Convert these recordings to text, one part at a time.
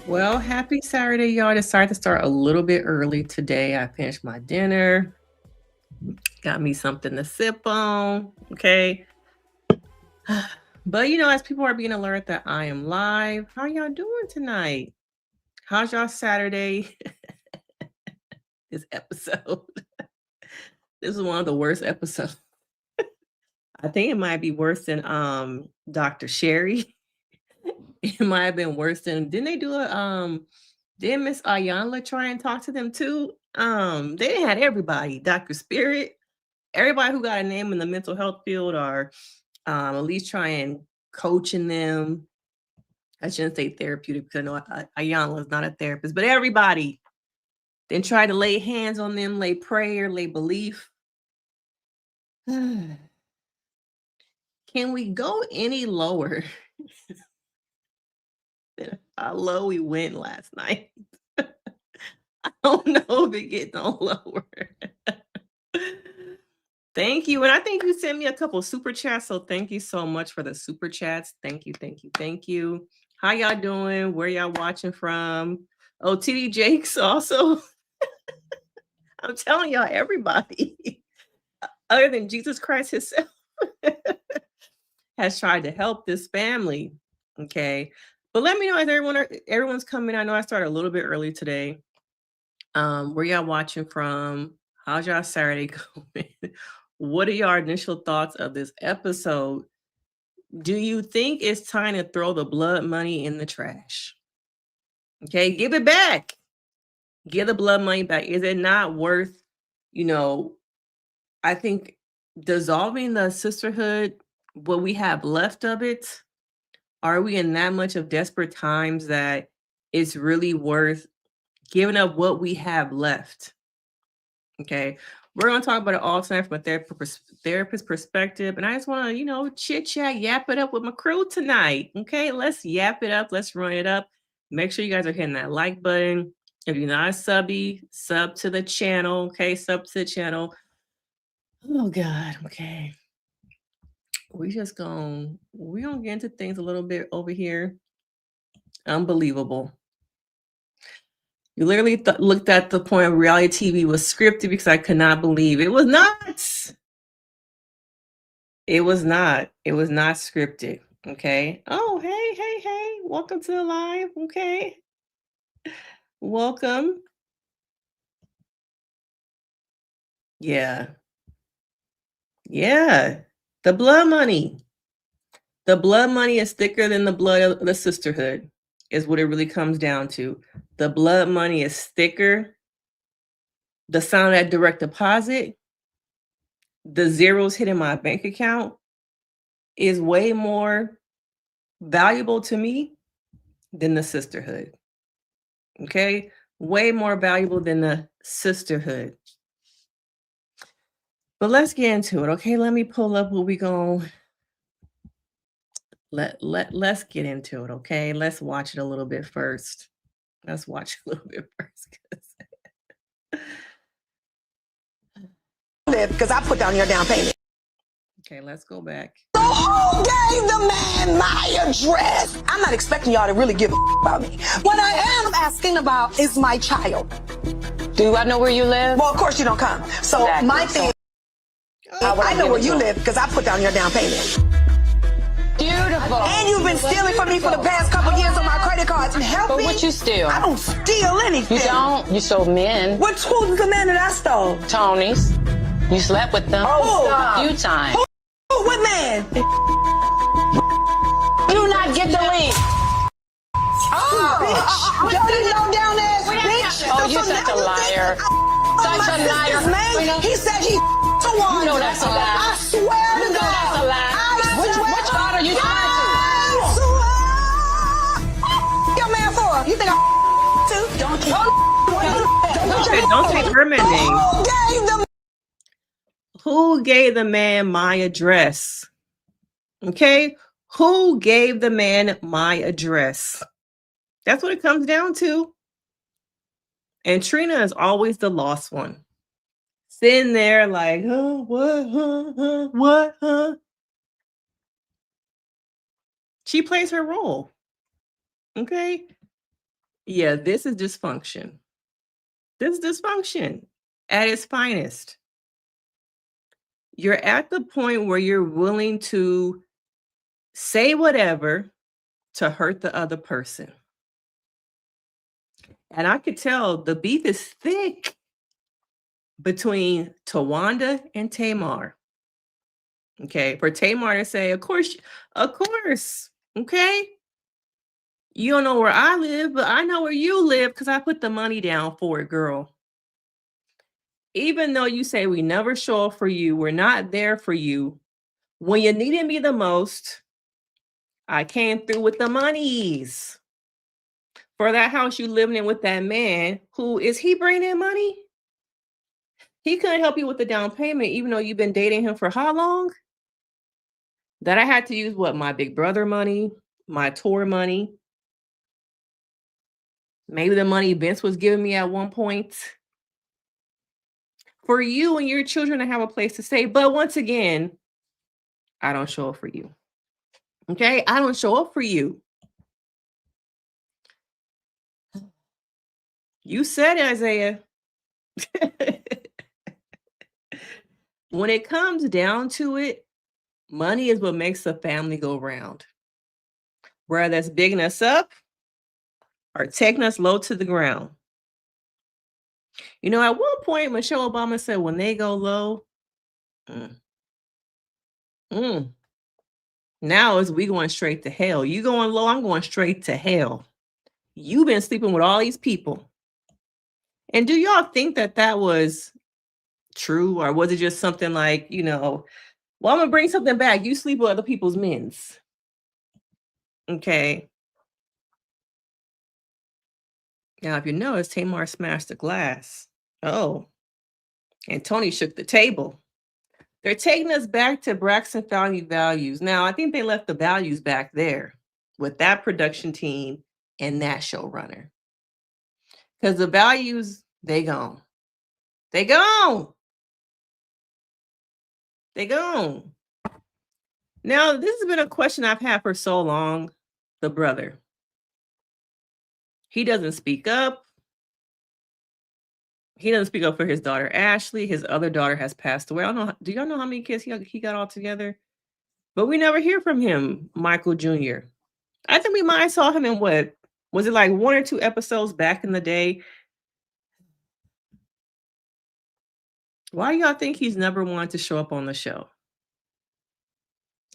Well, happy Saturday, y'all. I decided to start a little bit early today. I finished my dinner, got me something to sip on. Okay. But as people are being alert that I am live, how y'all doing tonight? How's y'all Saturday? This episode. This is one of the worst episodes. I think it might be worse than Dr. Sherry. It might have been worse than didn't they do a didn't Miss Ayanla try and talk to them too? They had everybody, Dr. Spirit, everybody who got a name in the mental health field are at least trying coaching them. I shouldn't say therapeutic because I know Ayanla is not a therapist, but everybody then try to lay hands on them, lay prayer, lay belief. Can we go any lower than how low we went last night? I don't know if it gets no lower. Thank you. And I think you sent me a couple super chats. So thank you so much for the super chats. Thank you. Thank you. Thank you. How y'all doing? Where y'all watching from? Oh, TD Jakes also. I'm telling y'all, everybody, other than Jesus Christ himself, has tried to help this family. Okay. But let me know as everyone's coming. I know I started a little bit early today. Where y'all watching from? How's y'all Saturday going? What are your initial thoughts of this episode? Do you think it's time to throw the blood money in the trash? Okay, give it back. Give the blood money back. Is it not worth, I think dissolving the sisterhood, what we have left of it? Are we in that much of desperate times that it's really worth giving up what we have left? Okay. We're going to talk about it all tonight from a therapist perspective. And I just want to, chit chat, yap it up with my crew tonight. Okay. Let's yap it up. Let's run it up. Make sure you guys are hitting that like button. If you're not a subby, sub to the channel. Okay. Sub to the channel. Oh, God. Okay. We're going to get into things a little bit over here. Unbelievable. You literally looked at the point of reality TV was scripted because I could not believe it was not. It was not. It was not scripted. Okay. Oh, hey. Welcome to the live. Okay. Welcome. Yeah. Yeah. The blood money. The blood money is thicker than the blood of the sisterhood, is what it really comes down to. The blood money is thicker. The sound of that direct deposit, the zeros hitting my bank account is way more valuable to me than the sisterhood. Okay? Way more valuable than the sisterhood. But let's get into it. Okay, let me pull up what we going let's get into it. Okay, let's watch it a little bit first. Let's watch a little bit first. Because I put down your down payment. Okay, let's go back. So who gave the man my address? I'm not expecting y'all to really give a about me. What I am asking about is my child. Do I know where you live? Well, of course you don't come. So Exactly. my thing, I know where you live because I put down your down payment. Beautiful. And you've been stealing from me for the past couple years on my credit cards. And help But me. what you steal? I don't steal anything. You don't? You sold men. Who's the man that I stole? Tony's. You slept with them. Oh, a few times. What man? Do not get the link. Oh, bitch. Dirty low down ass bitch. Oh, you're such a liar. Such a liar. Man, he said he Towanda. You know that's a lie. I swear to God. That's a lie. Which part are you trying to? Your man for? You think I too? Don't take her man name. Who gave the man my address? Okay? Who gave the man my address? That's what it comes down to. And Trina is always the lost one. Sitting there like, what? She plays her role. Okay? Yeah, this is dysfunction. This is dysfunction at its finest. You're at the point where you're willing to say whatever to hurt the other person. And I could tell the beef is thick between Towanda and Tamar. Okay, for Tamar to say, of course, okay. You don't know where I live, but I know where you live because I put the money down for it, girl. Even though you say we never show up for you, we're not there for you. When you needed me the most, I came through with the monies. For that house you living in with that man, who is he bringing in money? He couldn't help you with the down payment, even though you've been dating him for how long? That I had to use what? My big brother money, my tour money, maybe the money Vince was giving me at one point. For you and your children to have a place to stay. But once again, I don't show up for you. Okay? I don't show up for you. You said it, Isaiah. When it comes down to it, money is what makes the family go round. Whether that's bigging us up or taking us low to the ground. You know, at one point, Michelle Obama said, when they go low, now is we going straight to hell. You going low, I'm going straight to hell. You've been sleeping with all these people. And do y'all think that that was true? Or was it just something like, you know, well, I'm going to bring something back. You sleep with other people's men's. Okay. Now, if you notice, Tamar smashed the glass. Oh. And Toni shook the table. They're taking us back to Braxton family values. Now, I think they left the values back there with that production team and that showrunner. Because the values, they gone. They gone. They gone. Now, this has been a question I've had for so long. The brother. He doesn't speak up. He doesn't speak up for his daughter, Ashley. His other daughter has passed away. I don't know. Do y'all know how many kids he got all together? But we never hear from him, Michael Jr. I think we might have saw him in what? Was it like 1 or 2 episodes back in the day? Why do y'all think he's never wanted to show up on the show?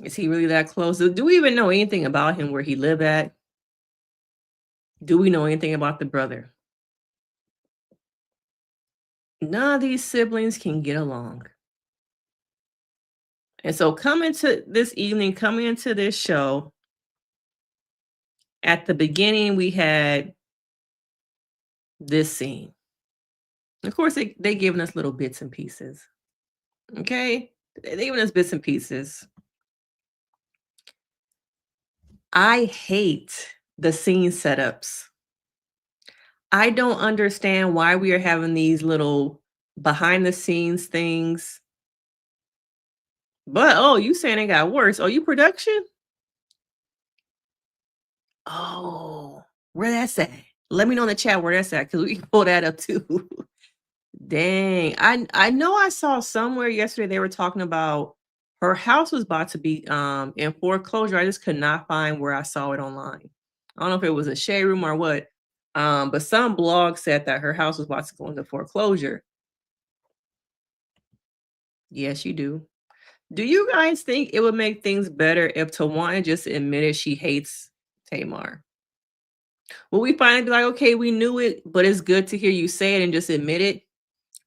Is he really that close? Do we even know anything about him, where he lived at? Do we know anything about the brother? None of these siblings can get along. And so coming to this evening, coming into this show, at the beginning, we had this scene. Of course, they giving us little bits and pieces. Okay? They giving us bits and pieces. I hate the scene setups. I don't understand why we are having these little behind the scenes things. But, oh, you saying it got worse. Oh, you production? Oh, where that's at? Let me know in the chat where that's at, because we can pull that up too. Dang. I know I saw somewhere yesterday they were talking about her house was about to be in foreclosure. I just could not find where I saw it online. I don't know if it was a shade room or what. But some blog said that her house was about to go into foreclosure. Yes, you do. Do you guys think it would make things better if Towanda just admitted she hates Tamar? Will we finally be like, okay, we knew it, but it's good to hear you say it and just admit it?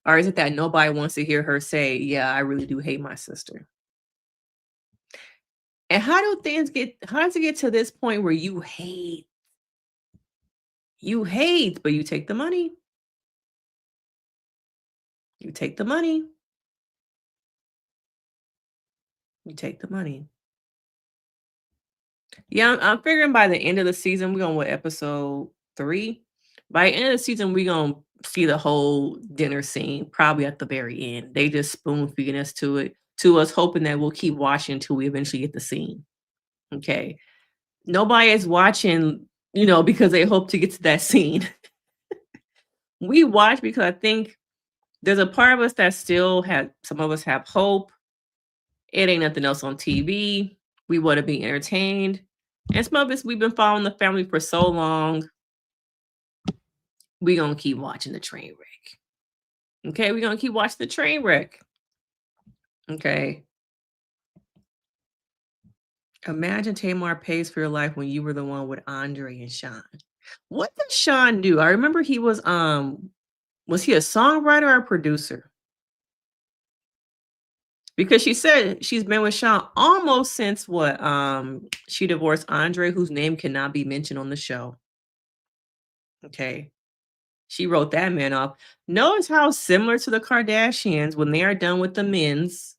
Or is it that nobody wants to hear her say, yeah, I really do hate my sister? And how does it get to this point where you hate, but you take the money? You take the money. You take the money. Yeah, I'm figuring by the end of the season, we're going with episode 3. By the end of the season, we're going to see the whole dinner scene, probably at the very end. They just spoon feeding us to us, hoping that we'll keep watching until we eventually get the scene. Okay. Nobody is watching because they hope to get to that scene. We watch because I think there's a part of us that still some of us have hope. It ain't nothing else on TV. We want to be entertained. And some of us, we've been following the family for so long. We're going to keep watching the train wreck. Okay, we're going to keep watching the train wreck. Okay. Imagine Tamar pays for your life when you were the one with Andre and Sean. What did Sean do? I remember he was he a songwriter or a producer? Because she said she's been with Sean almost since she divorced Andre, whose name cannot be mentioned on the show. Okay. She wrote that man off. Notice how similar to the Kardashians when they are done with the men's.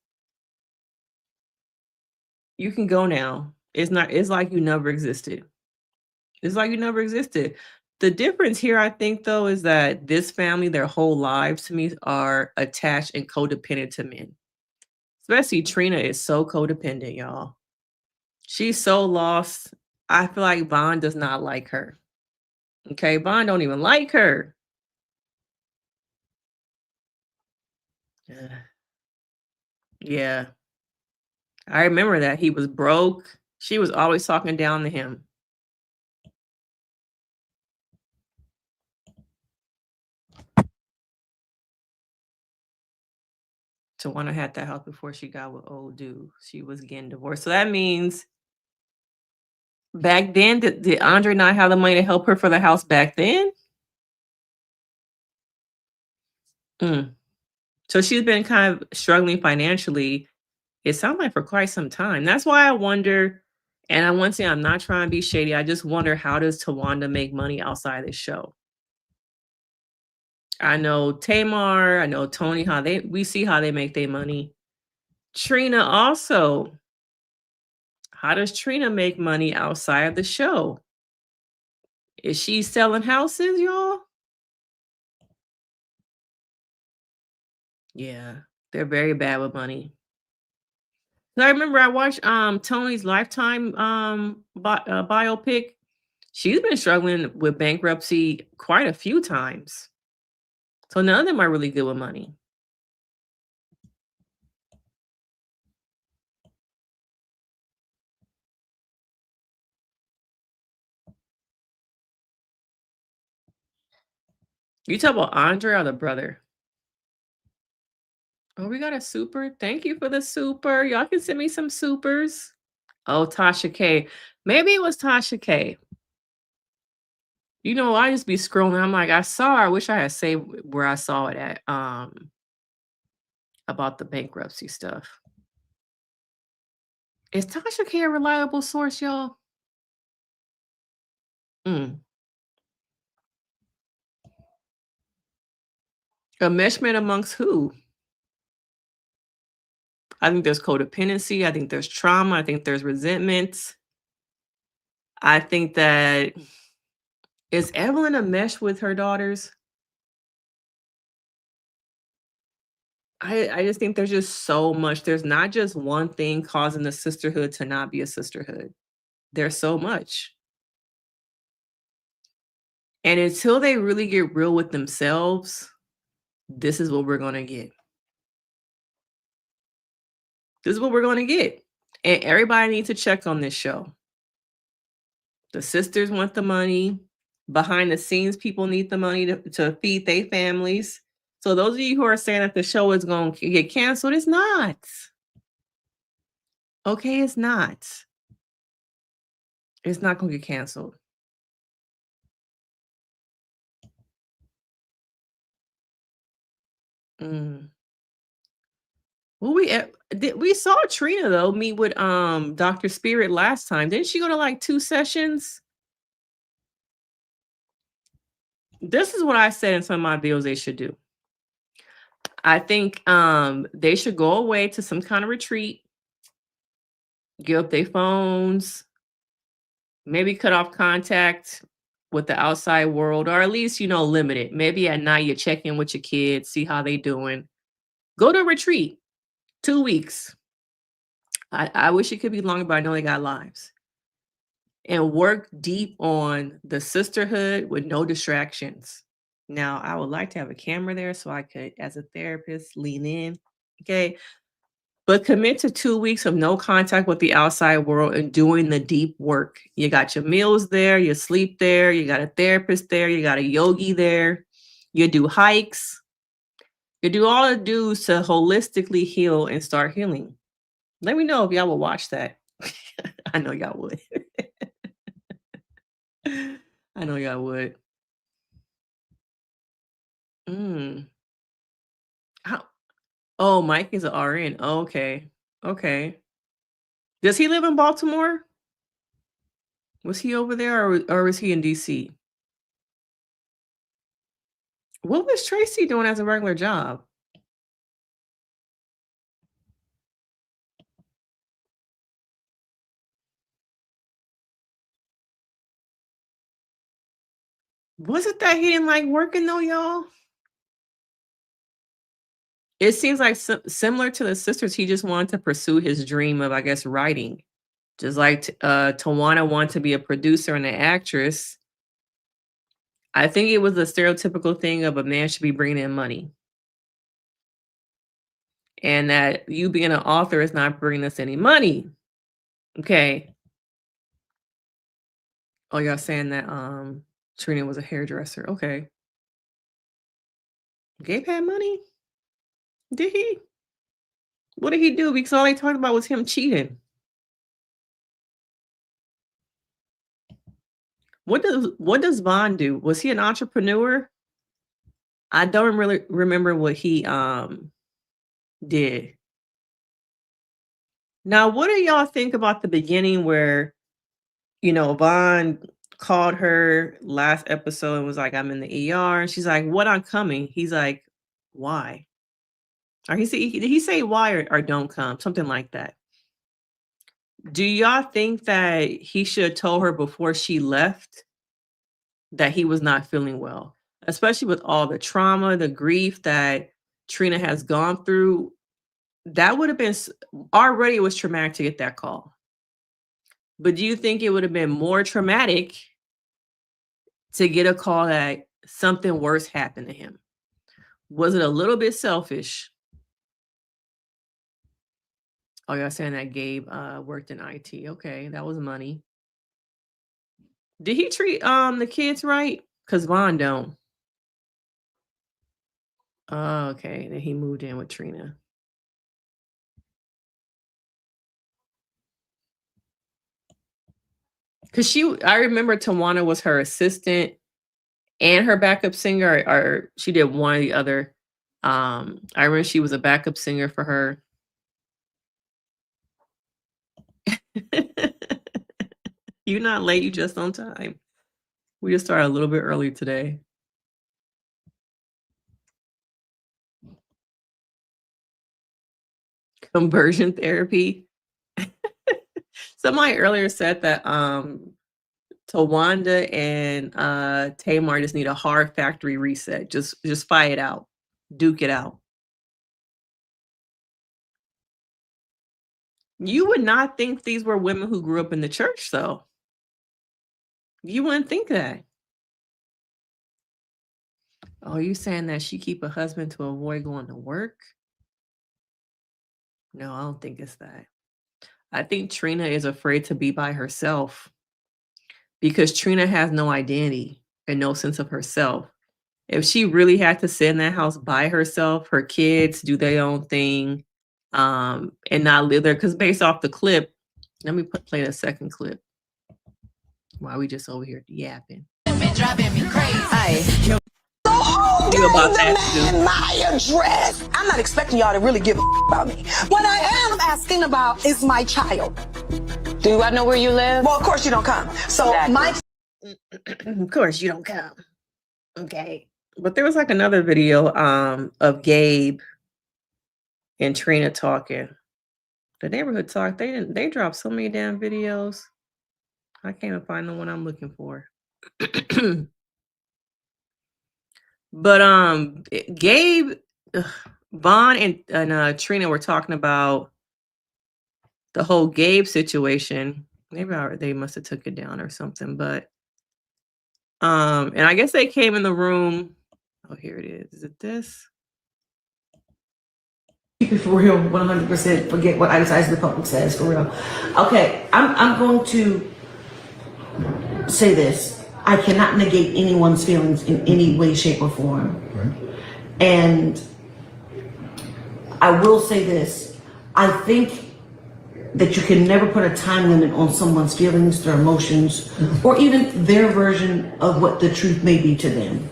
You can go now. It's like you never existed. It's like you never existed. The difference here, I think, though, is that this family, their whole lives to me, are attached and codependent to men. Especially Trina is so codependent, y'all. She's so lost. I feel like Vaughn does not like her. Okay, Vaughn don't even like her. Yeah. I remember that. He was broke. She was always talking down to him. Towanda had that house before she got with old dude. She was getting divorced. So that means back then, did Andre not have the money to help her for the house back then? So she's been kind of struggling financially, it sounds like, for quite some time. That's why I wonder, and I want to say I'm not trying to be shady, I just wonder, how does Towanda make money outside this show? I know Tamar, I know Toni, we see how they make their money. Trina also. How does Trina make money outside of the show? Is she selling houses, y'all? Yeah, they're very bad with money. I remember I watched Toni's Lifetime biopic. She's been struggling with bankruptcy quite a few times. So none of them are really good with money. You talk about Andre or the brother? Oh, we got a super. Thank you for the super. Y'all can send me some supers. Oh, Tasha K. Maybe it was Tasha K. I just be scrolling. I'm like, I wish I had saved where I saw it at. About the bankruptcy stuff. Is Tasha K a reliable source, y'all? Enmeshment amongst who? I think there's codependency. I think there's trauma. I think there's resentment. I think that, is Evelyn a mesh with her daughters? I just think there's just so much. There's not just one thing causing the sisterhood to not be a sisterhood. There's so much. And until they really get real with themselves, this is what we're going to get. This is what we're going to get. And everybody needs to check on this show. The sisters want the money. Behind the scenes, people need the money to feed their families. So those of you who are saying that the show is going to get canceled, it's not. Okay, it's not. It's not going to get canceled. Well, we saw Trina though meet with Dr. Spirit last time. Didn't she go to like 2 sessions? This is what I said in some of my videos they should do. I think they should go away to some kind of retreat, give up their phones, maybe cut off contact with the outside world, or at least, limit it. Maybe at night you check in with your kids, see how they doing. Go to a retreat, 2 weeks. I wish it could be longer, but I know they got lives. and work deep on the sisterhood with no distractions. Now, I would like to have a camera there so I could, as a therapist, lean in. Okay. But commit to 2 weeks of no contact with the outside world and doing the deep work. You got your meals there, you sleep there, you got a therapist there, you got a yogi there, you do hikes, you do all the do's to holistically heal and start healing. Let me know if y'all will watch that. I know y'all would. I know y'all would. Mm. How? Oh, Mike is an RN. Okay. Okay. Does he live in Baltimore? Was he over there or was he in DC? What was Tracy doing as a regular job? Was it that he didn't like working though, y'all? It seems like similar to the sisters, he just wanted to pursue his dream of, I guess, writing. Just like Towanda wanted to be a producer and an actress. I think it was a stereotypical thing of a man should be bringing in money. And that you being an author is not bringing us any money. Okay. Oh, y'all saying that Trina was a hairdresser. Okay. Gabe had money? Did he? What did he do? Because all they talked about was him cheating. What does Vaughn do? Was he an entrepreneur? I don't really remember what he did. Now, what do y'all think about the beginning where, Vaughn called her last episode and was like, I'm in the ER. And she's like, what, I'm coming? He's like, why? Or did he say why or don't come? Something like that. Do y'all think that he should have told her before she left that he was not feeling well? Especially with all the trauma, the grief that Trina has gone through. That would have been already, it was traumatic to get that call. But do you think it would have been more traumatic to get a call that something worse happened to him? Was it a little bit selfish? Oh, y'all saying that Gabe worked in IT. Okay, that was money. Did he treat the kids right? Because Vaughn don't. Oh, okay. Then he moved in with Trina. Because I remember Towanda was her assistant and her backup singer, or she did one or the other. I remember she was a backup singer for her. You're not late, you just on time. We just started a little bit early today. Conversion therapy. Somebody earlier said that Towanda and Tamar just need a hard factory reset. Just fight it out. Duke it out. You would not think these were women who grew up in the church, though. You wouldn't think that. Oh, you saying that she keep a husband to avoid going to work? No, I don't think it's that. I think Trina is afraid to be by herself because Trina has no identity and no sense of herself. If she really had to sit in that house by herself, her kids do their own thing, and not live there, because based off the clip, let me play the second clip while we just over here yapping. Driving me crazy. You about that, my address. I'm not expecting y'all to really give a about me. What I am asking about is my child. Do I know where you live? Well, of course you don't come. So Exactly. Of course you don't come. Okay. But there was like another video of Gabe and Trina talking. The neighborhood talk, they dropped so many damn videos. I can't even find the one I'm looking for. But Gabe, Vaughn and Trina were talking about the whole Gabe situation Maybe they must have took it down or something, but and I guess they came in the room. Oh, here it is. Is it this? Keep it for real, 100%. Forget what Ice the Public says, for real. Okay, I'm going to say this. I cannot negate anyone's feelings in any way, shape, or form. Right. And I will say this. I think that you can never put a time limit on someone's feelings, their emotions, or even their version of what the truth may be to them.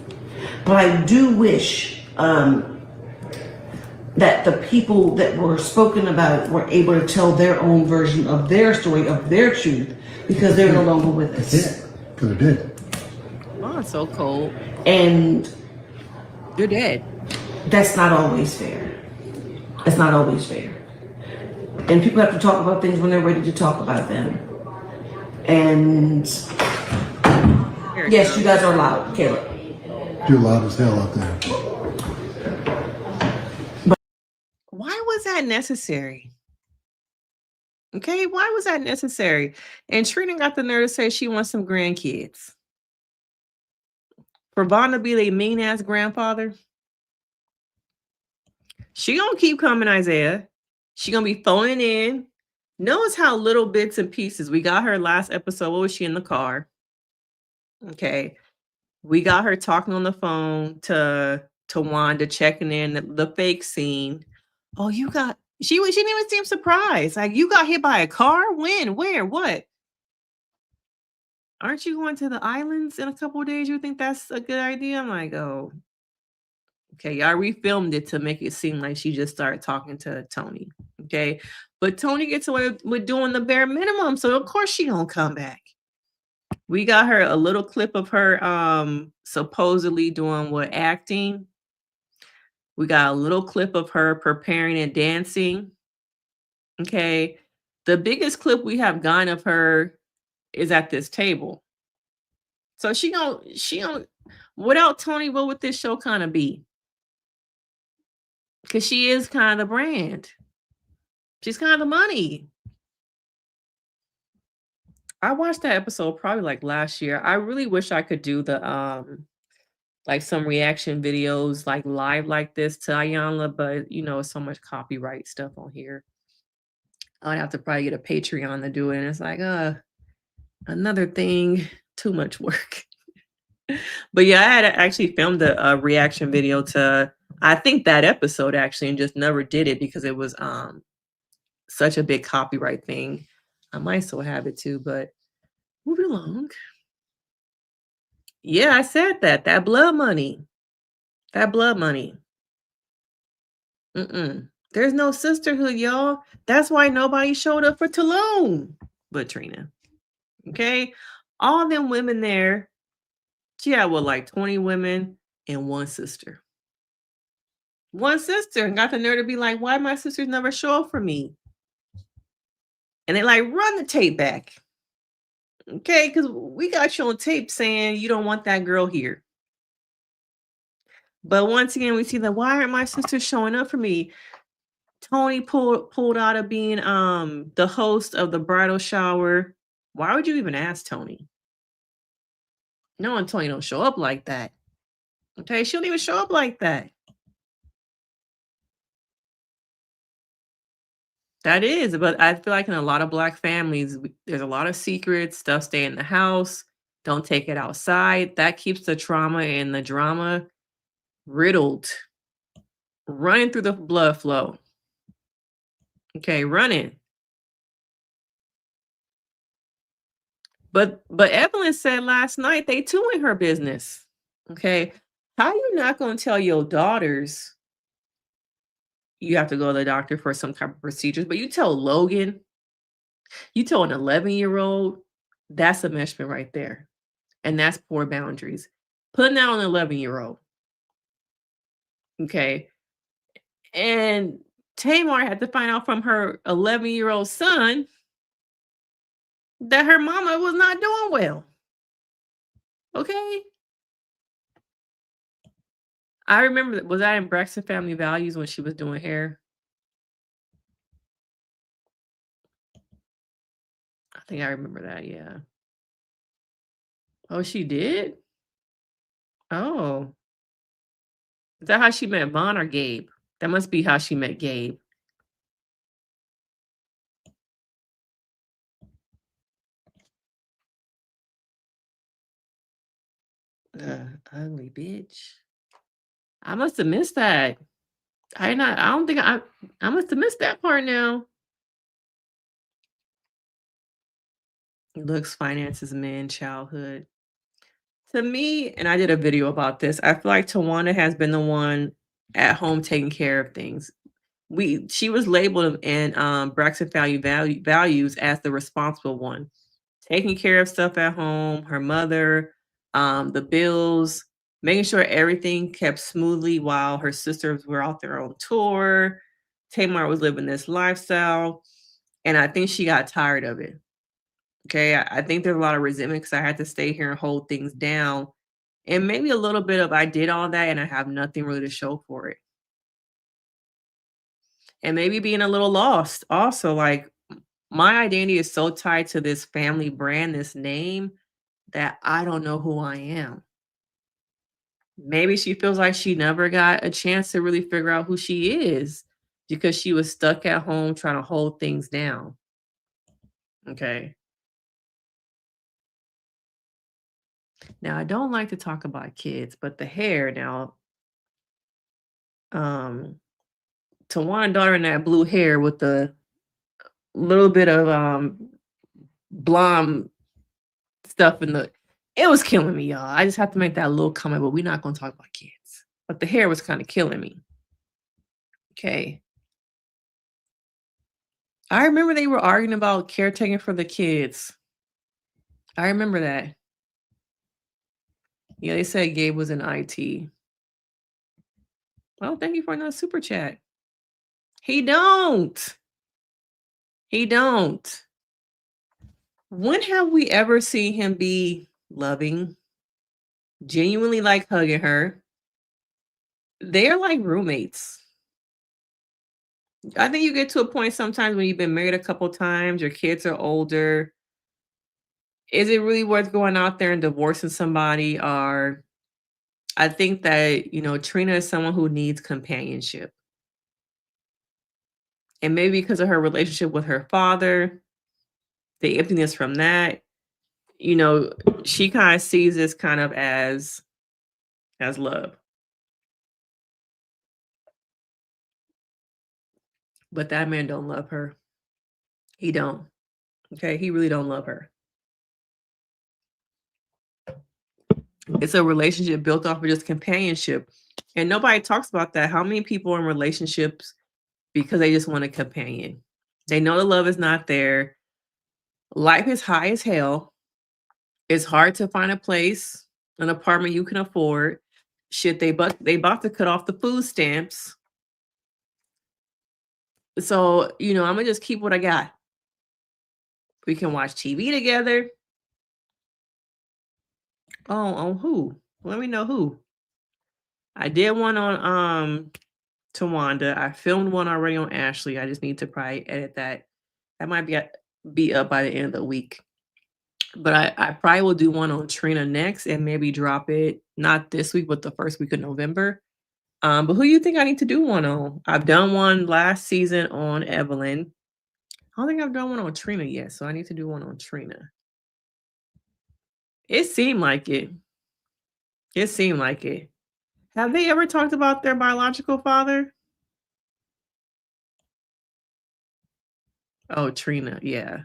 But I do wish that the people that were spoken about were able to tell their own version of their story, of their truth, because they're no longer with us. Yeah, because they're dead. Oh, it's so cold. And you're dead. That's not always fair. That's not always fair. And people have to talk about things when they're ready to talk about them. And yes, you guys are loud, Caleb. You're loud as hell out there. Why was that necessary? Okay, why was that necessary? And Trina got the nerve to say she wants some grandkids. For Vaughn to be the mean-ass grandfather? She gonna keep coming, Isaiah. She gonna be phoning in. Notice how little bits and pieces. We got her last episode. What was she in the car? Okay. We got her talking on the phone to Towanda, checking in the fake scene. Oh, you got she didn't even seem surprised. Like, you got hit by a car? When? Where? What? Aren't you going to the islands in a couple of days? You think that's a good idea? I'm like, oh, okay. Y'all refilmed it to make it seem like she just started talking to Toni. Okay. But Toni gets away with doing the bare minimum. So of course she gonna come back. We got her a little clip of her supposedly doing what, acting. We got a little clip of her preparing and dancing. Okay. The biggest clip we have gotten of her is at this table. So she don't without Toni, what would this show kind of be? Because she is kind of the brand. She's kind of the money. I watched that episode probably like last year. I really wish I could do the like some reaction videos like live like this to Ayanla, but you know, so much copyright stuff on here. I'd have to probably get a Patreon to do it. And it's like, another thing, too much work. But yeah, I had actually filmed a reaction video to, I think, that episode actually, and just never did it because it was such a big copyright thing. I might still have it too, but moving along. Yeah, I said that blood money. That blood money. There's no sisterhood, y'all. That's why nobody showed up for Tulum but Trina. Okay? All them women there, she had what, like 20 women and one sister. One sister, and got the nerve to be like, why my sisters never show up for me? And they like, run the tape back. Okay, because we got you on tape saying you don't want that girl here. But once again, we see that, why aren't my sisters showing up for me? Toni pulled out of being the host of the bridal shower. Why would you even ask Toni? No, and Toni don't show up like that. Okay, she don't even show up like that. That is, but I feel like in a lot of Black families, there's a lot of secrets, stuff stay in the house, don't take it outside. That keeps the trauma and the drama riddled, running through the blood flow. Okay, running. But Evelyn said last night they too in her business. Okay, how you not going to tell your daughters you have to go to the doctor for some type of procedures, but you tell Logan, you tell an 11-year-old, that's a meshman right there. And that's poor boundaries. Putting out an 11-year-old. Okay. And Tamar had to find out from her 11-year-old son that her mama was not doing well. Okay. I remember, was that in Braxton Family Values when she was doing hair? I think I remember that, yeah. Oh, she did? Oh. Is that how she met Vaughn or Gabe? That must be how she met Gabe. Ugly bitch. I must have missed that. I don't think I must have missed that part now. Looks, finances, men, childhood. To me, and I did a video about this, I feel like Towanda has been the one at home taking care of things. She was labeled in Braxton values as the responsible one, taking care of stuff at home, her mother, the bills, making sure everything kept smoothly while her sisters were out there on tour. Tamar was living this lifestyle, and I think she got tired of it. Okay, I think there's a lot of resentment because I had to stay here and hold things down, and maybe a little bit of I did all that and I have nothing really to show for it. And maybe being a little lost also, like, my identity is so tied to this family brand, this name, that I don't know who I am. Maybe she feels like she never got a chance to really figure out who she is because she was stuck at home trying to hold things down. Okay. Now, I don't like to talk about kids, but the hair now, um, Tawanda daughter in that blue hair with the little bit of blonde stuff in the it was killing me, y'all. I just have to make that little comment, but we're not gonna talk about kids. But the hair was kind of killing me. Okay. I remember they were arguing about caretaking for the kids. I remember that. Yeah, they said Gabe was in IT. Well, thank you for another super chat. He don't. He don't. When have we ever seen him be loving, genuinely like hugging her? They're like roommates. I think you get to a point sometimes when you've been married a couple times, your kids are older. Is it really worth going out there and divorcing somebody? Or I think that, Trina is someone who needs companionship. And maybe because of her relationship with her father, the emptiness from that, she kind of sees this kind of as love. But that man don't love her. He don't. Okay, he really don't love her. It's a relationship built off of just companionship. And nobody talks about that. How many people are in relationships because they just want a companion? They know the love is not there. Life is high as hell. It's hard to find a place, an apartment you can afford. Shit, they about to cut off the food stamps. So, I'm gonna just keep what I got. We can watch TV together. Oh, on who? Let me know who. I did one on Towanda. I filmed one already on Ashley. I just need to probably edit that. That might be up by the end of the week. But I probably will do one on Trina next and maybe drop it not this week, but the first week of November. But who you think I need to do one on? I've done one last season on Evelyn. I don't think I've done one on Trina yet, so I need to do one on Trina. It seemed like it. It seemed like it. Have they ever talked about their biological father? Oh, Trina, yeah.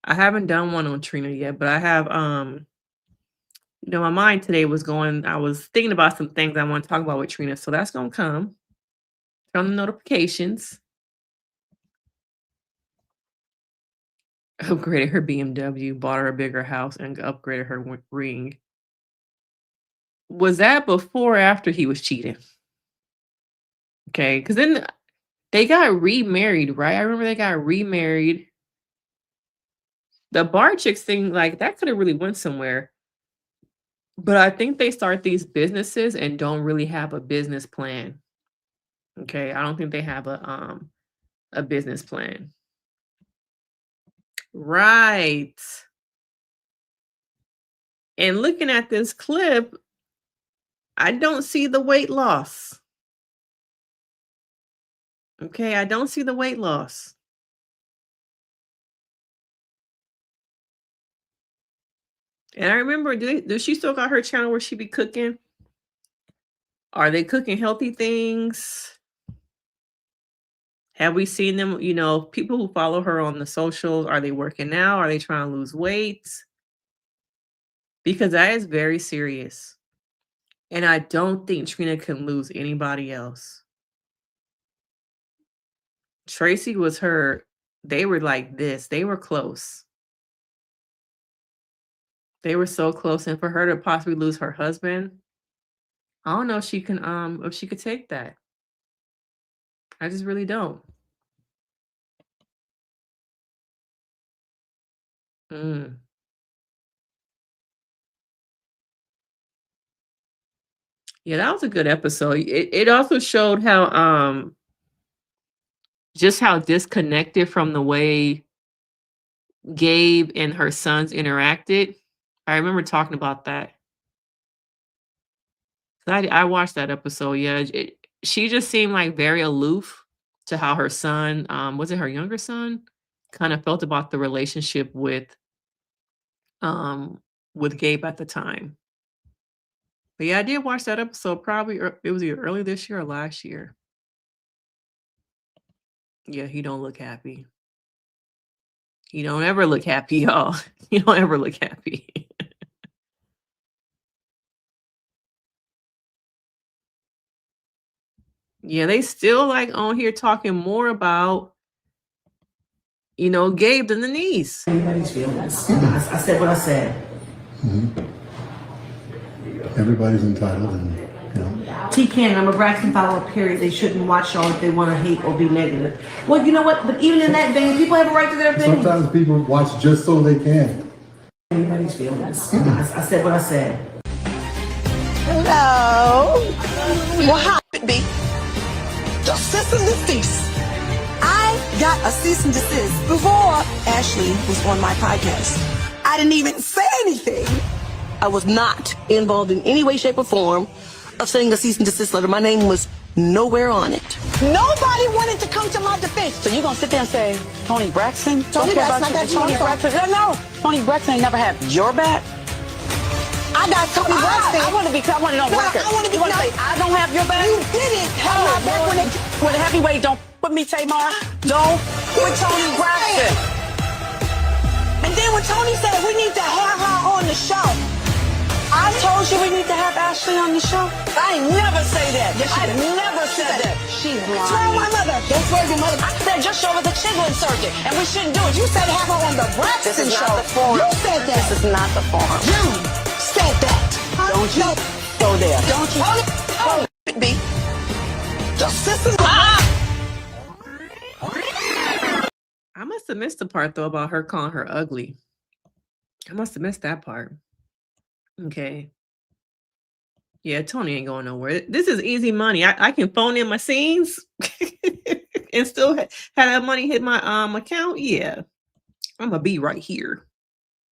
I haven't done one on Trina yet, but I have my mind today was going, I was thinking about some things I want to talk about with Trina, so that's gonna come. Turn on the notifications. Upgraded her BMW, bought her a bigger house, and upgraded her ring. Was that before or after he was cheating? Okay, because then they got remarried, right? I remember they got remarried. The bar chicks thing, like, that could have really went somewhere. But I think they start these businesses and don't really have a business plan. Okay, I don't think they have a business plan. Right. And looking at this clip, I don't see the weight loss. Okay, I don't see the weight loss. And I remember, does she still got her channel where she be cooking? Are they cooking healthy things? Have we seen them, people who follow her on the socials, are they working out? Are they trying to lose weight? Because that is very serious. And I don't think Trina can lose anybody else. Tracy was her, they were like this. They were close. They were so close. And for her to possibly lose her husband, I don't know if she can if she could take that. I just really don't. Mm. Yeah, that was a good episode. It also showed how just how disconnected from the way Gabe and her sons interacted. I remember talking about that. I watched that episode. Yeah, she just seemed like very aloof to how her son, was it her younger son, kind of felt about the relationship with Gabe at the time. But yeah, I did watch that episode. Probably it was either early this year or last year. Yeah, he don't look happy. He don't ever look happy, y'all. He don't ever look happy. Yeah, they still like on here talking more about, Gabe than Denise. Anybody's feelings. I said what I said. Everybody's entitled, and T Cannon, I'm a Braxton follower, period. They shouldn't watch y'all if they want to hate or be negative. Well, you know what? But even in that vein, people have a right to their opinion. sometimes people watch just so they can. Anybody's feelings. I said what I said. Hello. Well, how it be? The cease and desist. I got a cease and desist before Ashley was on my podcast. I didn't even say anything. I was not involved in any way, shape, or form of sending a cease and desist letter. My name was nowhere on it. Nobody wanted to come to my defense. So you gonna sit there and say, Toni Braxton? Toni Braxton, I got Toni your Braxton. No, Toni Braxton ain't never had your back. I got Toni Braxton. I want to know No, record. I want to be say, I don't have your back. You didn't have my back when it. With a heavyweight, don't put me, Tamar. Don't with Toni Braxton. And then when Toni said we need to have her on the show, I told you we need to have Ashley on the show. I ain't never say that. Yes, you I did. never said that. She's What's wrong with my lying. mother? Don't swear your mother. I said just show her the chiseling surgeon, and we shouldn't do it. You said have her on the This Braxton is show. not the forum. You said that. This is not the forum. You said that. Don't you go there. Don't you? Oh, be. The sisters. I must have missed the part though about her calling her ugly. I must have missed that part. Okay. Yeah, Toni ain't going nowhere. This is easy money. I can phone in my scenes and still have that money hit my account. Yeah. I'm gonna be right here.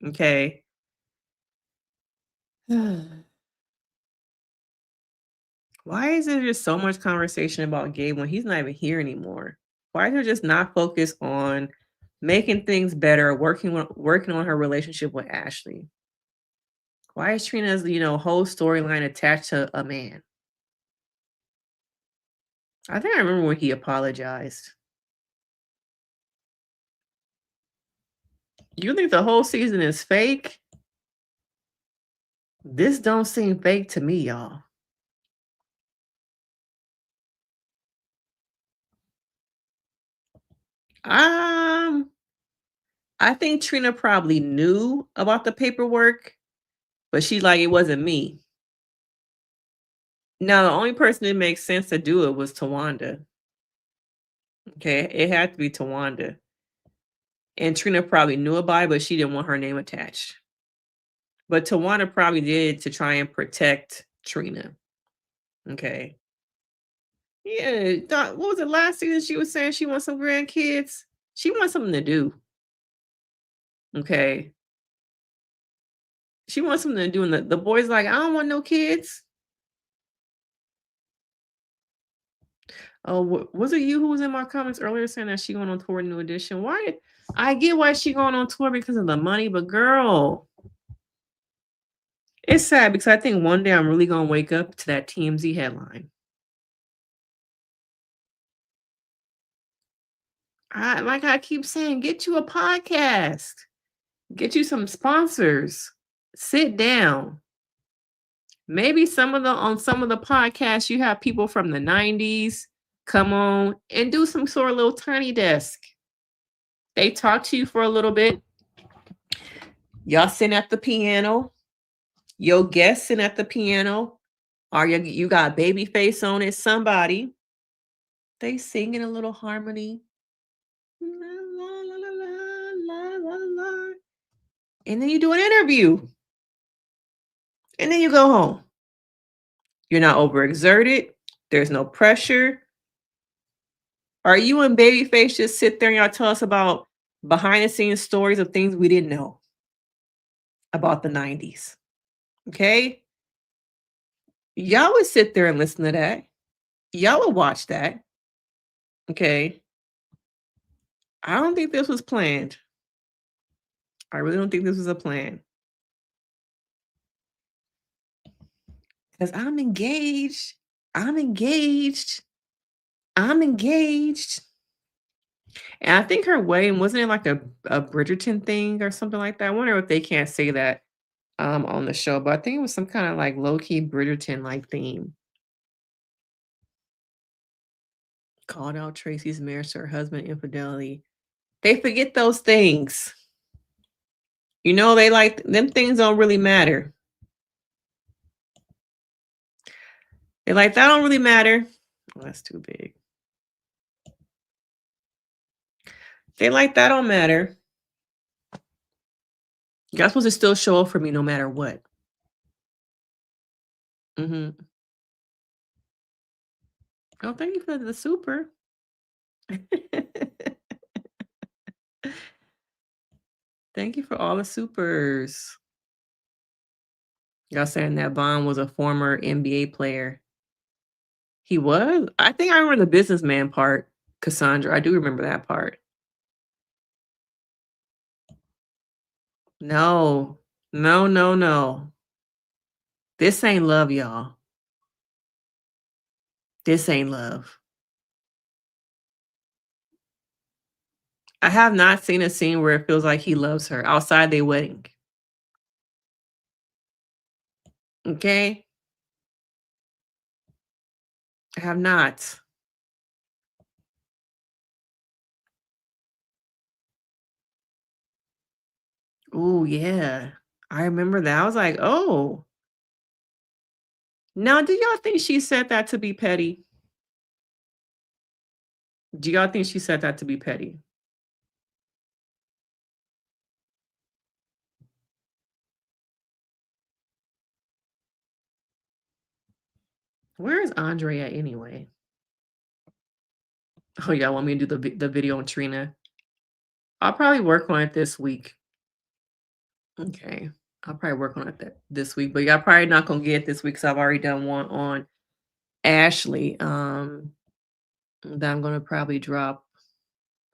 Okay. Why is there just so much conversation about Gabe when he's not even here anymore? Why is there just not focused on making things better, working on her relationship with Ashley? Why is Trina's, whole storyline attached to a man? I think I remember when he apologized. You think the whole season is fake? This don't seem fake to me, y'all. I think Trina probably knew about the paperwork, but she's like, it wasn't me. Now, the only person that makes sense to do it was Towanda. Okay, it had to be Towanda. And Trina probably knew about it, but she didn't want her name attached. But Towanda probably did to try and protect Trina. Okay. Yeah, what was it last season? She was saying she wants some grandkids. She wants something to do. Okay. She wants something to do, and the boy's like, I don't want no kids. Oh, was it you who was in my comments earlier saying that she going on tour New Edition? Why? I get why she going on tour because of the money, but girl, it's sad because I think one day I'm really gonna wake up to that TMZ headline. Like I keep saying, get you a podcast, get you some sponsors, sit down. Maybe on some of the podcasts you have people from the 90s come on and do some sort of little tiny desk. They talk to you for a little bit. Y'all sitting at the piano. Your guest sitting at the piano. Or you got Babyface on it. Somebody. They singing a little harmony. La, la, la, la, la, la, la. And then you do an interview. And then you go home. You're not overexerted. There's no pressure. Are you and Babyface just sit there and y'all tell us about behind the scenes stories of things we didn't know about the 90s? Okay? Y'all would sit there and listen to that. Y'all would watch that. Okay? I don't think this was planned. I really don't think this was a plan. Because I'm engaged. I'm engaged. I'm engaged. And I think her wedding, wasn't it like a Bridgerton thing or something like that? I wonder if they can't say that on the show, but I think it was some kind of like low-key Bridgerton like theme. Called out Tracy's marriage to her husband, infidelity. They forget those things. You know, they like them things don't really matter. They're like, that don't really matter. Oh, that's too big. They like that don't matter. You're supposed to still show up for me no matter what. Mm-hmm. Oh, thank you for the super. Thank you for all the supers. Y'all saying that Bond was a former NBA player. He was? I think I remember the businessman part, Cassandra. I do remember that part. No. No, no, no. This ain't love, y'all. This ain't love. I have not seen a scene where it feels like he loves her outside their wedding. Okay? I have not. Oh, yeah. I remember that. I was like, oh. Now, do y'all think she said that to be petty? Do y'all think she said that to be petty? Where is Andre at anyway? Oh, y'all want me to do the video on Trina? I'll probably work on it this week. Okay. I'll probably work on it this week, but y'all probably not gonna get it this week because I've already done one on Ashley. That I'm gonna probably drop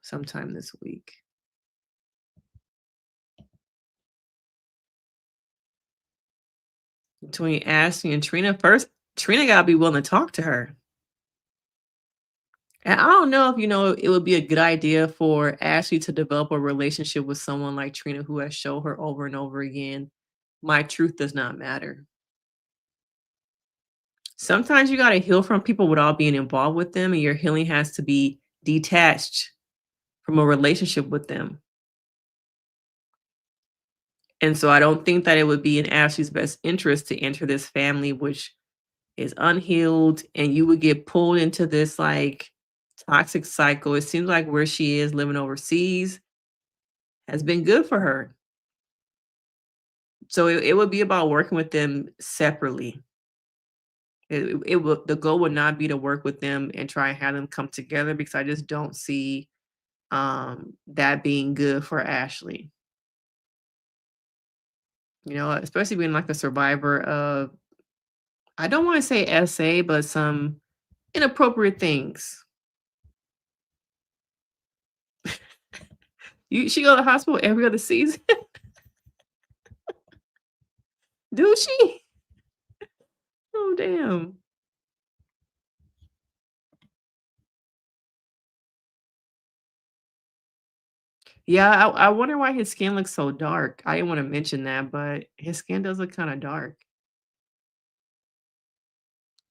sometime this week. Between Ashley and Trina, first Trina gotta be willing to talk to her. And I don't know if it would be a good idea for Ashley to develop a relationship with someone like Trina who has shown her over and over again, my truth does not matter. Sometimes you got to heal from people without being involved with them, and your healing has to be detached from a relationship with them. And so I don't think that it would be in Ashley's best interest to enter this family, which is unhealed, and you would get pulled into this like toxic cycle. It seems like where she is living overseas has been good for her. So it would be about working with them separately. The goal would not be to work with them and try and have them come together, because I just don't see that being good for Ashley. You know, especially being like a survivor of, I don't want to say SA, but some inappropriate things. She go to the hospital every other season. Do she? Oh damn. Yeah, I wonder why his skin looks so dark. I didn't want to mention that, but his skin does look kind of dark.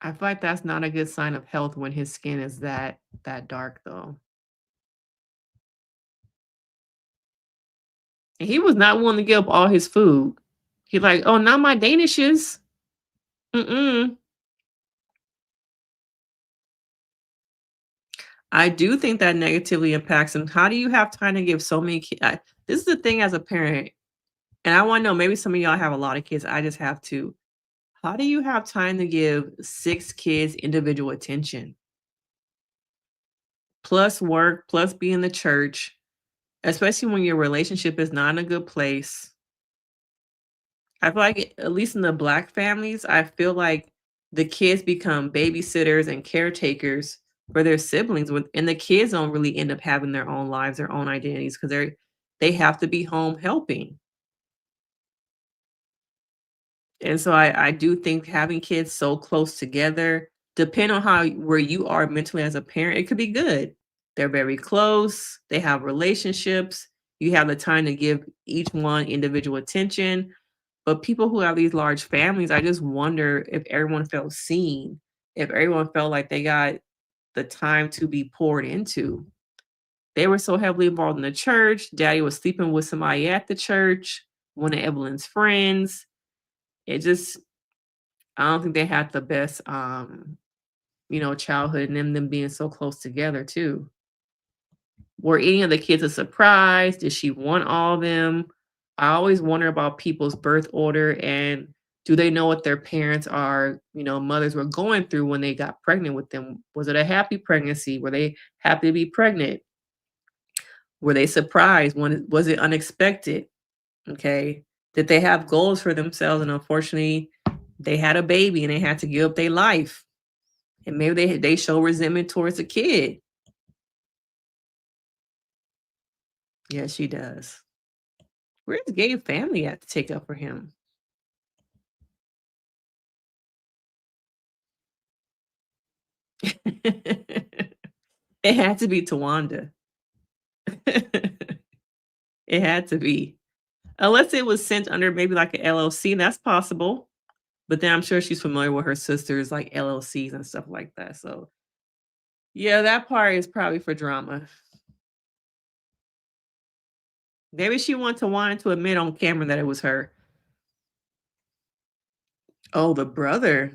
I feel like that's not a good sign of health when his skin is that dark though. And he was not willing to give up all his food. He's like, "Oh, not my Danishes." Mm-mm. I do think that negatively impacts him. How do you have time to give so many kids? This is the thing as a parent, and I want to know, maybe some of y'all have a lot of kids. I just have two. How do you have time to give 6 kids individual attention? Plus work, plus be in the church, especially when your relationship is not in a good place. I feel like, at least in the Black families, I feel like the kids become babysitters and caretakers for their siblings, and the kids don't really end up having their own lives, their own identities, because they have to be home helping. And so I do think having kids so close together, depending on where you are mentally as a parent, it could be good. They're very close, they have relationships, you have the time to give each one individual attention. But people who have these large families, I just wonder if everyone felt seen, if everyone felt like they got the time to be poured into. They were so heavily involved in the church. Daddy was sleeping with somebody at the church, one of Evelyn's friends. It just, I don't think they had the best, childhood, and them being so close together too. Were any of the kids a surprise? Did she want all of them? I always wonder about people's birth order, and do they know what their parents are, mothers were going through when they got pregnant with them? Was it a happy pregnancy? Were they happy to be pregnant? Were they surprised? Was it unexpected? Okay. Did they have goals for themselves? And unfortunately, they had a baby and they had to give up their life. And maybe they show resentment towards the kid. Yeah, she does. Where's Gabe's family at to take up for him? It had to be Towanda. It had to be. Unless it was sent under maybe like an LLC, that's possible. But then I'm sure she's familiar with her sister's like LLCs and stuff like that. So yeah, that part is probably for drama. Maybe she wanted to admit on camera that it was her. Oh, the brother.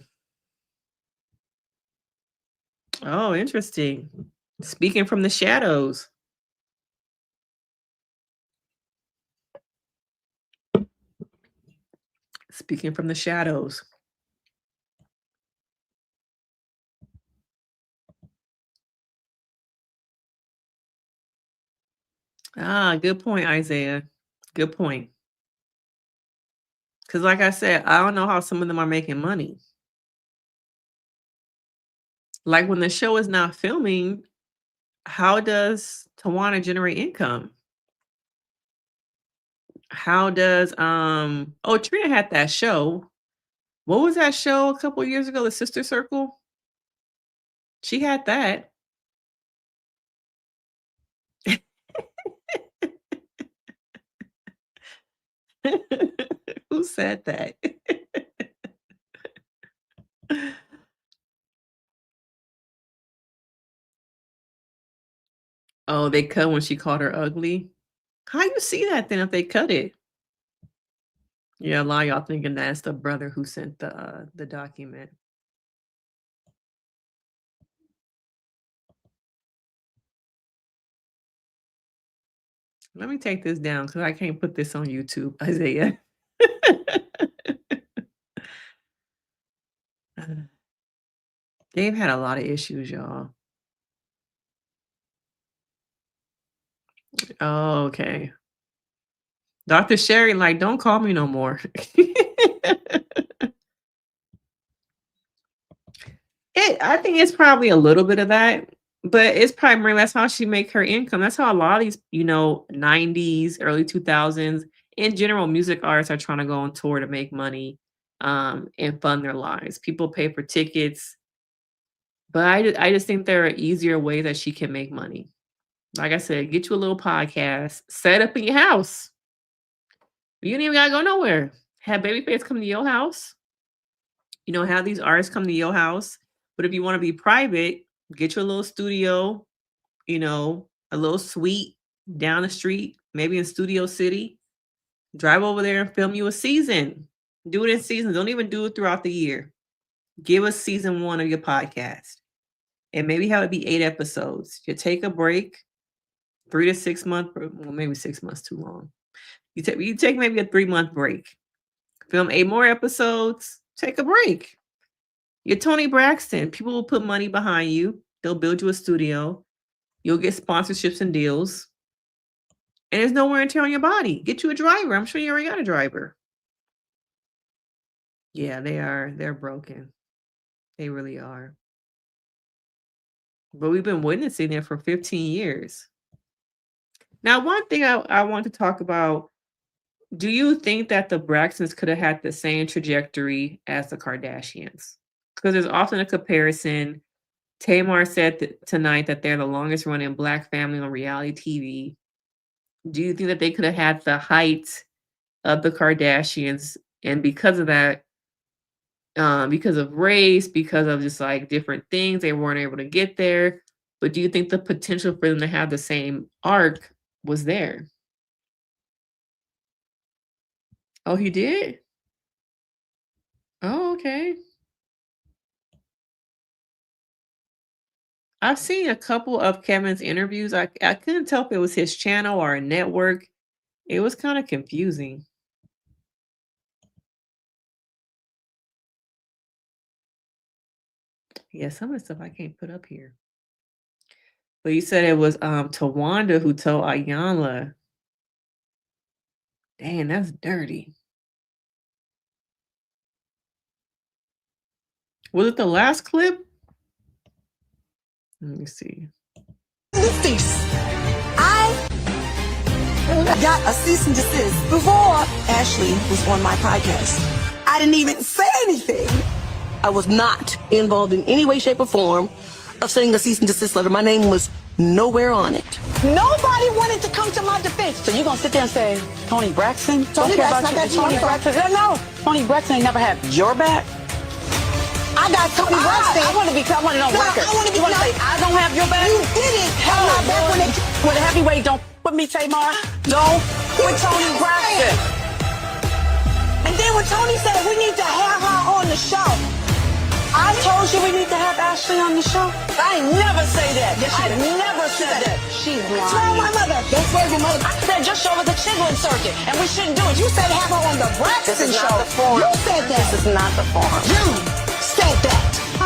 Oh, interesting. Speaking from the shadows. Speaking from the shadows. Ah, good point, Isaiah. Good point. Because, like I said, I don't know how some of them are making money. Like when the show is not filming, how does Tawana generate income? How does oh, Trina had that show. What was that show a couple years ago? The Sister Circle? She had that. Who said that? Oh, they cut when she called her ugly? How you see that then if they cut it? Yeah, a lot of y'all thinking that's the brother who sent the document. Let me take this down because I can't put this on YouTube, Isaiah. They've had a lot of issues, y'all. Oh, okay. Dr. Sherry, like, don't call me no more. I think it's probably a little bit of that, but it's primarily that's how she make her income. That's how a lot of these, 90s, early 2000s, in general, music artists are trying to go on tour to make money, and fund their lives. People pay for tickets, but I just think there are easier ways that she can make money. Like I said, get you a little podcast, set up in your house. You ain't even gotta go nowhere. Have Babyface come to your house. Have these artists come to your house. But if you want to be private, get you a little studio, a little suite down the street, maybe in Studio City. Drive over there and film you a season. Do it in seasons. Don't even do it throughout the year. Give us season 1 of your podcast. And maybe have it be 8 episodes. You take a break, 3 to 6 months, well, maybe 6 months too long. You take maybe a 3-month break. Film 8 more episodes, take a break. You're Toni Braxton. People will put money behind you. They'll build you a studio. You'll get sponsorships and deals. And there's no wear and tear on your body. Get you a driver. I'm sure you already got a driver. Yeah, they're broken. They really are. But we've been witnessing it for 15 years. Now, one thing I want to talk about, do you think that the Braxtons could have had the same trajectory as the Kardashians? Because there's often a comparison. Tamar said tonight that they're the longest running Black family on reality TV. Do you think that they could have had the height of the Kardashians? And because of that, because of race, because of just like different things, they weren't able to get there. But do you think the potential for them to have the same arc was there? Oh, he did? Oh, okay. I've seen a couple of Kevin's interviews. I couldn't tell if it was his channel or a network. It was kind of confusing. Yeah, some of the stuff I can't put up here. But you said it was Towanda who told Ayanla. Dang, that's dirty. Was it the last clip? Let me see. I got a cease and desist before Ashley was on my podcast. I didn't even say anything. I was not involved in any way, shape, or form of sending a cease and desist letter. My name was nowhere on it. Nobody wanted to come to my defense. So you're going to sit there and say, Toni Braxton? Toni Braxton, I got Toni you. Braxton. No, Toni Braxton ain't never had your back. I got Toni Braxton. I want to know record. I want to be say, I don't have your back? You didn't have my back when they... With a heavyweight, don't put me, Tamar. Don't with Toni Braxton. And then when Toni said we need to have her on the show, I told you we need to have Ashley on the show. I ain't never say that. Yes, I never said that. She's lying. Tell my mother. Don't swear your mother. I said just show her the chitlin circuit, and we shouldn't do it. You said have her on the Braxton show. Not the forum. You said that. This is not the forum. You said that.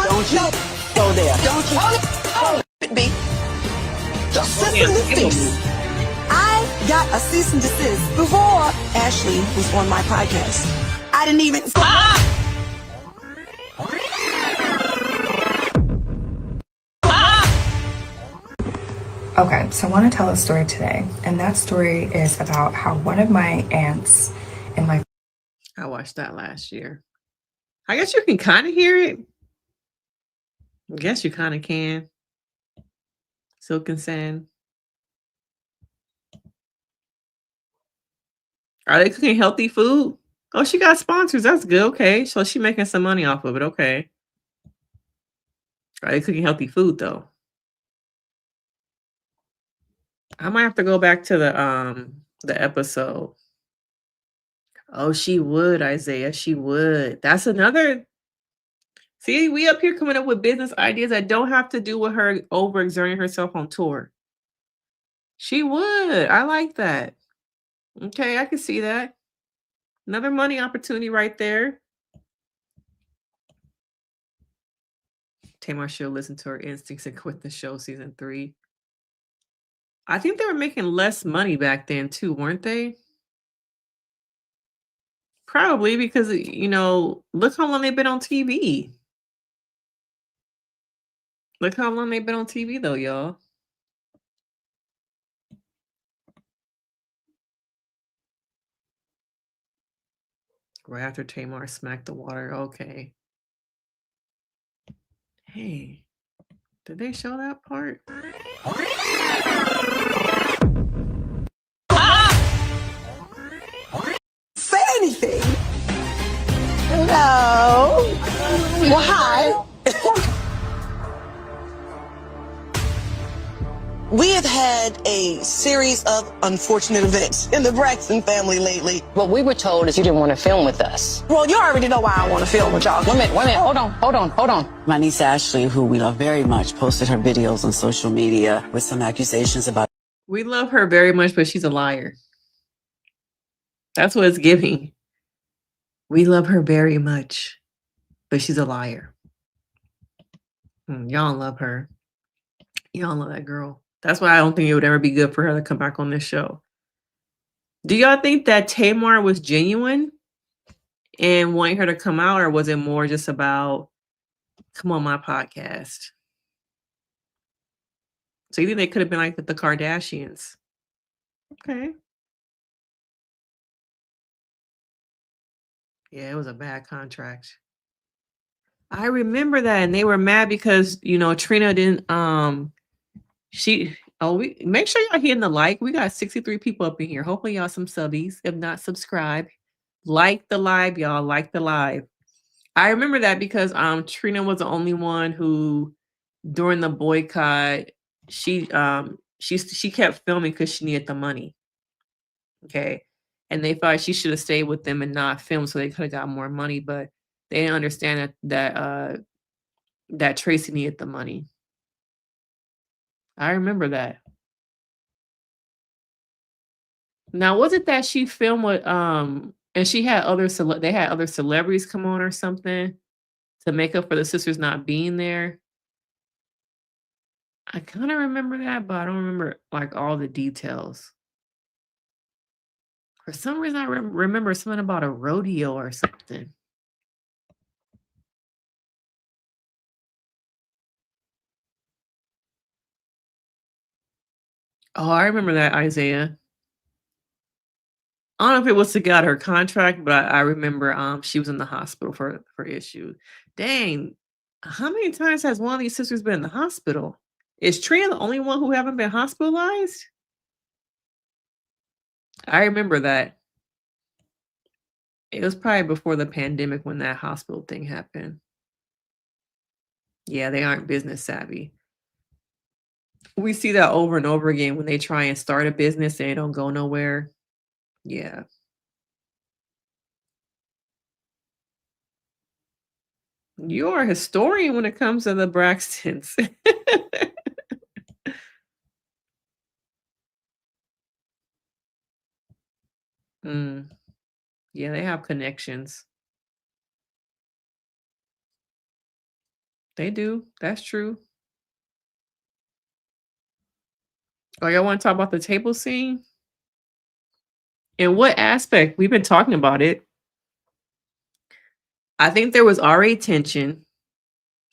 Don't you go there. Don't you? Hold it, B. Just listen to this. I got a cease and desist before Ashley was on my podcast. I didn't even... Okay, so I want to tell a story today, and that story is about how one of my aunts in my... I watched that last year. I guess you can kind of hear it. I guess you kind of can. Silk and Sand. Are they cooking healthy food? Oh, she got sponsors. That's good. Okay. So she's making some money off of it. Okay. Are they cooking healthy food though? I might have to go back to the episode. Oh, she would, Isaiah. She would. That's another. See, we up here coming up with business ideas that don't have to do with her overexerting herself on tour. She would. I like that. Okay, I can see that. Another money opportunity right there. Tamar should listen to her instincts and quit the show season 3. I think they were making less money back then too, weren't they? Probably because, look how long they've been on TV. Look how long they've been on TV, though, y'all. Right after Tamar smacked the water. Okay. Hey, did they show that part? Say anything. Hello. Well, hi. We have had a series of unfortunate events in the Braxton family lately. What we were told is you didn't want to film with us. Well, you already know why I want to film with y'all. Wait a minute, hold on. My niece Ashley, who we love very much, posted her videos on social media with some accusations about. We love her very much, but she's a liar. That's what it's giving. We love her very much, but she's a liar. Y'all love her. Y'all love that girl. That's why I don't think it would ever be good for her to come back on this show. Do y'all think that Tamar was genuine and wanting her to come out, or was it more just about come on my podcast? So you think they could have been like the Kardashians? Okay. Yeah, it was a bad contract. I remember that, and they were mad because Trina didn't we make sure y'all hitting the like. We got 63 people up in here. Hopefully y'all some subbies. If not, subscribe. Like the live, y'all. Like the live. I remember that because Trina was the only one who during the boycott, she kept filming because she needed the money. Okay. And they thought she should have stayed with them and not filmed so they could have got more money, but they didn't understand that Tracy needed the money. I remember that. Now, was it that she filmed with and she had they had other celebrities come on or something to make up for the sisters not being there? I kind of remember that, but I don't remember like all the details. For some reason, I remember something about a rodeo or something. Oh, I remember that, Isaiah. I don't know if it was to get out her contract, but I remember she was in the hospital for issues. Dang, how many times has one of these sisters been in the hospital? Is Trina the only one who haven't been hospitalized? I remember that. It was probably before the pandemic when that hospital thing happened. Yeah, they aren't business savvy. We see that over and over again when they try and start a business and they don't go nowhere. Yeah. You're a historian when it comes to the Braxtons. Yeah, they have connections. They do. That's true. Oh, y'all want to talk about the table scene? In what aspect? We've been talking about it. I think there was already tension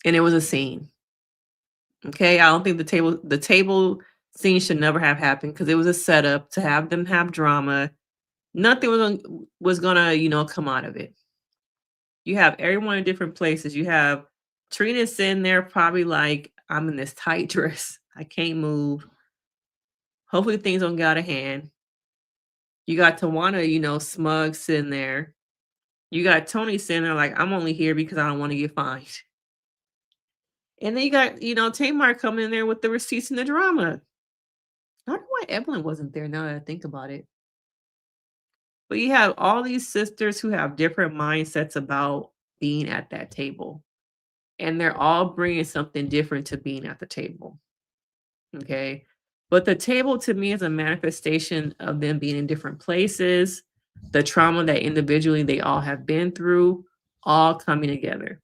and it was a scene. Okay. I don't think the table scene should never have happened because it was a setup to have them have drama. Nothing was gonna, come out of it. You have everyone in different places. You have Trina sitting there probably like, I'm in this tight dress. I can't move. Hopefully things don't get out of hand. You got Towanda, smug sitting there. You got Toni sitting there like, I'm only here because I don't want to get fined. And then you got, Tamar coming in there with the receipts and the drama. I don't know why Evelyn wasn't there now that I think about it. But you have all these sisters who have different mindsets about being at that table. And they're all bringing something different to being at the table. Okay. But the table to me is a manifestation of them being in different places, the trauma that individually they all have been through, all coming together.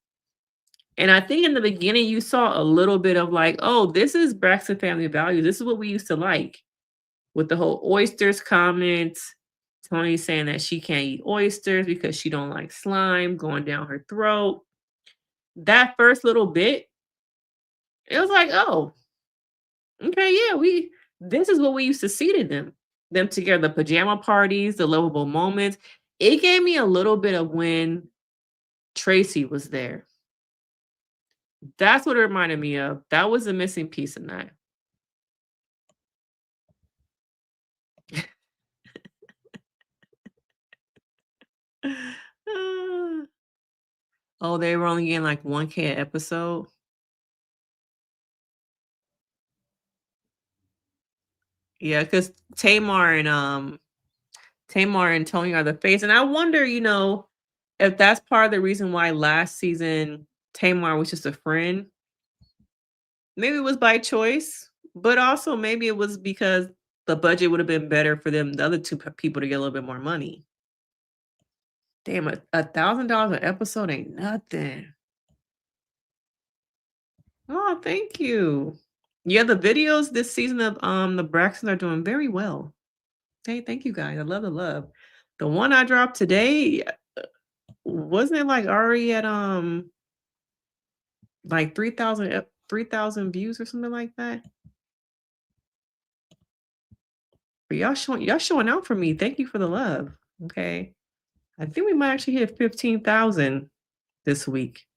And I think in the beginning, you saw a little bit of like, oh, this is Braxton family values. This is what we used to like with the whole oysters comments, Toni saying that she can't eat oysters because she don't like slime going down her throat. That first little bit, it was like, oh, okay, yeah, this is what we used to see to them together, the pajama parties, the lovable moments. It gave me a little bit of when Tracy was there. That's what it reminded me of. That was the missing piece in that. Oh, they were only getting like 1K an episode. Yeah, because Tamar and Toni are the face. And I wonder, if that's part of the reason why last season Tamar was just a friend. Maybe it was by choice, but also maybe it was because the budget would have been better for them, the other two people, to get a little bit more money. Damn, $1,000 an episode ain't nothing. Oh, thank you. Yeah, the videos this season of the Braxtons are doing very well. Hey, thank you guys. I love the love. The one I dropped today, wasn't it like already at like 3,000 views or something like that? But y'all showing out for me. Thank you for the love. Okay. I think we might actually hit 15,000 this week.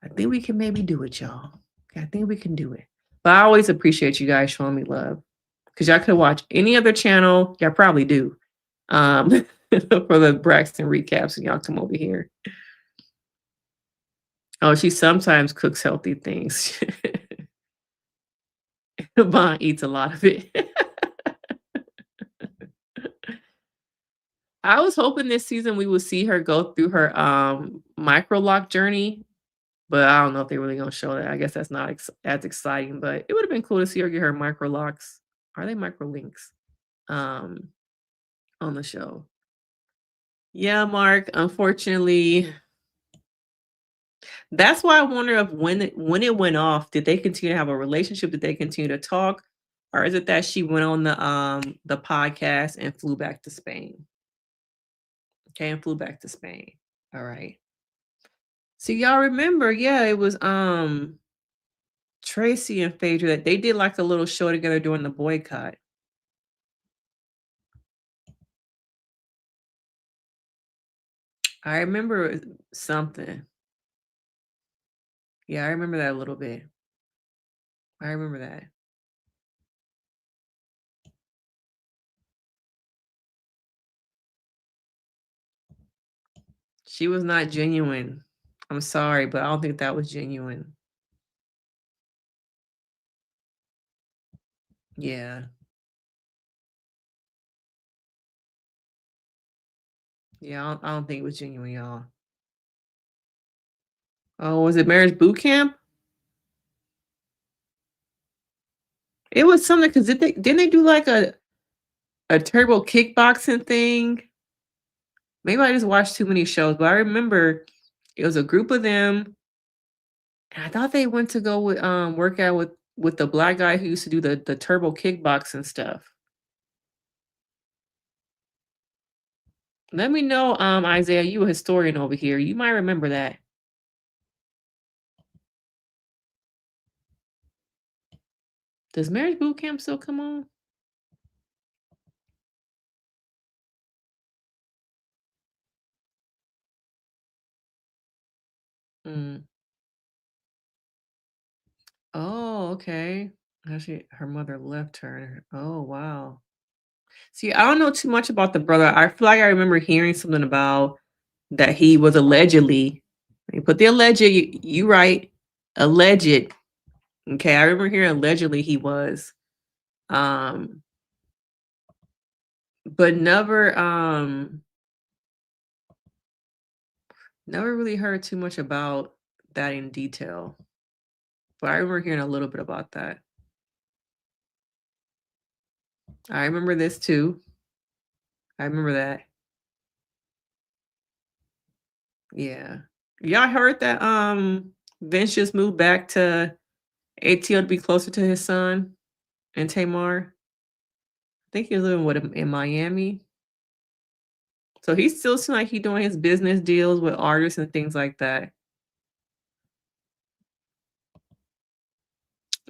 I think we can maybe do it, y'all. Okay, I think we can do it. But I always appreciate you guys showing me love. Because y'all could watch any other channel. Y'all probably do. For the Braxton recaps, and y'all come over here. Oh, she sometimes cooks healthy things. Vaughn eats a lot of it. I was hoping this season we would see her go through her micro lock journey, but I don't know if they're really gonna show that. I guess that's not as exciting, but it would have been cool to see her get her micro locks. Are they micro links? On the show. Yeah, Mark. Unfortunately, that's why I wonder if when it went off, did they continue to have a relationship? Did they continue to talk, or is it that she went on the podcast and flew back to Spain? Okay, and flew back to Spain. All right. So y'all remember, yeah, it was Tracy and Phaedra that they did like a little show together during the boycott. I remember something. Yeah, I remember that a little bit. I remember that. She was not genuine. I'm sorry, but I don't think that was genuine. Yeah. Yeah, I don't think it was genuine, y'all. Oh, was it Marriage Boot Camp? It was something because didn't they do like a turbo kickboxing thing? Maybe I just watched too many shows, but I remember it was a group of them, and I thought they went to go with work out with the black guy who used to do the turbo kickboxing stuff. Let me know, Isaiah, you a historian over here. You might remember that. Does Marriage Boot Camp still come on? Mm. Oh, okay. Actually, her mother left her. Oh, wow. See, I don't know too much about the brother. I feel like I remember hearing something about that he was allegedly. You put the alleged. You right. Alleged. Okay, I remember hearing allegedly he was. But never really heard too much about that in detail. But I remember hearing a little bit about that. I remember this too. I remember that. Yeah. Y'all heard that Vince just moved back to ATL to be closer to his son and Tamar. I think he was living with him in Miami. So he still seems like he doing his business deals with artists and things like that.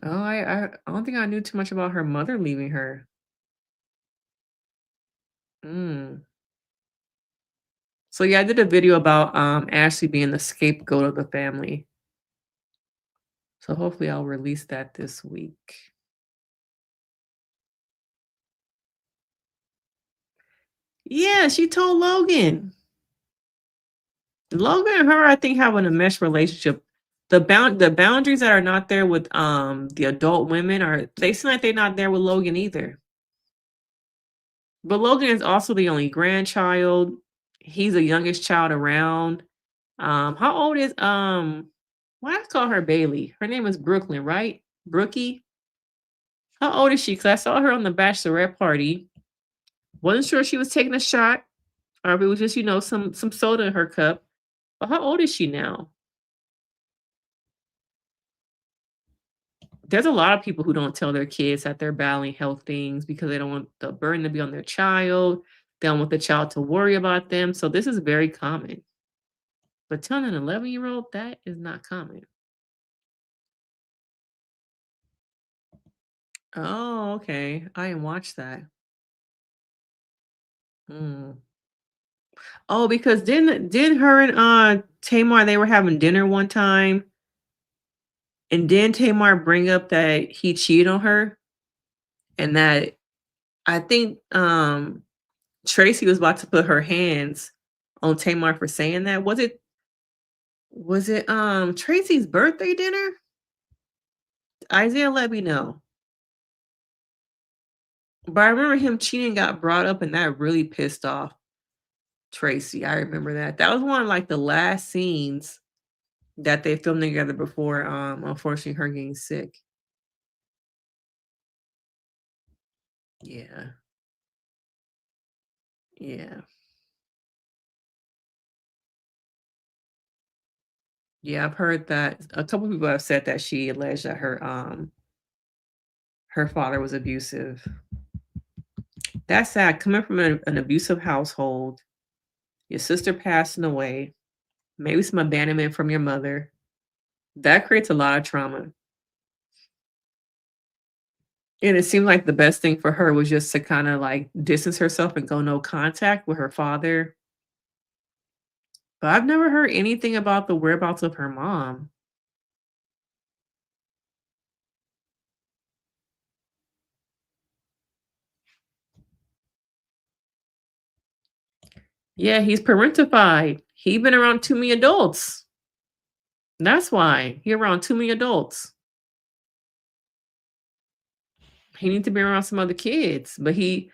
Oh, I don't think I knew too much about her mother leaving her. Mm. So yeah, I did a video about Ashley being the scapegoat of the family. So hopefully I'll release that this week. Yeah, she told Logan. Logan and her, I think, have an enmeshed relationship. The boundaries that are not there with the adult women are they seem like they're not there with Logan either. But Logan is also the only grandchild. He's the youngest child around. How old is why I call her Bailey? Her name is Brooklyn, right? Brookie. How old is she? Because I saw her on the bachelorette party. Wasn't sure she was taking a shot, or if it was just, some soda in her cup. But how old is she now? There's a lot of people who don't tell their kids that they're battling health things because they don't want the burden to be on their child. They don't want the child to worry about them. So this is very common. But telling an 11-year-old, that is not common. Oh, okay. I didn't watch that. Mm. Oh, because didn't her and Tamar, they were having dinner one time, and then Tamar bring up that he cheated on her, and that I think Tracy was about to put her hands on Tamar for saying that. Was it Tracy's birthday dinner? Isaiah let me know. But I remember him cheating got brought up, and that really pissed off Tracy. I remember that. That was one of like the last scenes that they filmed together before unfortunately her getting sick. Yeah. Yeah. Yeah, I've heard that a couple people have said that she alleged that her father was abusive. That's sad. Coming from an abusive household, your sister passing away, maybe some abandonment from your mother. That creates a lot of trauma. And it seemed like the best thing for her was just to kind of like distance herself and go no contact with her father. But I've never heard anything about the whereabouts of her mom. Yeah, he's parentified. He been around too many adults. That's why he around too many adults. He needs to be around some other kids. But he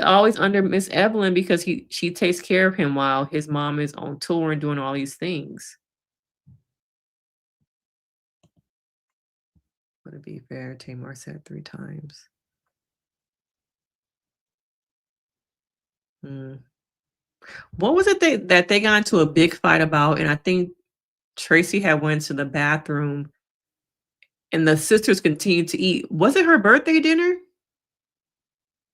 always under Miss Evelyn because she takes care of him while his mom is on tour and doing all these things. But to be fair, Tamar said 3 times. Mm. What was it that they got into a big fight about? And I think Tracy had went to the bathroom and the sisters continued to eat. Was it her birthday dinner?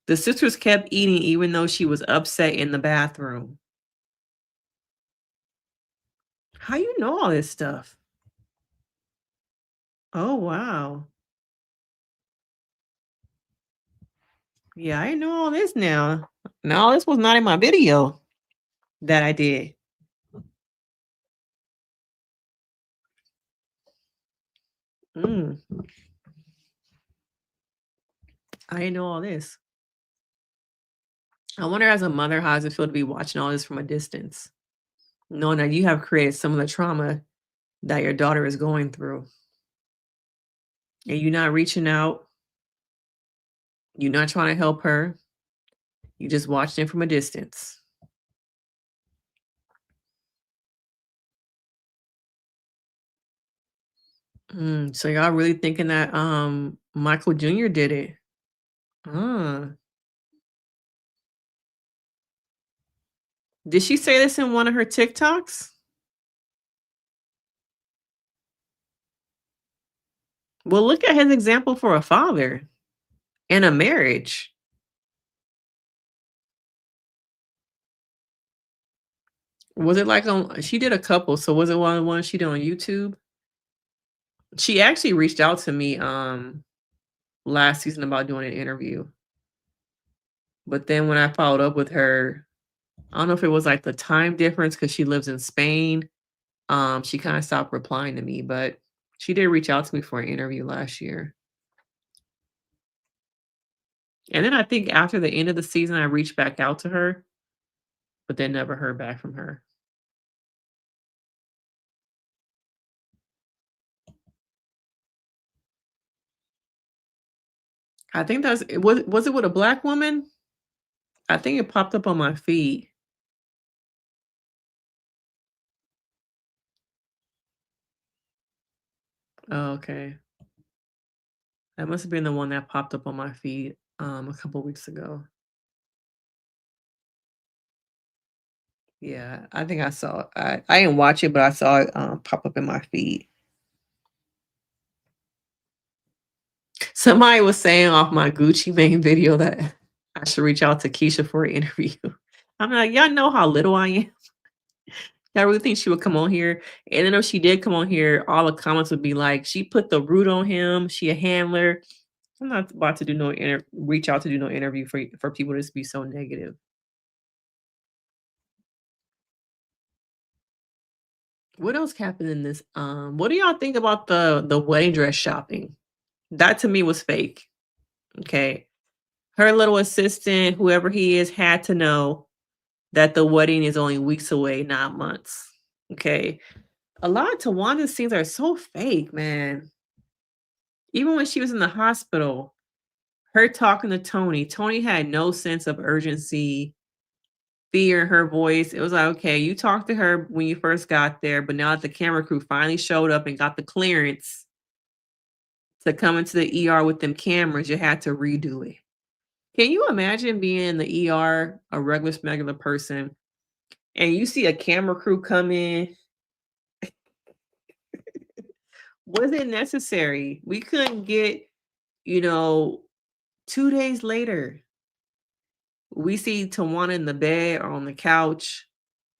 The sisters kept eating even though she was upset in the bathroom. How you know all this stuff? Oh, wow. Yeah, I know all this now. No, this was not in my video that I did. Mm, I didn't know all this. I wonder as a mother, how does it feel to be watching all this from a distance? Knowing that you have created some of the trauma that your daughter is going through. And you're not reaching out. You're not trying to help her. You just watching it from a distance. So y'all really thinking that Michael Jr. did it? Uh, did she say this in one of her TikToks? Well, look at his example for a father and a marriage. Was it like on she did a couple, so was it one of the ones she did on YouTube? She actually reached out to me, last season about doing an interview. But then when I followed up with her, I don't know if it was like the time difference because she lives in Spain. She kind of stopped replying to me, but she did reach out to me for an interview last year. And then I think after the end of the season, I reached back out to her, but then never heard back from her. I think that's was it with a black woman? I think it popped up on my feed. Oh, okay. That must have been the one that popped up on my feed a couple weeks ago. Yeah, I think I saw I didn't watch it, but I saw it pop up in my feed. Somebody was saying off my Gucci Mane video that I should reach out to Keisha for an interview. I'm like, y'all know how little I am. Y'all really think she would come on here? And then if she did come on here, all the comments would be like, she put the root on him. She a handler. I'm not about to do no reach out to do no interview for people to just be so negative. What else happened in this? What do y'all think about the wedding dress shopping? That to me was fake. Okay. Her little assistant, whoever he is, had to know that the wedding is only weeks away, not months. Okay. A lot of Tawanda's scenes are so fake, man. Even when she was in the hospital, her talking to Toni, Toni had no sense of urgency, fear in her voice. It was like, okay, you talked to her when you first got there, but now that the camera crew finally showed up and got the clearance to come into the ER with them cameras, you had to redo it. Can you imagine being in the ER, a regular person, and you see a camera crew come in? Was it necessary? We couldn't get, you know, 2 days later, we see Towanda in the bed or on the couch,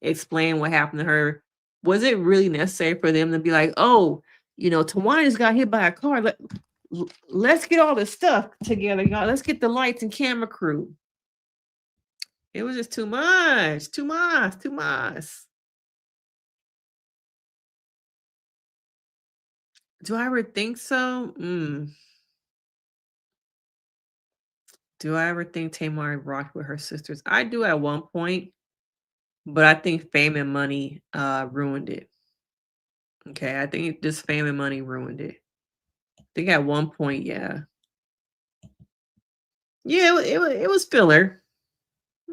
explain what happened to her. Was it really necessary for them to be like, "Oh, Towanda just got hit by a car. Let's get all this stuff together, y'all. Let's get the lights and camera crew." It was just too much, too much, too much. Do I ever think so? Do I ever think Tamar rocked with her sisters? I do at one point, but I think fame and money ruined it. Okay, I think just fame and money ruined it. I think at one point, yeah. Yeah, it was filler.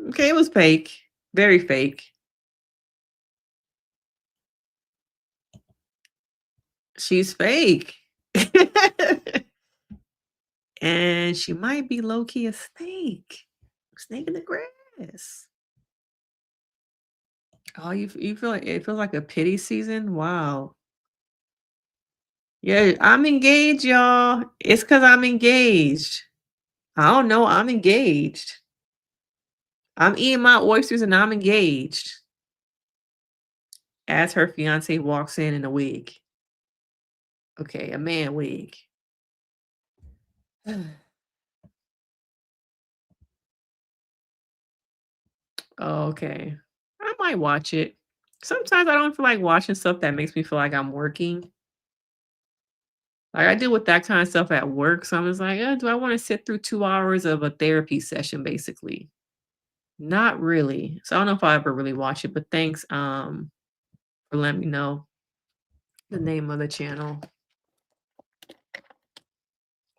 Okay, it was fake. Very fake. She's fake. And she might be low-key a snake. Snake in the grass. Oh, you feel like it feels like a pity season? Wow. Yeah, I'm engaged, y'all. It's because I'm engaged. I don't know. I'm engaged. I'm eating my oysters and I'm engaged. As her fiance walks in a wig. Okay, a man wig. Okay. I might watch it. Sometimes I don't feel like watching stuff that makes me feel like I'm working. Like I deal with that kind of stuff at work. So I'm just like, do I want to sit through 2 hours of a therapy session, basically? Not really. So I don't know if I ever really watch it, but thanks for letting me know the name of the channel.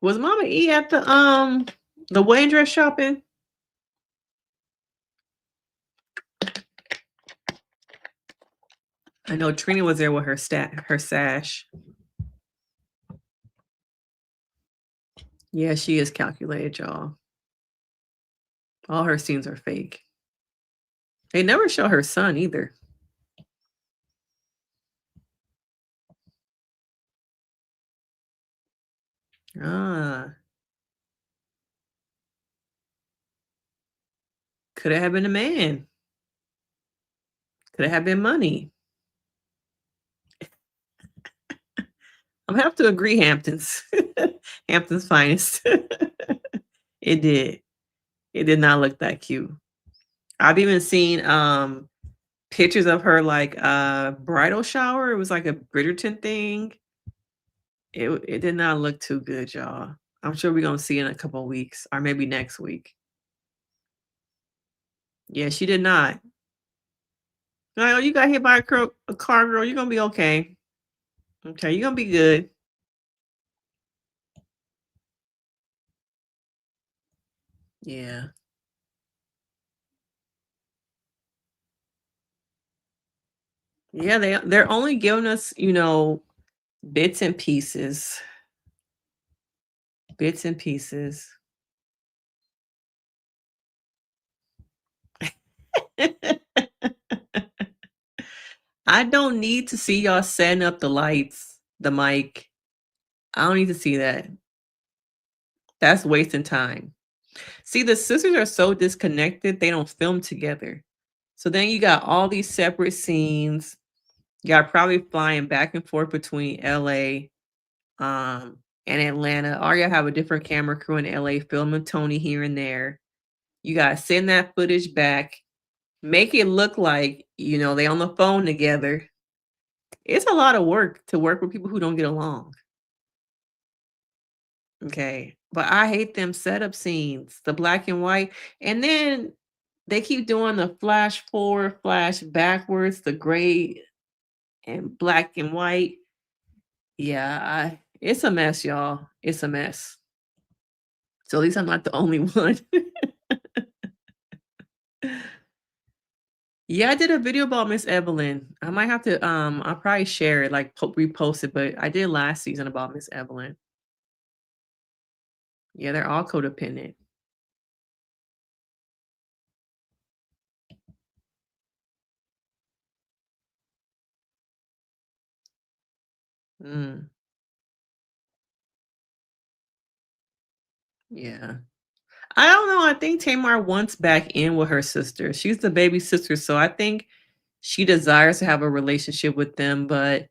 Was Mama E at the wedding dress shopping? I know Trina was there with her sash. Yeah, she is calculated, y'all. All her scenes are fake. They never show her son either. Ah. Could have been a man. Could have been money. I'm gonna have to agree, Hamptons. Hampton's finest. It did. It did not look that cute. I've even seen pictures of her like bridal shower. It was like a Bridgerton thing. It did not look too good, y'all. I'm sure we're gonna see in a couple of weeks or maybe next week. Yeah, she did not. Like, oh, you got hit by a car, girl. You're gonna be okay. Okay, you're gonna be good. Yeah. Yeah, they're only giving us, bits and pieces. Bits and pieces. I don't need to see y'all setting up the lights, the mic. I don't need to see that. That's wasting time. See, the sisters are so disconnected, they don't film together. So then you got all these separate scenes. You got probably flying back and forth between LA and Atlanta. Or you have a different camera crew in LA filming Toni here and there. You gotta send that footage back, make it look like, they on the phone together. It's a lot of work to work with people who don't get along. Okay. But I hate them setup scenes, the black and white. And then they keep doing the flash forward, flash backwards, the gray and black and white. Yeah, it's a mess, y'all. It's a mess. So at least I'm not the only one. Yeah, I did a video about Miss Evelyn. I might have to I'll probably share it, like repost it, but I did last season about Miss Evelyn. Yeah, they're all codependent. Mm, yeah. I don't know. I think Tamar wants back in with her sister. She's the baby sister, so I think she desires to have a relationship with them, but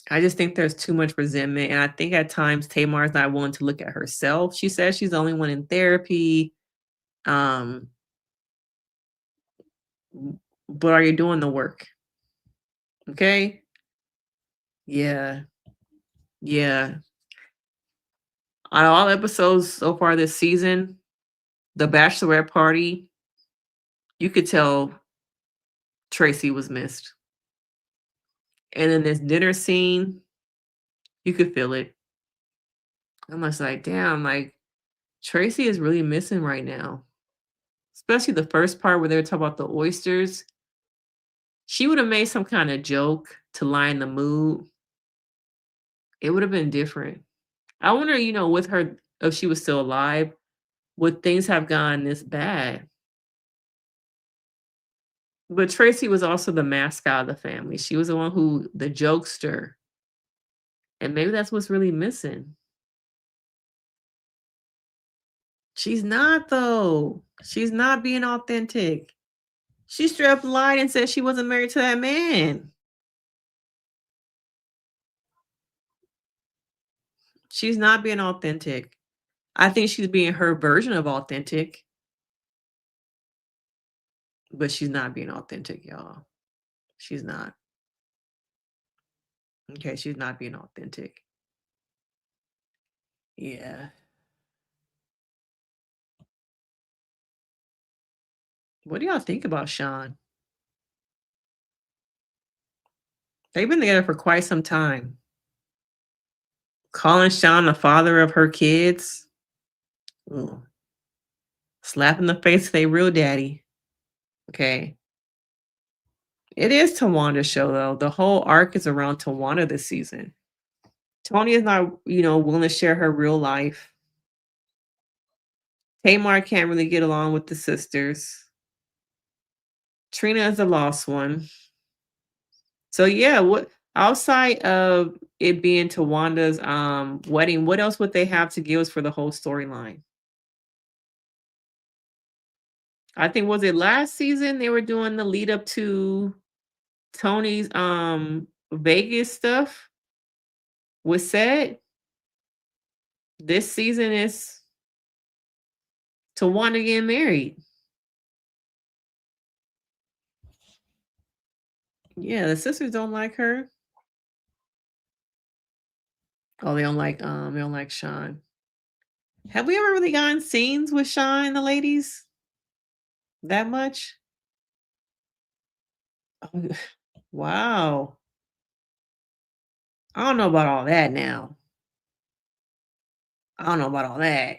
I just think there's too much resentment. And I think at times Tamar's not willing to look at herself. She says she's the only one in therapy. Um, but are you doing the work? Okay. Yeah. Yeah. On all episodes so far this season, the bachelorette party, you could tell Tracy was missed. And in this dinner scene, you could feel it. I'm just like, damn, like Tracy is really missing right now. Especially the first part where they were talking about the oysters. She would have made some kind of joke to lighten the mood. It would have been different. I wonder, with her, if she was still alive, would things have gone this bad? But Tracy was also the mascot of the family. She was the one the jokester. And maybe that's what's really missing. She's not, though. She's not being authentic. She straight up lied and said she wasn't married to that man. She's not being authentic. I think she's being her version of authentic, but she's not being authentic, y'all. She's not. Okay, she's not being authentic. Yeah. What do y'all think about Sean? They've been together for quite some time. Calling Sean the father of her kids. Ooh. Slap in the face of their real daddy. Okay. It is Towanda's show, though. The whole arc is around Towanda this season. Toni is not, willing to share her real life. Tamar can't really get along with the sisters. Trina is the lost one. So yeah, what outside of it being Towanda's wedding, what else would they have to give us for the whole storyline? I think was it last season they were doing the lead up to Tony's Vegas stuff was said, this season is Towanda getting married. Yeah, the sisters don't like her. Oh, they don't like Sean. Have we ever really gotten scenes with Sean and the ladies that much? Oh, wow. I don't know about all that now. I don't know about all that.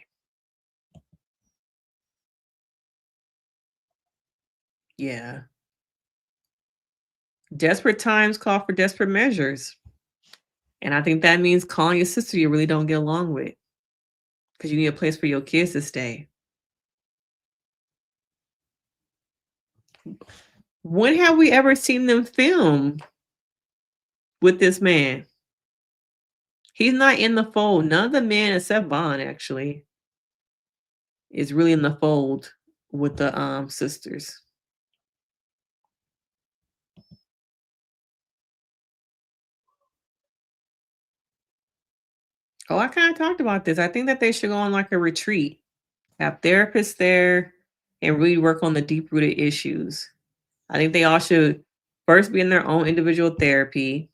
Yeah. Desperate times call for desperate measures. And I think that means calling your sister you really don't get along with because you need a place for your kids to stay. When have we ever seen them film with this man? He's not in the fold. None of the men except Vaughn actually is really in the fold with the sisters. Oh, I kind of talked about this. I think that they should go on like a retreat, have therapists there, and really work on the deep rooted issues. I think they all should first be in their own individual therapy,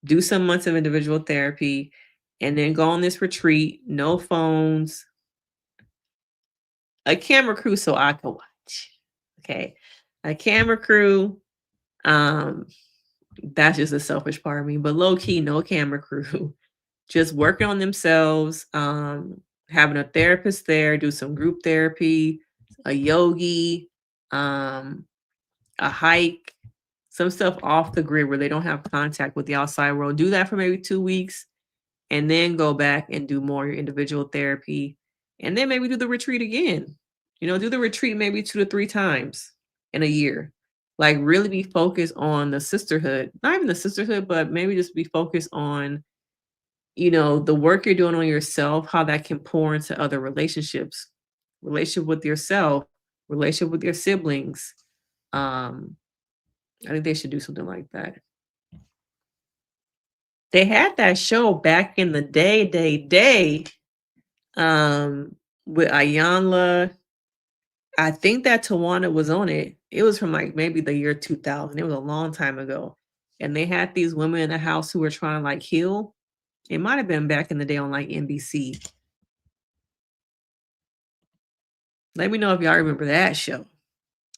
do some months of individual therapy, and then go on this retreat. No phones, a camera crew so I can watch. Okay, a camera crew. That's just a selfish part of me, but low key, no camera crew. Just working on themselves, having a therapist there, do some group therapy, a yogi, a hike, some stuff off the grid where they don't have contact with the outside world. Do that for maybe 2 weeks and then go back and do more individual therapy. And then maybe do the retreat again. Do the retreat maybe 2 to 3 times in a year. Like really be focused on the sisterhood, not even the sisterhood, but maybe just be focused on the work you're doing on yourself, how that can pour into other relationships, relationship with yourself, relationship with your siblings. I think they should do something like that. They had that show back in the day, with Ayanla. I think that Towanda was on it. It was from like maybe the year 2000. It was a long time ago. And they had these women in the house who were trying to like heal. It might have been back in the day on like NBC. Let me know if y'all remember that show.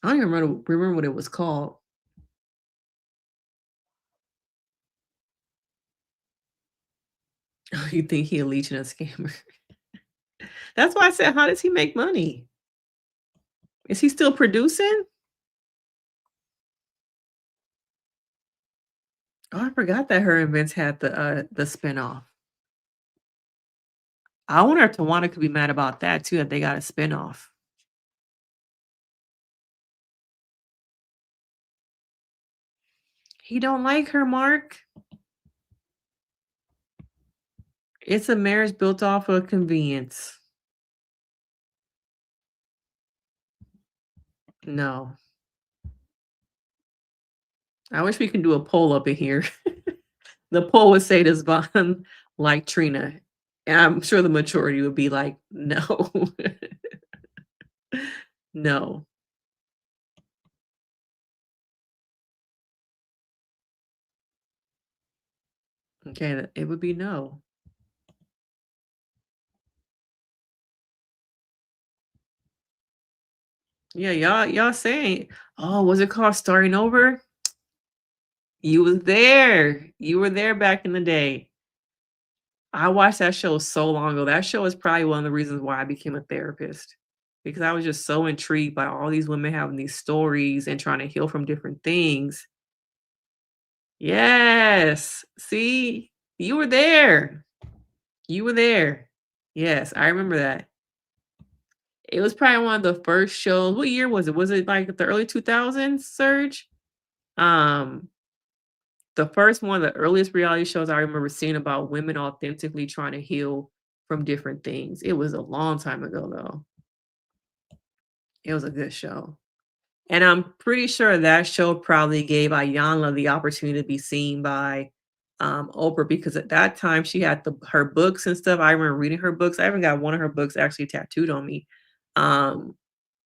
I don't even remember what it was called. Oh, you think he a leech and a scammer? That's why I said, how does he make money? Is he still producing? Oh, I forgot that her and Vince had the spinoff. I wonder if Towanda could be mad about that too, that they got a spinoff. He don't like her, Mark. It's a marriage built off of convenience. No. I wish we can do a poll up in here. The poll would say, does Vaughn like Trina? And I'm sure the majority would be like, no. No. Okay, it would be no. Yeah, y'all saying, oh, was it called Starting Over? You was there. You were there back in the day. I watched that show so long ago. That show is probably one of the reasons why I became a therapist. Because I was just so intrigued by all these women having these stories and trying to heal from different things. Yes. See, you were there. You were there. Yes, I remember that. It was probably one of the first shows. What year was it? Was it like the early 2000s, Surge? The first one of the earliest reality shows I remember seeing about women authentically trying to heal from different things. It was a long time ago, though. It was a good show. And I'm pretty sure that show probably gave Ayanna the opportunity to be seen by Oprah, because at that time she had her books and stuff. I remember reading her books. I even got one of her books actually tattooed on me. Um,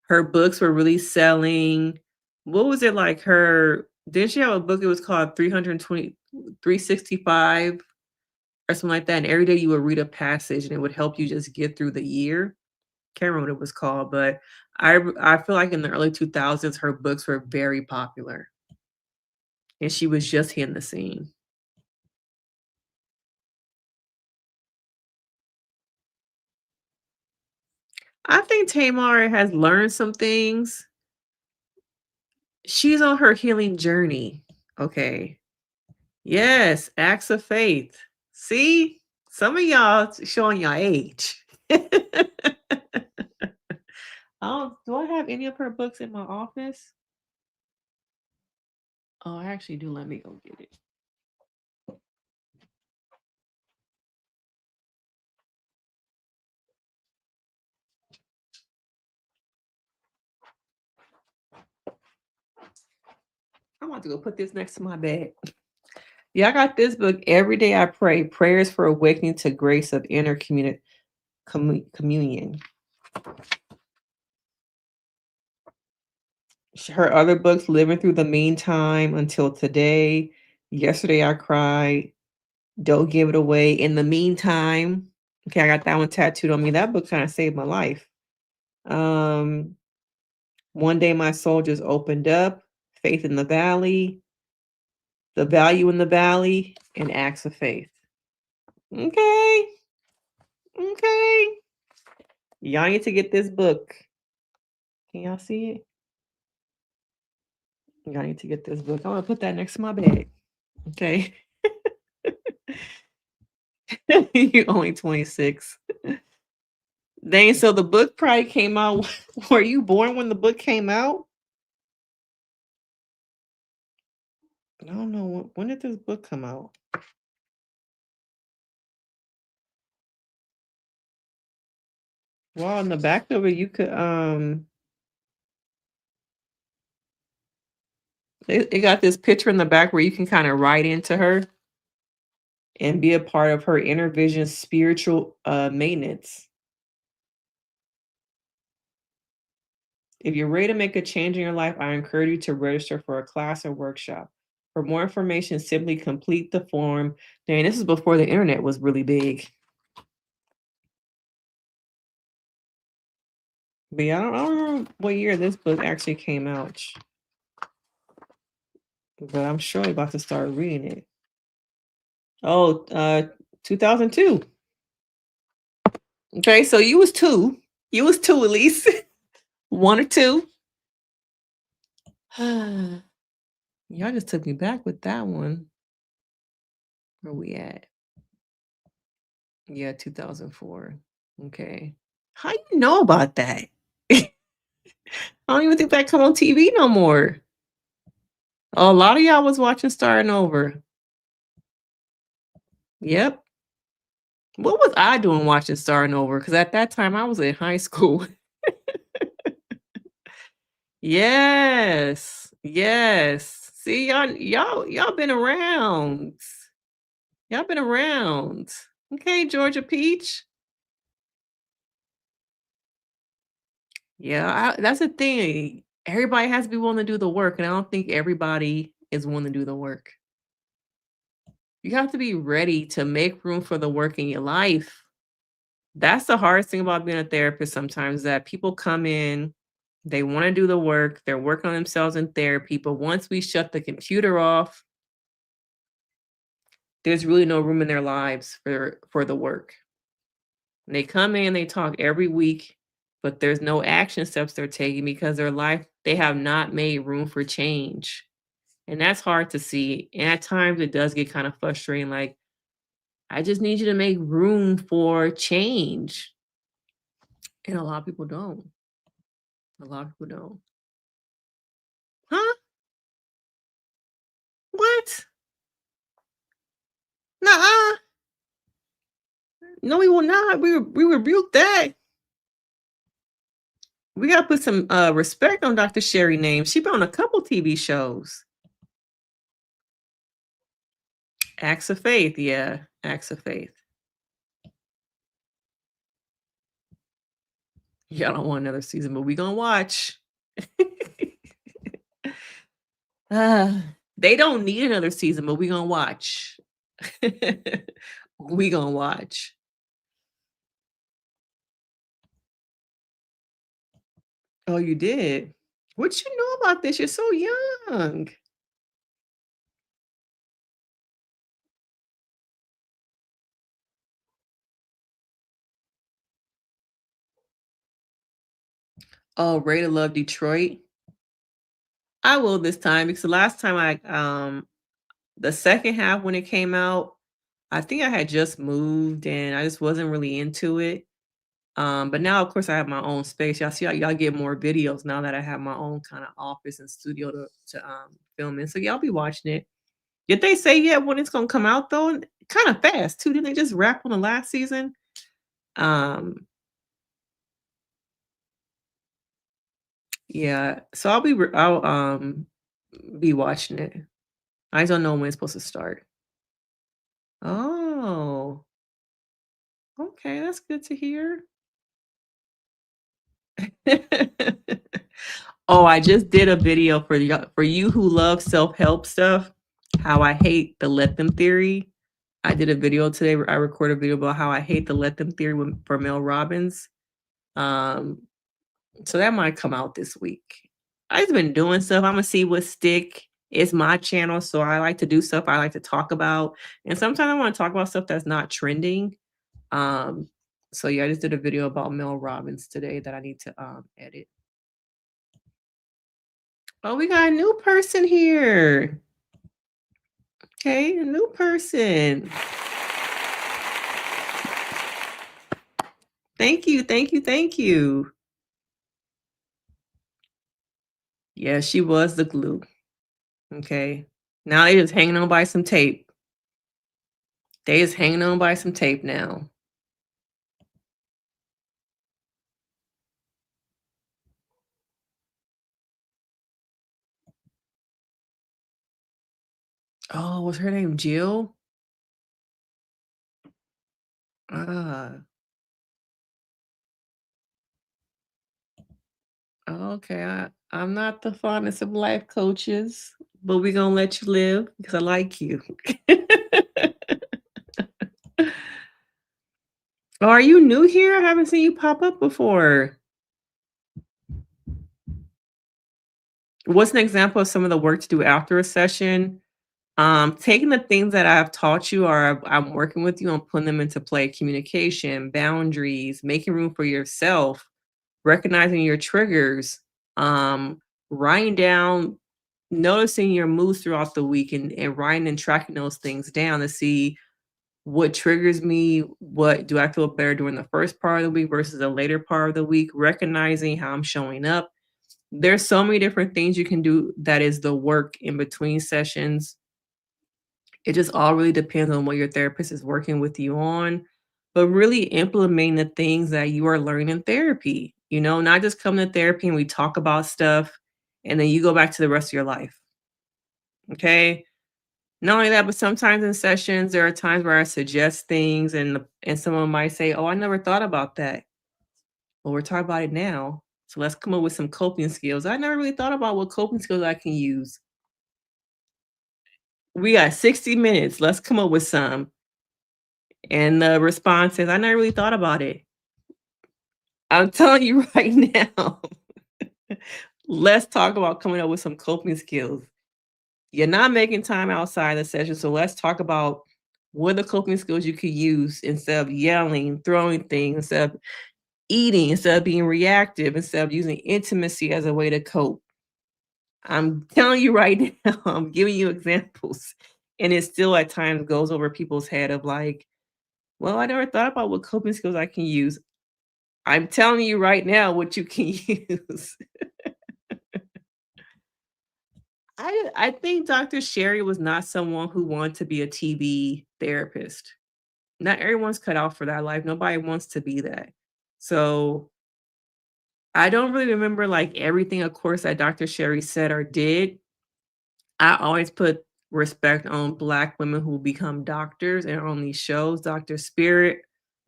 her books were really selling. What was it like her? Didn't she have a book? It was called 365 or something like that. And every day you would read a passage and it would help you just get through the year. Can't remember what it was called, but I feel like in the early 2000s, her books were very popular. And she was just hitting the scene. I think Tamar has learned some things. She's on her healing journey. Okay. Yes, acts of faith. See? Some of y'all showing your age. Oh, do I have any of her books in my office? Oh, I actually do. Let me go get it. I'm about to go put this next to my bed. Yeah, I got this book. Every Day I Pray, Prayers for Awakening to Grace of Inner Communion. Her other books, Living Through the Meantime, Until Today, Yesterday I Cried, Don't Give It Away, In the Meantime. Okay, I got that one tattooed on me. That book kind of saved my life. One Day My Soul Just Opened Up, Faith in the Valley, The Value in the Valley, and Acts of Faith. Okay. Okay. Y'all need to get this book. Can y'all see it? Y'all need to get this book. I'm gonna put that next to my bed. Okay. You're only 26. Dang, so the book probably came out. Were you born when the book came out? I don't know. When did this book come out? Well, on the back of it, you could it got this picture in the back where you can kind of write into her and be a part of her inner vision spiritual maintenance. If you're ready to make a change in your life, I encourage you to register for a class or workshop. For more information, simply complete the form. Dang, this is before the internet was really big. But yeah, I don't remember what year this book actually came out. But I'm surely about to start reading it. Oh, 2002. Okay, so you was 2. You was 2 at least. 1 or 2. Y'all just took me back with that one. Where we at? Yeah, 2004. Okay. How you know about that? I don't even think that come on TV no more. Oh, a lot of y'all was watching Starting Over. Yep. What was I doing watching Starting Over? Because at that time I was in high school. Yes. Yes. See, y'all been around. Y'all been around. Okay, Georgia Peach. Yeah, that's the thing. Everybody has to be willing to do the work, and I don't think everybody is willing to do the work. You have to be ready to make room for the work in your life. That's the hardest thing about being a therapist sometimes, that people come in, they want to do the work, they're working on themselves in therapy, but once we shut the computer off, there's really no room in their lives for the work. And they come in, they talk every week, but there's no action steps they're taking because their life, they have not made room for change. And that's hard to see. And at times it does get kind of frustrating. Like, I just need you to make room for change. And a lot of people don't. A lot of people don't. Huh? What? Nuh-uh. No, we will not. We rebuke that. We gotta put some respect on Dr. Sherry name. She been on a couple TV shows. Acts of Faith, yeah. Acts of Faith. Y'all don't want another season, but we gonna watch. They don't need another season, but we gonna watch. We gonna watch. Oh, you did? What you know about this? You're so young. Oh, Ray to Love Detroit. I will this time because the last time the second half when it came out, I think I had just moved and I just wasn't really into it. But now of course I have my own space. Y'all see y'all get more videos now that I have my own kind of office and studio to film in. So y'all be watching it. Did they say yet when it's gonna come out though? Kind of fast too. Didn't they just wrap on the last season? Um, yeah. So I'll be watching it. I just don't know when it's supposed to start. Oh, okay, that's good to hear. Oh, I just did a video for you who love self-help stuff, how I hate the let them theory. I did a video today where I recorded a video about how I hate the let them theory for Mel Robbins. Um, so that might come out this week. I've been doing stuff. I'm gonna see what stick. It's my channel, so I like to do stuff I like to talk about. And sometimes I want to talk about stuff that's not trending. Um, so yeah, I just did a video about Mel Robbins today that I need to edit. Oh, we got a new person here. Okay, a new person. Thank you, thank you, thank you. Yeah, she was the glue. Okay. Now they just hanging on by some tape. They just hanging on by some tape now. Oh, was her name Jill? Ah, okay. I'm not the fondest of life coaches, but we're gonna let you live because I like you. Oh, are you new here? I haven't seen you pop up before. What's an example of some of the work to do after a session? Taking the things that I've taught you or I'm working with you on putting them into play, communication, boundaries, making room for yourself, recognizing your triggers, um, writing down, noticing your moods throughout the week and writing and tracking those things down to see what triggers me, what do I feel better during the first part of the week versus the later part of the week, recognizing how I'm showing up. There's so many different things you can do that is the work in between sessions. It just all really depends on what your therapist is working with you on, but really implementing the things that you are learning in therapy, not just coming to therapy and we talk about stuff and then you go back to the rest of your life. Okay. Not only that, but sometimes in sessions, there are times where I suggest things and someone might say, "Oh, I never thought about that." Well, we're talking about it now. So let's come up with some coping skills. I never really thought about what coping skills I can use. We got 60 minutes. Let's come up with some. And the response is, I never really thought about it. I'm telling you right now. Let's talk about coming up with some coping skills. You're not making time outside the session, so let's talk about what are the coping skills you could use instead of yelling, throwing things, instead of eating, instead of being reactive, instead of using intimacy as a way to cope. I'm telling you right now, I'm giving you examples. And it still at times goes over people's head of like, well, I never thought about what coping skills I can use. I'm telling you right now what you can use. I think Dr. Sherry was not someone who wanted to be a TV therapist. Not everyone's cut out for that life. Nobody wants to be that. So I don't really remember like everything, of course, that Dr. Sherry said or did. I always put respect on Black women who become doctors and on these shows. Dr. Spirit,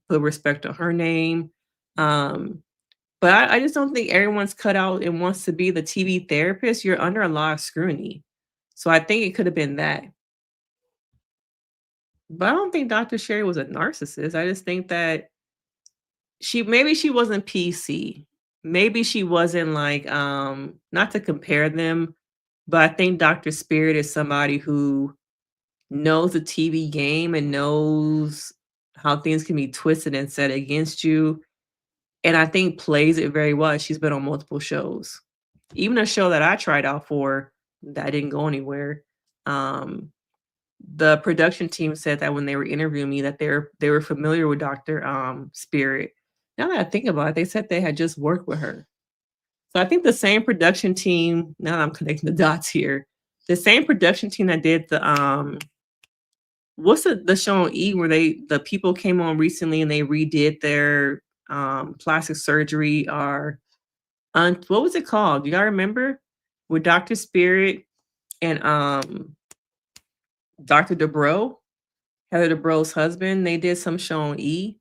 put respect on her name. Um, but I just don't think everyone's cut out and wants to be the TV therapist. You're under a lot of scrutiny. So I think it could have been that. But I don't think Dr. Sherry was a narcissist. I just think that she wasn't PC. Maybe she wasn't like not to compare them, but I think Dr. Spirit is somebody who knows the TV game and knows how things can be twisted and set against you. And I think plays it very well. She's been on multiple shows. Even a show that I tried out for that didn't go anywhere. Um, the production team said that when they were interviewing me that they were familiar with Dr. Spirit. Now that I think about it, they said they had just worked with her. So I think the same production team, now that I'm connecting the dots here, the same production team that did what's the show on E where the people came on recently and they redid their plastic surgery or what was it called? Do y'all remember? With Dr. Spirit and Dr. DeBro, Heather DeBro's husband, they did some show on E.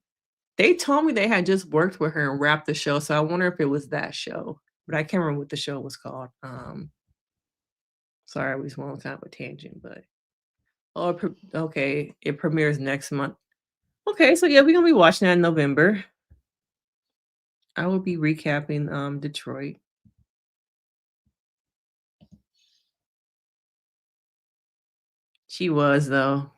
They told me they had just worked with her and wrapped the show, so I wonder if it was that show. But I can't remember what the show was called. Sorry, we just went on kind of a tangent, but okay, it premieres next month. Okay, so yeah, we're gonna be watching that in November. I will be recapping Detroit. She was though.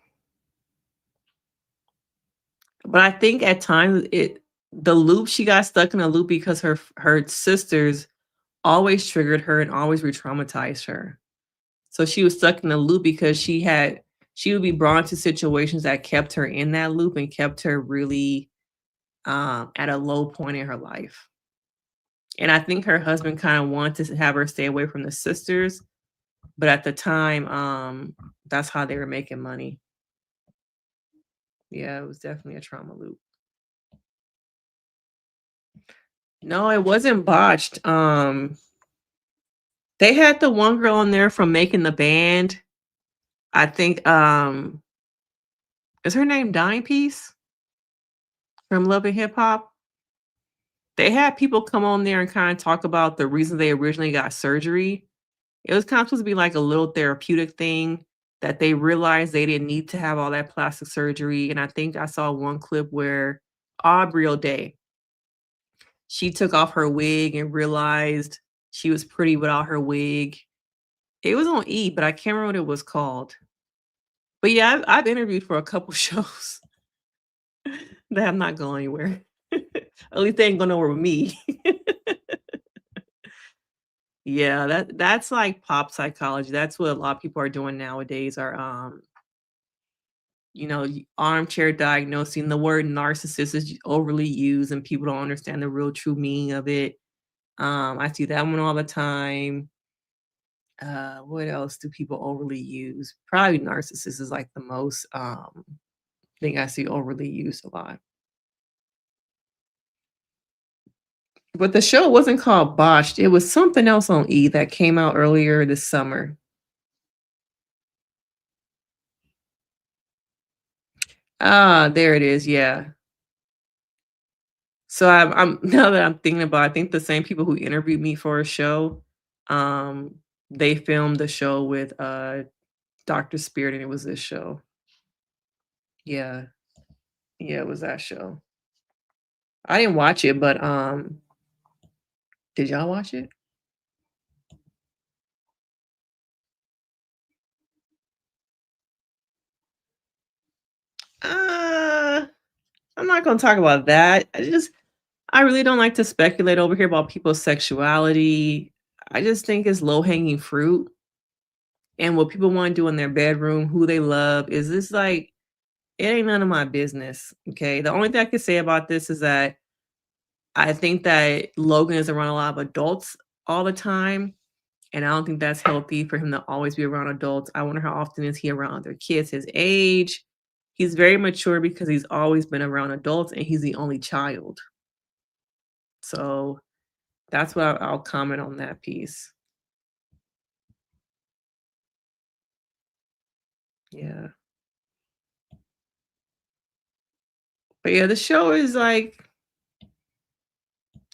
But I think at times the loop, she got stuck in a loop because her sisters always triggered her and always re-traumatized her. So she was stuck in a loop because she would be brought into situations that kept her in that loop and kept her really at a low point in her life. And I think her husband kind of wanted to have her stay away from the sisters, but at the time, that's how they were making money. Yeah, it was definitely a trauma loop. No, it wasn't botched. They had the one girl on there from Making the Band. I think is her name Dime Piece from Love and Hip Hop? They had people come on there and kind of talk about the reason they originally got surgery. It was kind of supposed to be like a little therapeutic thing that they realized they didn't need to have all that plastic surgery. And I think I saw one clip where Aubrey O'Day, she took off her wig and realized she was pretty without her wig. It was on E, but I can't remember what it was called. But yeah, I've interviewed for a couple shows that I'm not going anywhere. At least they ain't going nowhere with me. Yeah, that's like pop psychology. That's what a lot of people are doing nowadays are armchair diagnosing. The word narcissist is overly used and people don't understand the real true meaning of it. I see that one all the time. What else do people overly use? Probably narcissist is like the most thing I see overly used a lot. But the show wasn't called Botched. It was something else on E that came out earlier this summer. Ah, there it is. Yeah. So I'm now that I'm thinking about it, I think the same people who interviewed me for a show, they filmed the show with Dr. Spirit and it was this show. Yeah. Yeah, it was that show. I didn't watch it, but did y'all watch it? I'm not gonna talk about that. I really don't like to speculate over here about people's sexuality. I just think it's low-hanging fruit. And what people want to do in their bedroom, who they love, is this like it ain't none of my business. Okay. The only thing I can say about this is that I think that Logan is around a lot of adults all the time. And I don't think that's healthy for him to always be around adults. I wonder how often is he around other kids his age. He's very mature because he's always been around adults and he's the only child. So That's what I'll comment on that piece. Yeah. But yeah, the show is like,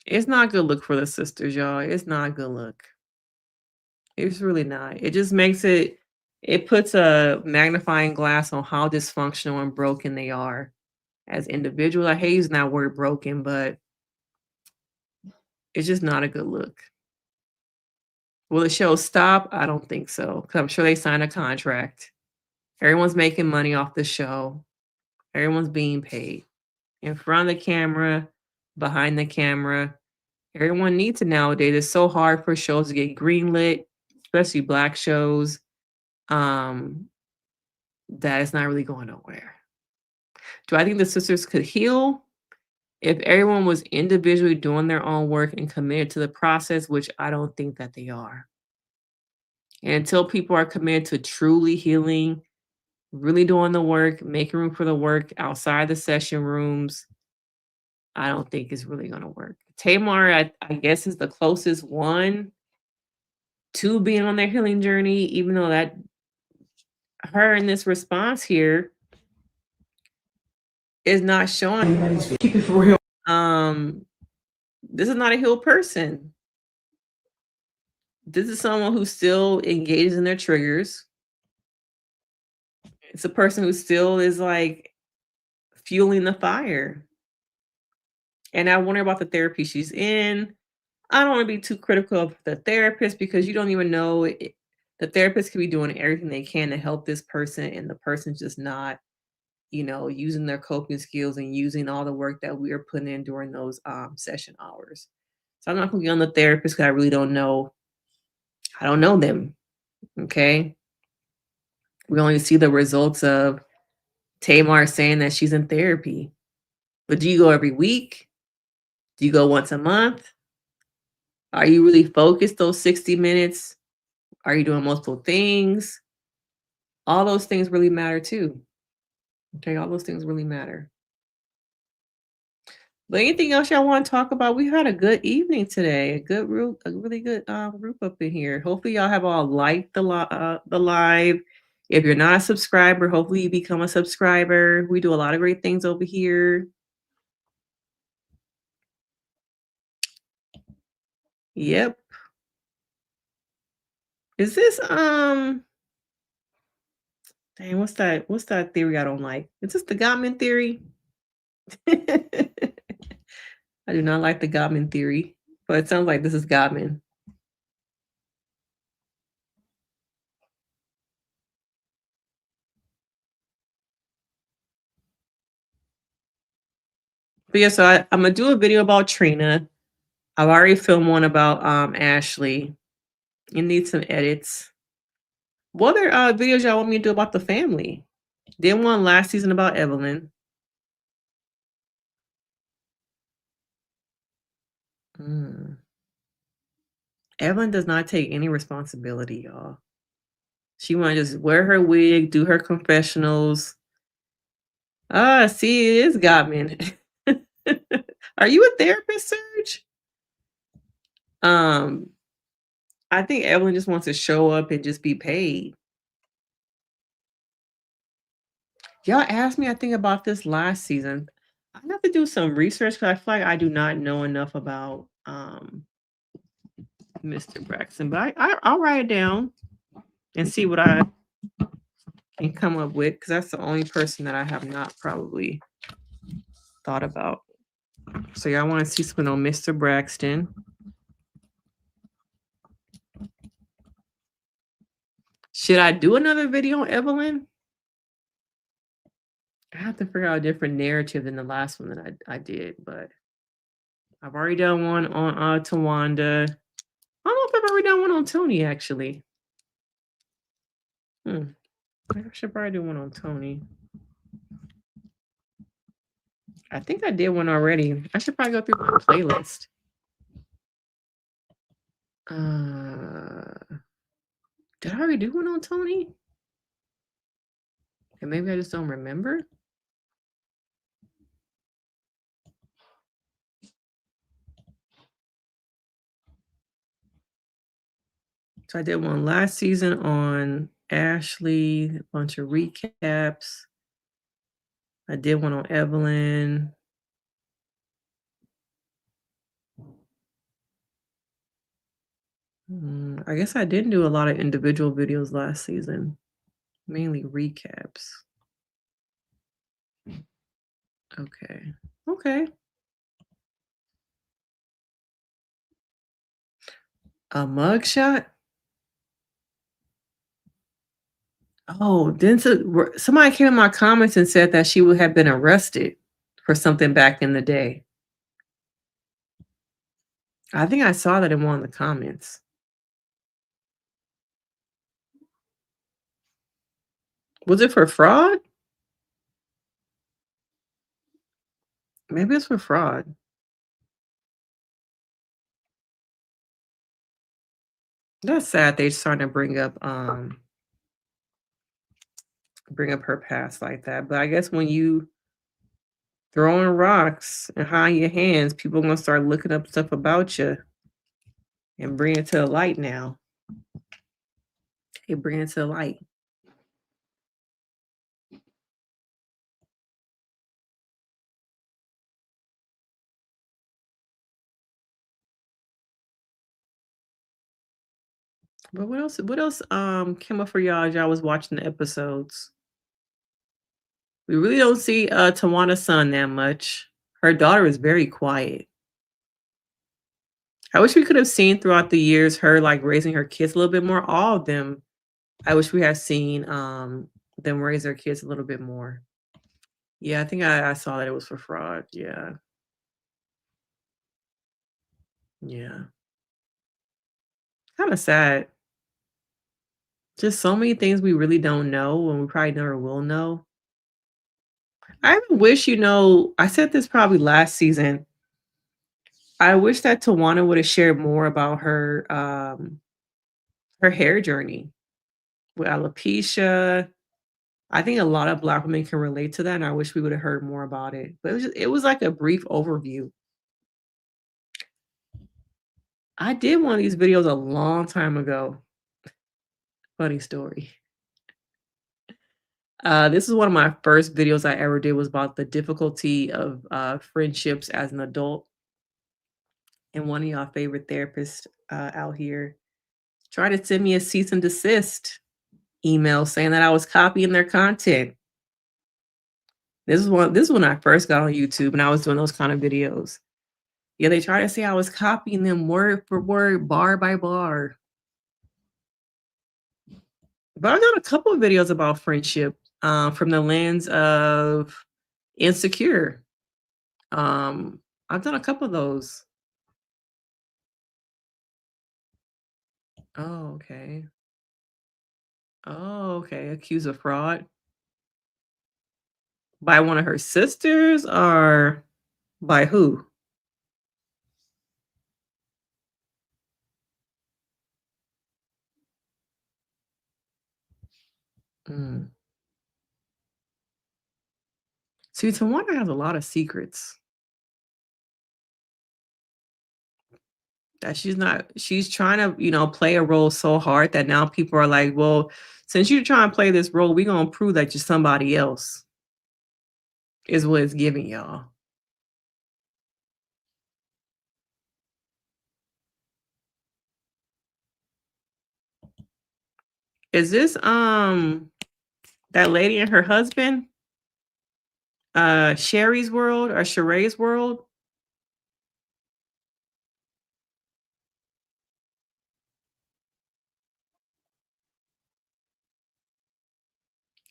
it's not a good look for the sisters, y'all. It's not a good look. It's really not. It just makes it puts a magnifying glass on how dysfunctional and broken they are as individuals. I hate using that word broken, but it's just not a good look. Will the show stop? I don't think so. Because I'm sure they signed a contract. Everyone's making money off the show. Everyone's being paid. In front of the camera, behind the camera. Everyone needs it nowadays. It's so hard for shows to get greenlit, especially Black shows. That it's not really going nowhere. Do I think the sisters could heal if everyone was individually doing their own work and committed to the process, which I don't think that they are. And until people are committed to truly healing, really doing the work, making room for the work outside the session rooms, I don't think it's really going to work. Tamar, I guess, is the closest one to being on their healing journey, even though that her in this response here is not showing. Keep it for real. This is not a healed person. This is someone who still engages in their triggers. It's a person who still is like fueling the fire. And I wonder about the therapy she's in. I don't want to be too critical of the therapist because you don't even know the therapist could be doing everything they can to help this person, and the person's just not, using their coping skills and using all the work that we are putting in during those session hours. So I'm not going to get on the therapist because I really don't know. I don't know them. Okay. We only see the results of Tamar saying that she's in therapy. But do you go every week? Do you go once a month? Are you really focused those 60 minutes? Are you doing multiple things? All those things really matter too. Okay, all those things really matter. But anything else y'all want to talk about? We had a good evening today. A really good group up in here. Hopefully y'all have all liked the live. If you're not a subscriber, hopefully you become a subscriber. We do a lot of great things over here. Yep. Is this dang, what's that theory I don't like? Is this the Gottman theory? I do not like the Gottman theory, but it sounds like this is Gottman. But yeah, so I'm gonna do a video about Trina. I've already filmed one about Ashley. You need some edits. What other videos y'all want me to do about the family? Did one last season about Evelyn. Evelyn does not take any responsibility, y'all. She want to just wear her wig, do her confessionals. See, it is Gottman. Are you a therapist, Serge? I think Evelyn just wants to show up and just be paid. Y'all asked me, I think, about this last season. I have to do some research because I feel like I do not know enough about Mr. Braxton. But I'll write it down and see what I can come up with, because that's the only person that I have not probably thought about. So y'all want to see something on Mr. Braxton? Should I do another video on Evelyn? I have to figure out a different narrative than the last one that I did, but I've already done one on Towanda. I don't know if I've already done one on Toni, actually. I should probably do one on Toni. I think I did one already. I should probably go through my playlist. Did I already do one on Toni? And maybe I just don't remember. So I did one last season on Ashley, a bunch of recaps. I did one on Evelyn. I guess I didn't do a lot of individual videos last season, mainly recaps. Okay. Okay. A mugshot? Oh, then somebody came in my comments and said that she would have been arrested for something back in the day. I think I saw that in one of the comments. Was it for fraud? Maybe it's for fraud. That's sad they're starting to bring up her past like that. But I guess when you throwing rocks and hiding your hands, people are gonna start looking up stuff about you and bring it to the light now. They bring it to the light. But what else came up for y'all as y'all was watching the episodes? We really don't see Tawanda's son that much. Her daughter is very quiet. I wish we could have seen throughout the years her like raising her kids a little bit more. All of them. I wish we had seen them raise their kids a little bit more. Yeah, I think I saw that it was for fraud. Yeah. Yeah. Kind of sad. Just so many things we really don't know and we probably never will know. I wish, I said this probably last season. I wish that Towanda would have shared more about her hair journey with alopecia. I think a lot of Black women can relate to that, and I wish we would have heard more about it. But it was like a brief overview. I did one of these videos a long time ago. Funny story. This is one of my first videos I ever did was about the difficulty of friendships as an adult. And one of y'all favorite therapists out here tried to send me a cease and desist email saying that I was copying their content. This is when I first got on YouTube and I was doing those kind of videos. Yeah, they tried to say I was copying them word for word, bar by bar. But I've done a couple of videos about friendship from the lens of Insecure. I've done a couple of those. Oh, okay. Oh, okay. Accused of fraud by one of her sisters or by who? Mm. See, Towanda has a lot of secrets that she's trying to, play a role so hard that now people are like, well, since you're trying to play this role, we're going to prove that you're somebody else, is what it's giving y'all. Is this that lady and her husband? Sherry's World or Sheree's World?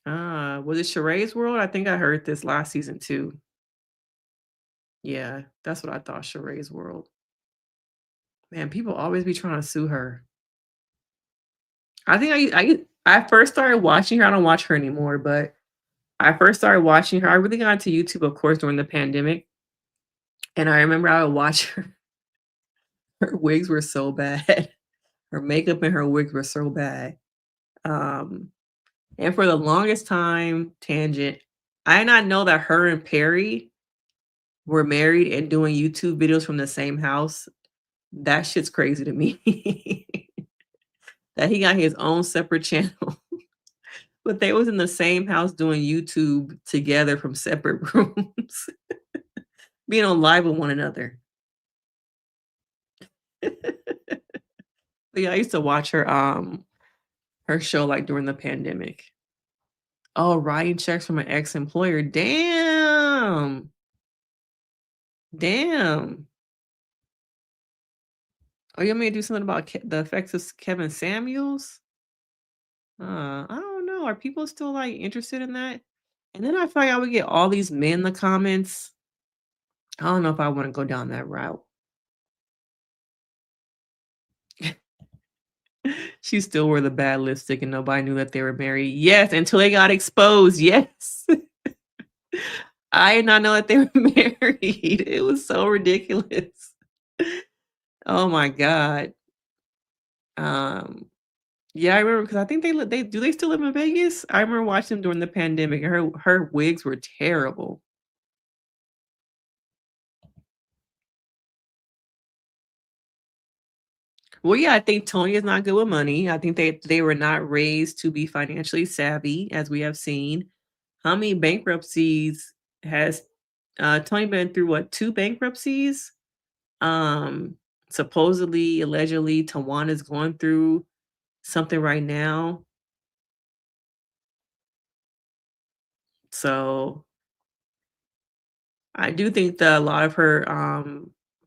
Was it Sheree's World? I think I heard this last season too. Yeah, that's what I thought, Sheree's World. Man, people always be trying to sue her. I think I first started watching her. I don't watch her anymore, but I first started watching her. I really got into YouTube, of course, during the pandemic. And I remember I would watch her. Her wigs were so bad. Her makeup and her wigs were so bad. And for the longest time, tangent, I did not know that her and Perry were married and doing YouTube videos from the same house. That shit's crazy to me. that he got his own separate channel. But they was in the same house doing YouTube together from separate rooms, being on live with one another. But yeah, I used to watch her show like during the pandemic. Oh, writing checks from an ex-employer. Damn. Damn. Oh, you want me to do something about the effects of Kevin Samuels? I don't know. Are people still like interested in that? And then I feel like I would get all these men in the comments. I don't know if I want to go down that route. She still wore the bad lipstick and nobody knew that they were married. Yes, until they got exposed. Yes. I did not know that they were married. It was so ridiculous. Oh my God. Yeah, I remember because I think they still live in Vegas? I remember watching them during the pandemic and her wigs were terrible. Well, yeah, I think Tony is not good with money. I think they were not raised to be financially savvy, as we have seen. How many bankruptcies has Tony been through? What, 2 bankruptcies? Supposedly, allegedly, Towanda's going through something right now. So I do think that a lot of her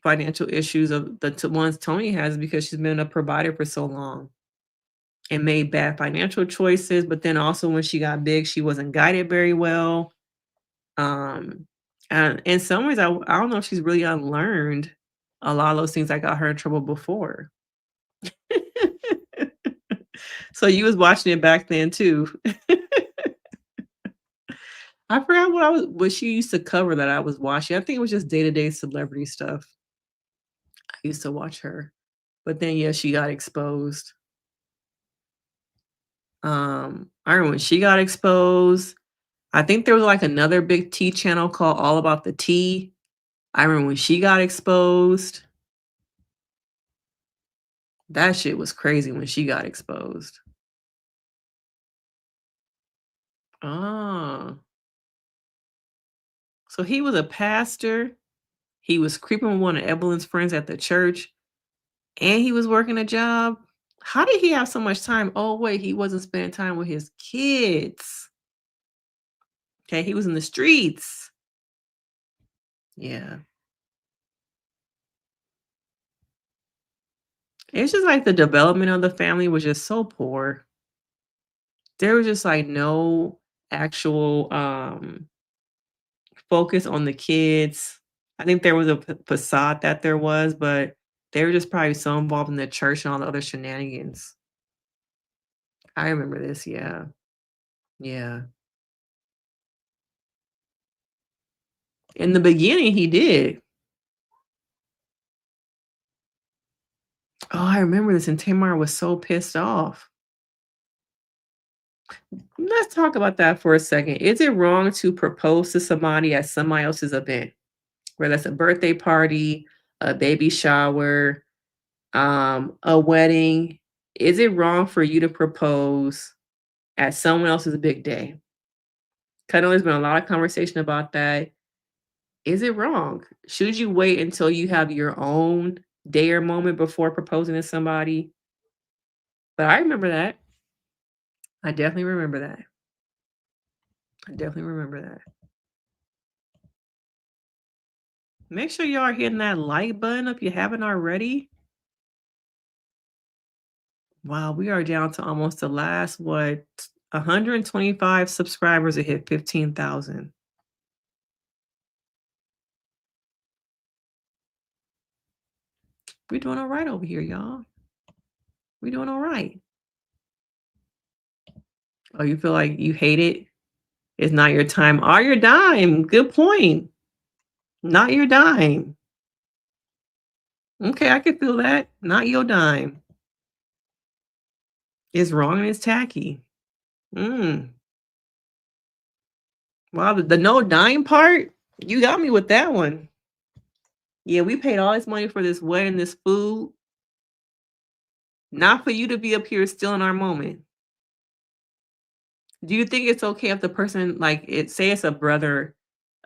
financial issues of the ones Tony has because she's been a provider for so long and made bad financial choices. But then also when she got big, she wasn't guided very well. And in some ways, I don't know if she's really unlearned a lot of those things that got her in trouble before. So you was watching it back then too. I forgot what she used to cover that I was watching. I think it was just day-to-day celebrity stuff. I used to watch her. But then yeah, she got exposed. I remember when she got exposed. I think there was like another big tea channel called All About the Tea. I remember when she got exposed. That shit was crazy when she got exposed. Ah. So he was a pastor. He was creeping with one of Evelyn's friends at the church. And he was working a job. How did he have so much time? Oh, wait, he wasn't spending time with his kids. Okay, he was in the streets. Yeah. It's just like the development of the family was just so poor. There was just like no actual focus on the kids. I think there was a facade that there was, but they were just probably so involved in the church and all the other shenanigans. I remember this, yeah. Yeah. In the beginning, he did. Oh, I remember this, and Tamar was so pissed off. Let's talk about that for a second. Is it wrong to propose to somebody at somebody else's event? Whether that's a birthday party, a baby shower, a wedding. Is it wrong for you to propose at someone else's big day? I know there's been a lot of conversation about that. Is it wrong? Should you wait until you have your own day or moment before proposing to somebody? But I remember that. I definitely remember that. I definitely remember that. Make sure y'all are hitting that like button if you haven't already. Wow, we are down to almost the last, 125 subscribers to hit 15,000. We're doing all right over here, y'all. We're doing all right. Oh, you feel like you hate it? It's not your time or your dime. Good point. Not your dime. Okay, I can feel that. Not your dime. It's wrong and it's tacky. Wow, the no dime part, you got me with that one. Yeah, we paid all this money for this wedding, this food. Not for you to be up here still in our moment. Do you think it's okay if the person, like, say it's a brother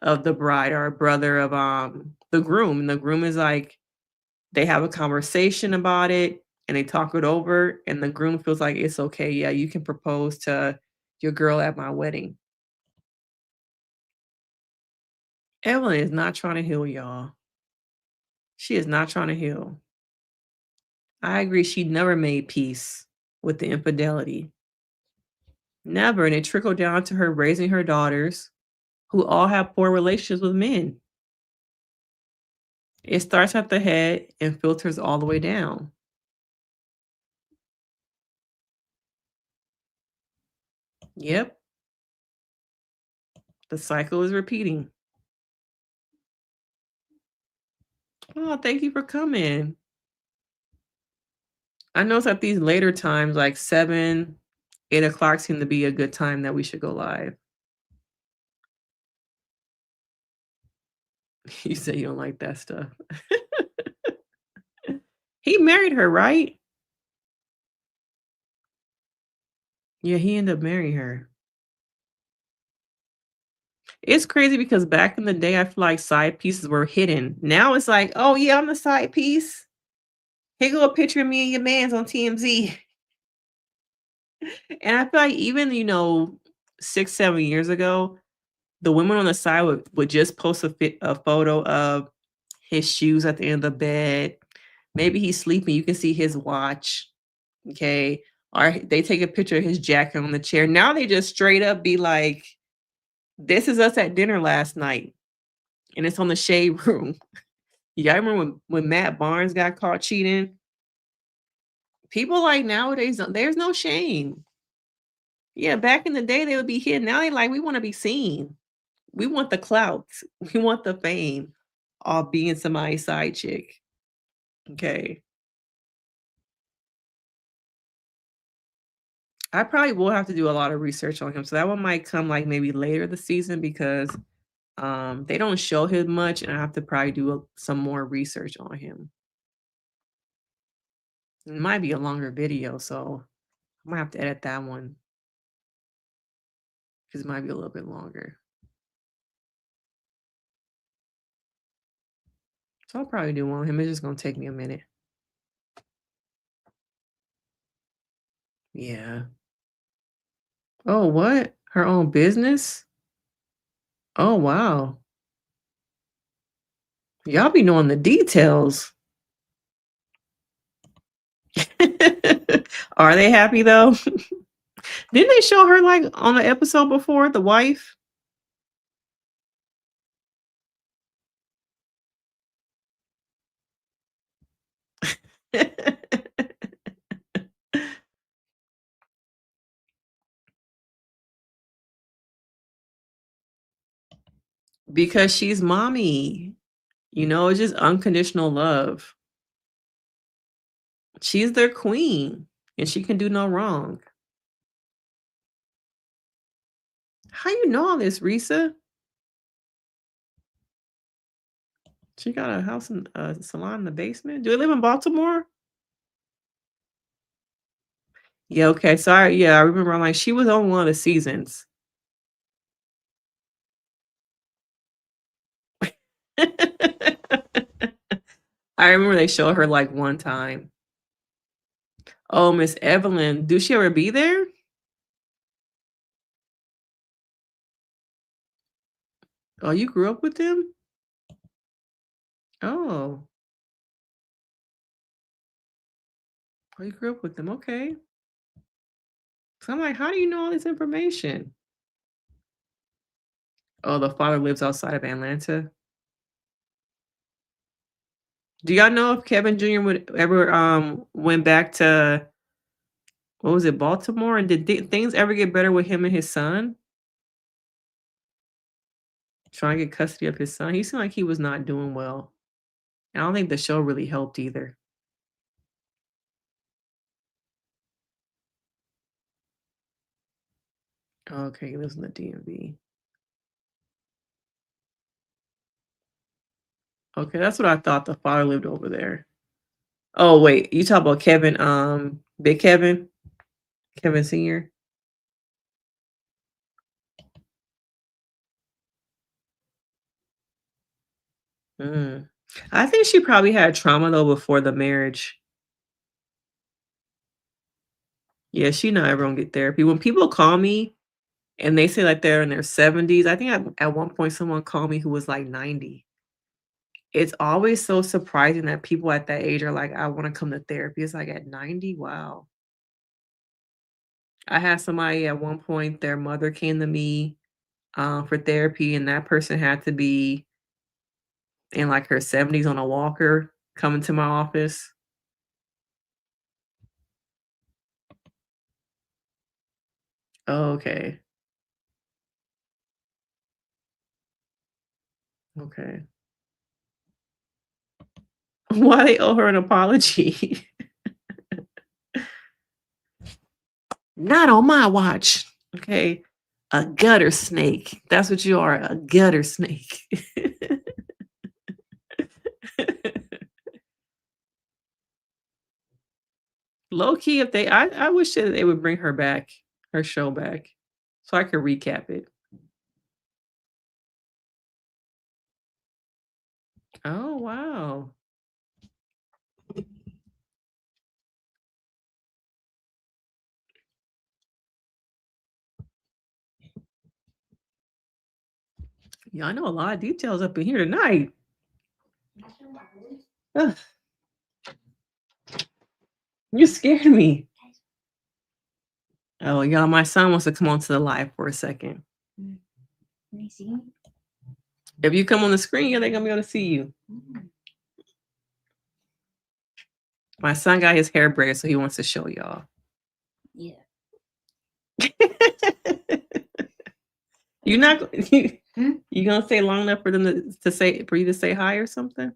of the bride or a brother of the groom, and the groom is like, they have a conversation about it and they talk it over, and the groom feels like it's okay, yeah, you can propose to your girl at my wedding. Evelyn is not trying to heal, y'all. She is not trying to heal. I agree, she never made peace with the infidelity. Never. And it trickled down to her raising her daughters who all have poor relationships with men. It starts at the head and filters all the way down. Yep. The cycle is repeating. Oh, thank you for coming. I noticed at these later times, like 7, 8 o'clock seem to be a good time that we should go live. You say you don't like that stuff. He married her, right? Yeah, he ended up marrying her. It's crazy because back in the day, I feel like side pieces were hidden. Now it's like, oh yeah, I'm the side piece. Here go a picture of me and your man's on TMZ. And I feel like even, 6, 7 years ago, the women on the side would just post a photo of his shoes at the end of the bed. Maybe he's sleeping. You can see his watch. Okay. Or they take a picture of his jacket on the chair. Now they just straight up be like, this is us at dinner last night. And it's on the shade room. Y'all remember when Matt Barnes got caught cheating? People like nowadays, there's no shame. Yeah, back in the day, they would be hidden. Now they like, we want to be seen. We want the clout. We want the fame of being somebody's side chick. Okay. I probably will have to do a lot of research on him. So that one might come like maybe later this season because they don't show him much, and I have to probably do some more research on him. It might be a longer video, so I might have to edit that one because it might be a little bit longer. So I'll probably do one on him. It's just gonna take me a minute. Yeah. Oh, what? Her own business? Oh, wow. Y'all be knowing the details. Are they happy though? Didn't they show her like on the episode before, the wife? Because she's mommy. It's just unconditional love. She's their queen and she can do no wrong. How you know all this, Risa? She got a house and a salon in the basement. Do they live in Baltimore? Yeah, okay. Sorry. Yeah, I remember I'm like, she was on one of the seasons. I remember they showed her like one time. Oh, Miss Evelyn. Do she ever be there? Oh, you grew up with them? Oh. Oh, you grew up with them. Okay. So I'm like, how do you know all this information? Oh, the father lives outside of Atlanta. Do y'all know if Kevin Jr. would ever went back to, what was it, Baltimore? And did things ever get better with him and his son? Trying to get custody of his son. He seemed like he was not doing well. I don't think the show really helped either. Okay, he lives in the DMV. Okay, that's what I thought. The father lived over there. Oh wait, you talk about Kevin, Big Kevin, Kevin Senior. Mm. I think she probably had trauma though before the marriage. Yeah, she not ever gonna get therapy. When people call me and they say like they're in their 70s, I think at one point someone called me who was like 90. It's always so surprising that people at that age are like, I want to come to therapy. It's like at 90, wow. I had somebody at one point, their mother came to me for therapy, and that person had to be in like her 70s on a walker coming to my office. Okay. Okay. Why they owe her an apology? Not on my watch. Okay. A gutter snake. That's what you are, a gutter snake. Low key, if I wish that they would bring her back, her show back, so I could recap it. Oh, wow. Yeah, I know a lot of details up in here tonight. Ugh. You scared me. Oh, y'all, my son wants to come onto the live for a second. If you come on the screen, yeah, they're gonna be able to see you. My son got his hair braided, so he wants to show y'all. Yeah. You're not you gonna stay long enough for them to say for you to say hi or something?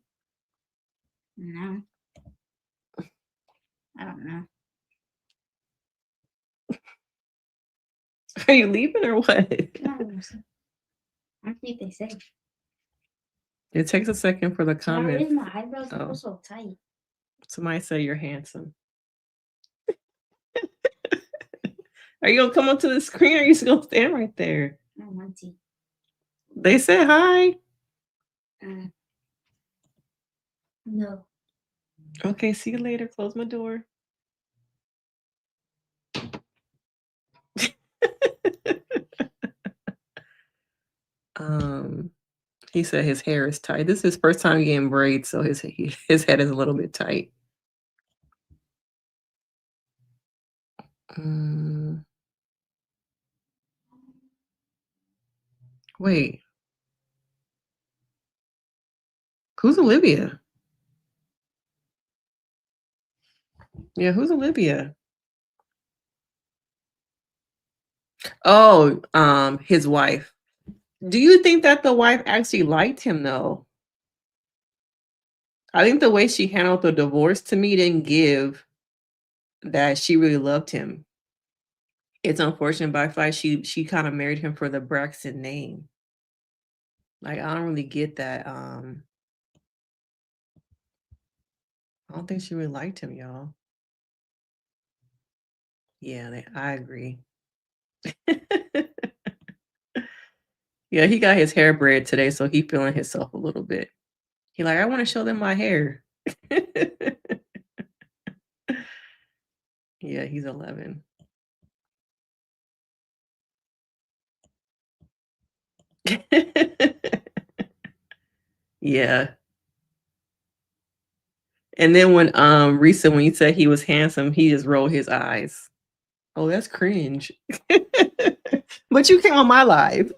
No. I don't know. Are you leaving or what? No, I think they say. It takes a second for the Why comment. is my eyebrows so tight? Somebody say you're handsome. Are you gonna come up to the screen or are you just gonna stand right there? I don't want to. They said hi. No. Okay, see you later. Close my door. He said his hair is tight. This is his first time getting braids, so his head is a little bit tight. Wait. Who's Olivia? Yeah, who's Olivia? Oh, his wife. Do you think that the wife actually liked him though? I think the way she handled the divorce to me didn't give that she really loved him. It's unfortunate, but I feel like she kind of married him for the Braxton name. Like I don't really get that. I don't think she really liked him, y'all. Yeah, I agree. Yeah, he got his hair braided today, so he feeling himself a little bit. He like, I want to show them my hair. Yeah, he's 11. Yeah. And then when Risa, when you said he was handsome, he just rolled his eyes. Oh, that's cringe. But you came on my live.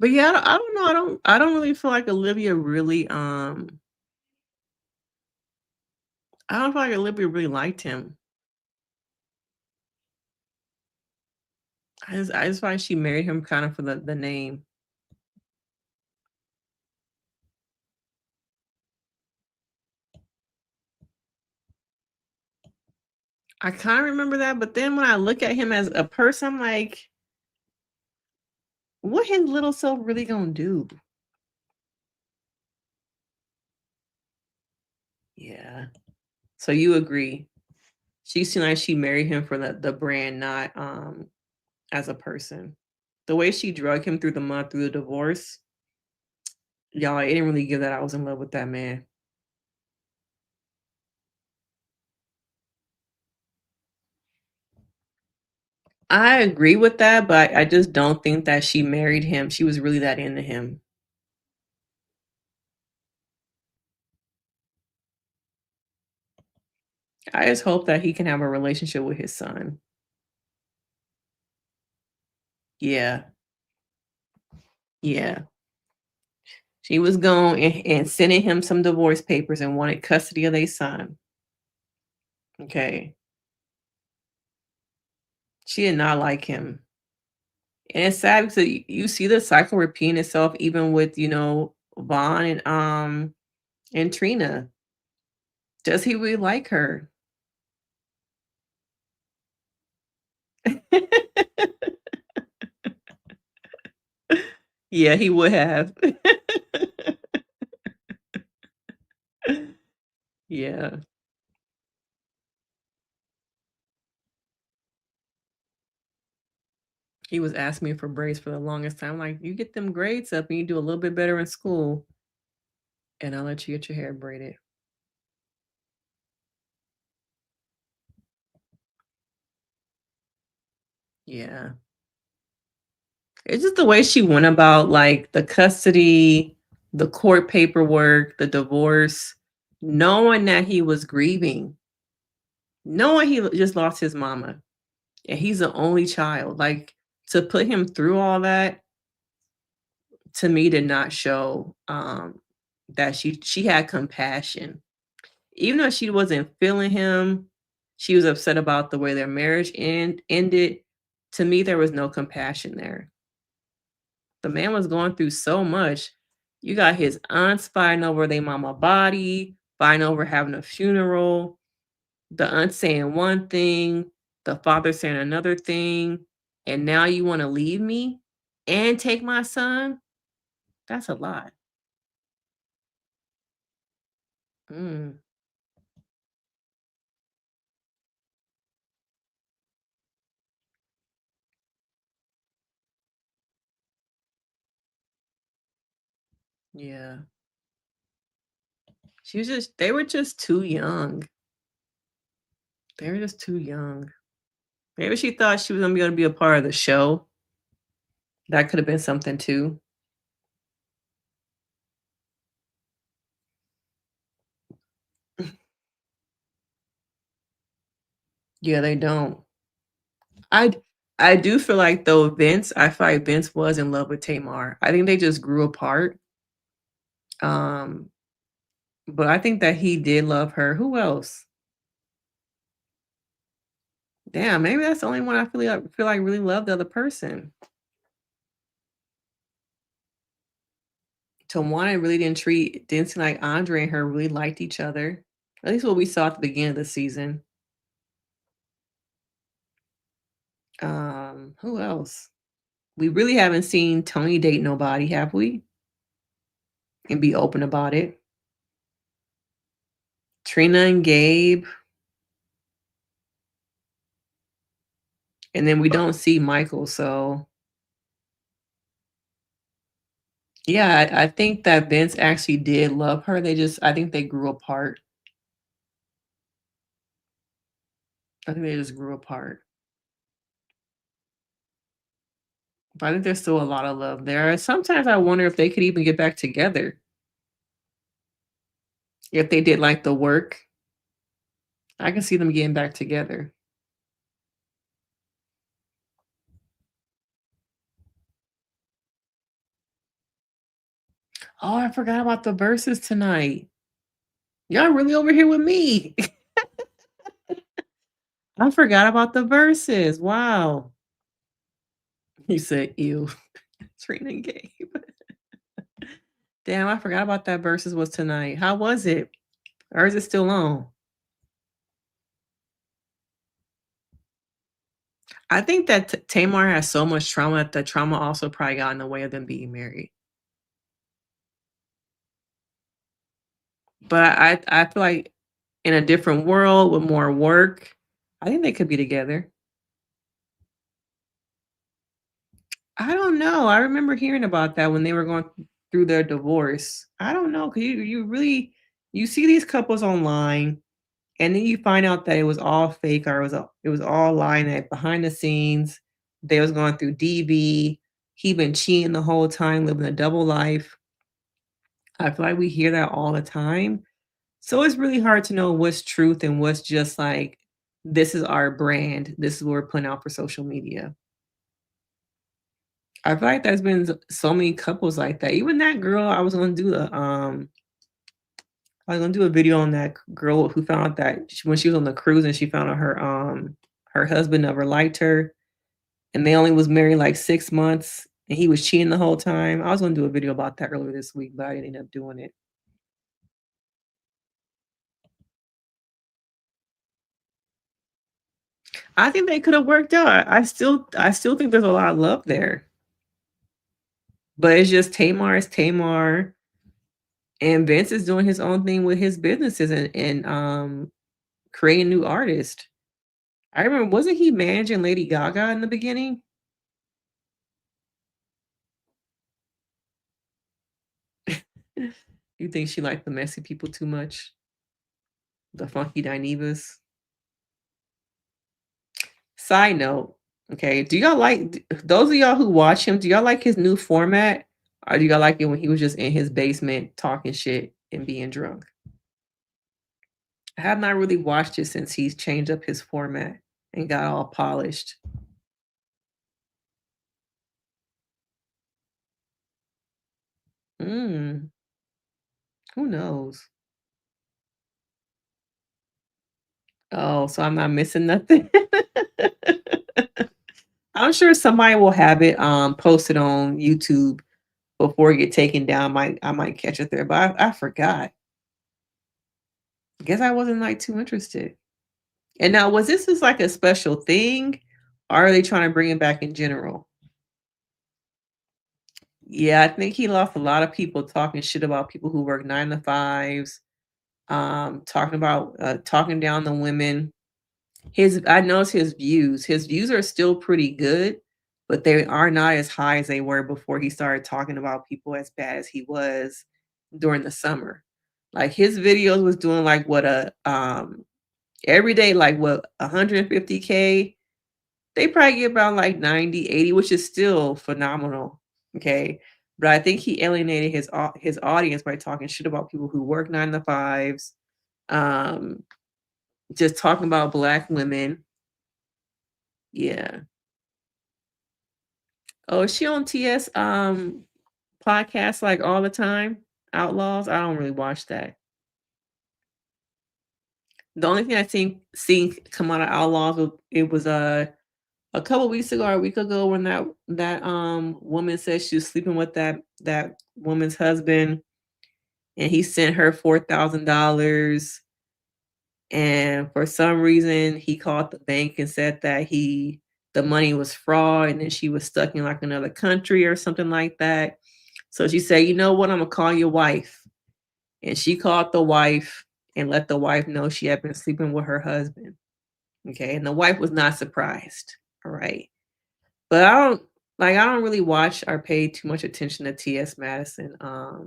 But yeah, I don't know. I don't really feel like Olivia really I don't feel like Olivia really liked him. I just feel like she married him kind of for the name. I kind of remember that, but then when I look at him as a person, I'm like, What his little self really gonna do? Yeah. So you agree? She seemed like she married him for the brand, not as a person. The way she drug him through the mud through the divorce, y'all, it didn't really give that I was in love with that man. I agree with that, but I just don't think that she married him. She was really that into him. I just hope that he can have a relationship with his son. Yeah. Yeah. She was going and sending him some divorce papers and wanted custody of their son. Okay. She did not like him. And it's sad because you see the cycle repeating itself even with, Vaughn and Trina. Does he really like her? Yeah, he would have. Yeah. He was asking me for grades for the longest time. Like, you get them grades up and you do a little bit better in school, and I'll let you get your hair braided. Yeah. It's just the way she went about like the custody, the court paperwork, the divorce, knowing that he was grieving, knowing he just lost his mama, and he's the only child. Like, to put him through all that to me did not show that she had compassion. Even though she wasn't feeling him, she was upset about the way their marriage ended. To me, there was no compassion there. The man was going through so much. You got his aunts fighting over their mama body, fighting over having a funeral, the aunt saying one thing, the father saying another thing, and now you want to leave me and take my son? That's a lot. Mm, yeah. They were just too young. They were just too young. Maybe she thought she was gonna be able to be a part of the show. That could have been something too. Yeah, they don't. I I do feel like though I feel like Vince was in love with Tamar. I think they just grew apart. Um, but I think that he did love her. Who else? Damn, maybe that's the only one I feel like really loved the other person. Towanda really didn't seem like Andre and her really liked each other. At least what we saw at the beginning of the season. Who else? We really haven't seen Toni date nobody, have we? And be open about it. Trina and Gabe. And then we don't see Michael. So yeah, I think that Vince actually did love her. I think they grew apart. I think they just grew apart. But I think there's still a lot of love there. Sometimes I wonder if they could even get back together. If they did like the work, I can see them getting back together. Oh, I forgot about the verses tonight. Y'all really over here with me. I forgot about the verses. Wow. You said ew. Trina and Gabe. Damn, I forgot about that verses was tonight. How was it? Or is it still on? I think that Tamar has so much trauma that the trauma also probably got in the way of them being married. But I feel like in a different world with more work, I think they could be together. I don't know. I remember hearing about that when they were going through their divorce. I don't know, 'cause you really you see these couples online, and then you find out that it was all fake, or it was all lying, that behind the scenes, they was going through DV, he been cheating the whole time, living a double life. I feel like we hear that all the time. So it's really hard to know what's truth and what's just like, this is our brand. This is what we're putting out for social media. I feel like there's been so many couples like that. Even that girl, I was gonna do a video on that girl who found out that when she was on the cruise and she found out her husband never liked her, and they only was married like 6 months, and he was cheating the whole time. I was gonna do a video about that earlier this week, but I didn't end up doing it. I think they could have worked out. I still think there's a lot of love there. But it's just Tamar is Tamar, and Vince is doing his own thing with his businesses and creating new artists. I remember, wasn't he managing Lady Gaga in the beginning? You think she liked the messy people too much? The funky Dinevas? Side note, okay, do y'all like those of y'all who watch him, do y'all like his new format? Or do y'all like it when he was just in his basement talking shit and being drunk? I have not really watched it since he's changed up his format and got all polished. Mm, who knows? Oh, so I'm not missing nothing. I'm sure somebody will have it posted on YouTube before it get taken down. I might catch it there, but I forgot. Guess I wasn't like too interested. And now, was this just like a special thing, or are they trying to bring it back in general? Yeah, I think he lost a lot of people talking shit about people who work 9 to 5s, talking down the women. I noticed his views. His views are still pretty good, but they are not as high as they were before he started talking about people as bad as he was during the summer. Like his videos was doing like what a every day, like what 150K. They probably get about like 90, 80, which is still phenomenal. Okay. But I think he alienated his audience by talking shit about people who work 9 to 5s, um, just talking about black women. Yeah. Oh, is she on TS podcast like all the time? Outlaws? I don't really watch that. The only thing I seen come out of Outlaws it was a couple weeks ago or a week ago when that woman said she was sleeping with that woman's husband, and he sent her $4,000, and for some reason he called the bank and said that the money was fraud, and then she was stuck in like another country or something like that. So she said, you know what, I'm gonna call your wife. And she called the wife and let the wife know she had been sleeping with her husband. Okay. And the wife was not surprised. All right. But I don't really watch or pay too much attention to TS Madison. I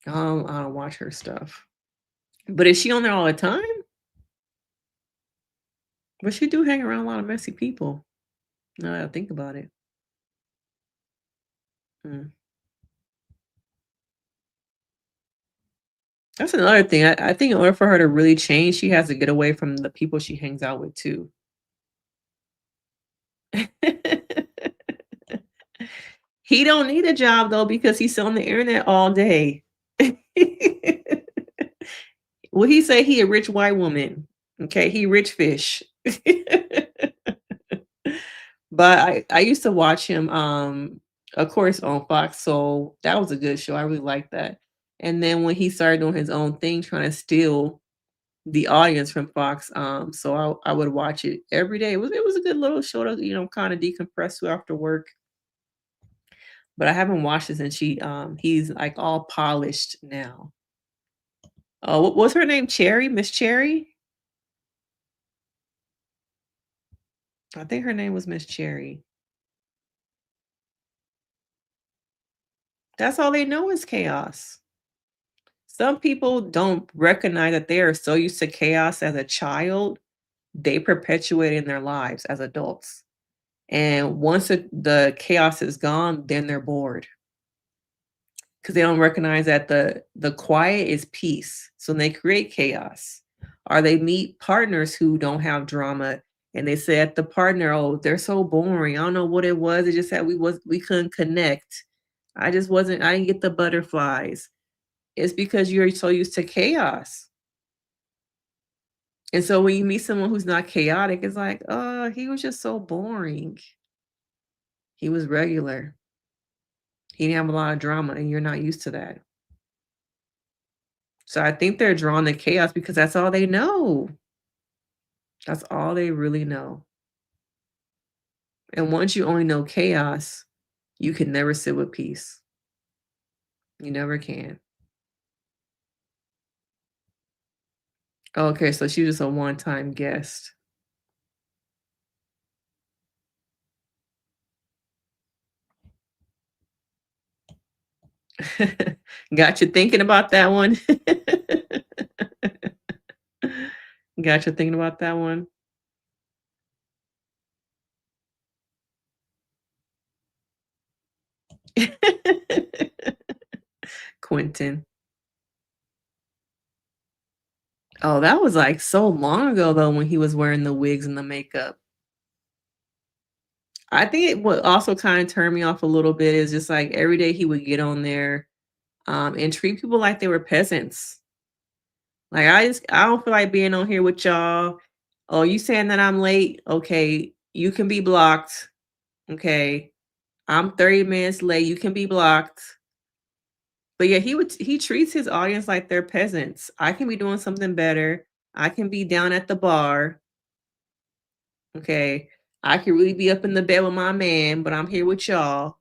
don't watch her stuff. But is she on there all the time? But she do hang around a lot of messy people. Now that I think about it. Mm. That's another thing. I think in order for her to really change, she has to get away from the people she hangs out with too. He don't need a job though because he's on the internet all day. Well, he say he a rich white woman. Okay, he rich fish. But I used to watch him, of course, on Fox, so that was a good show. I really liked that. And then when he started doing his own thing, trying to steal the audience from Fox. So I would watch it every day. It was a good little show to kind of decompress to after work. But I haven't watched it since he's like all polished now. Oh, what was her name? Cherry? Miss Cherry? I think her name was Miss Cherry. That's all they know is chaos. Some people don't recognize that they are so used to chaos as a child, they perpetuate it in their lives as adults. And once the chaos is gone, then they're bored because they don't recognize that the quiet is peace. So they create chaos. Or they meet partners who don't have drama and they say at the partner, oh, they're so boring. I don't know what it was. It just that we couldn't connect. I didn't get the butterflies. It's because you're so used to chaos. And so when you meet someone who's not chaotic, it's like, oh, he was just so boring. He was regular. He didn't have a lot of drama, and you're not used to that. So I think they're drawn to chaos because that's all they know. That's all they really know. And once you only know chaos, you can never sit with peace. You never can. Okay, so she was a one-time guest. Got you thinking about that one? Got you thinking about that one? Quentin. Oh, that was like so long ago though when he was wearing the wigs and the makeup. I think what also kind of turned me off a little bit is just like every day he would get on there and treat people like they were peasants. Like I don't feel like being on here with y'all. Oh, you saying that I'm late? Okay, you can be blocked. Okay. I'm 30 minutes late. You can be blocked. But yeah, he treats his audience like they're peasants. I can be doing something better. I can be down at the bar. Okay. I could really be up in the bed with my man, but I'm here with y'all.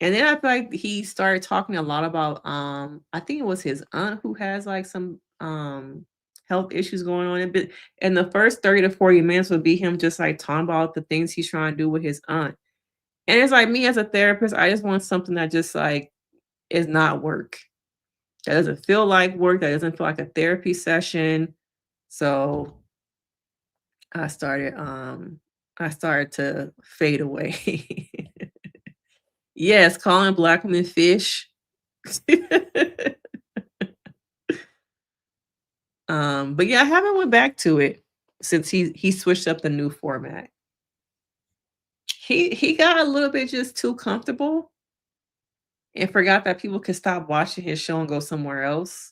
And then I feel like he started talking a lot about I think it was his aunt who has like some health issues going on. And the first 30 to 40 minutes would be him just like talking about the things he's trying to do with his aunt. And it's like me as a therapist, I just want something that just like is not work. That doesn't feel like work. That doesn't feel like a therapy session. So I started to fade away. Yes, calling black women fish. But yeah, I haven't went back to it since he switched up the new format. He got a little bit just too comfortable and forgot that people could stop watching his show and go somewhere else.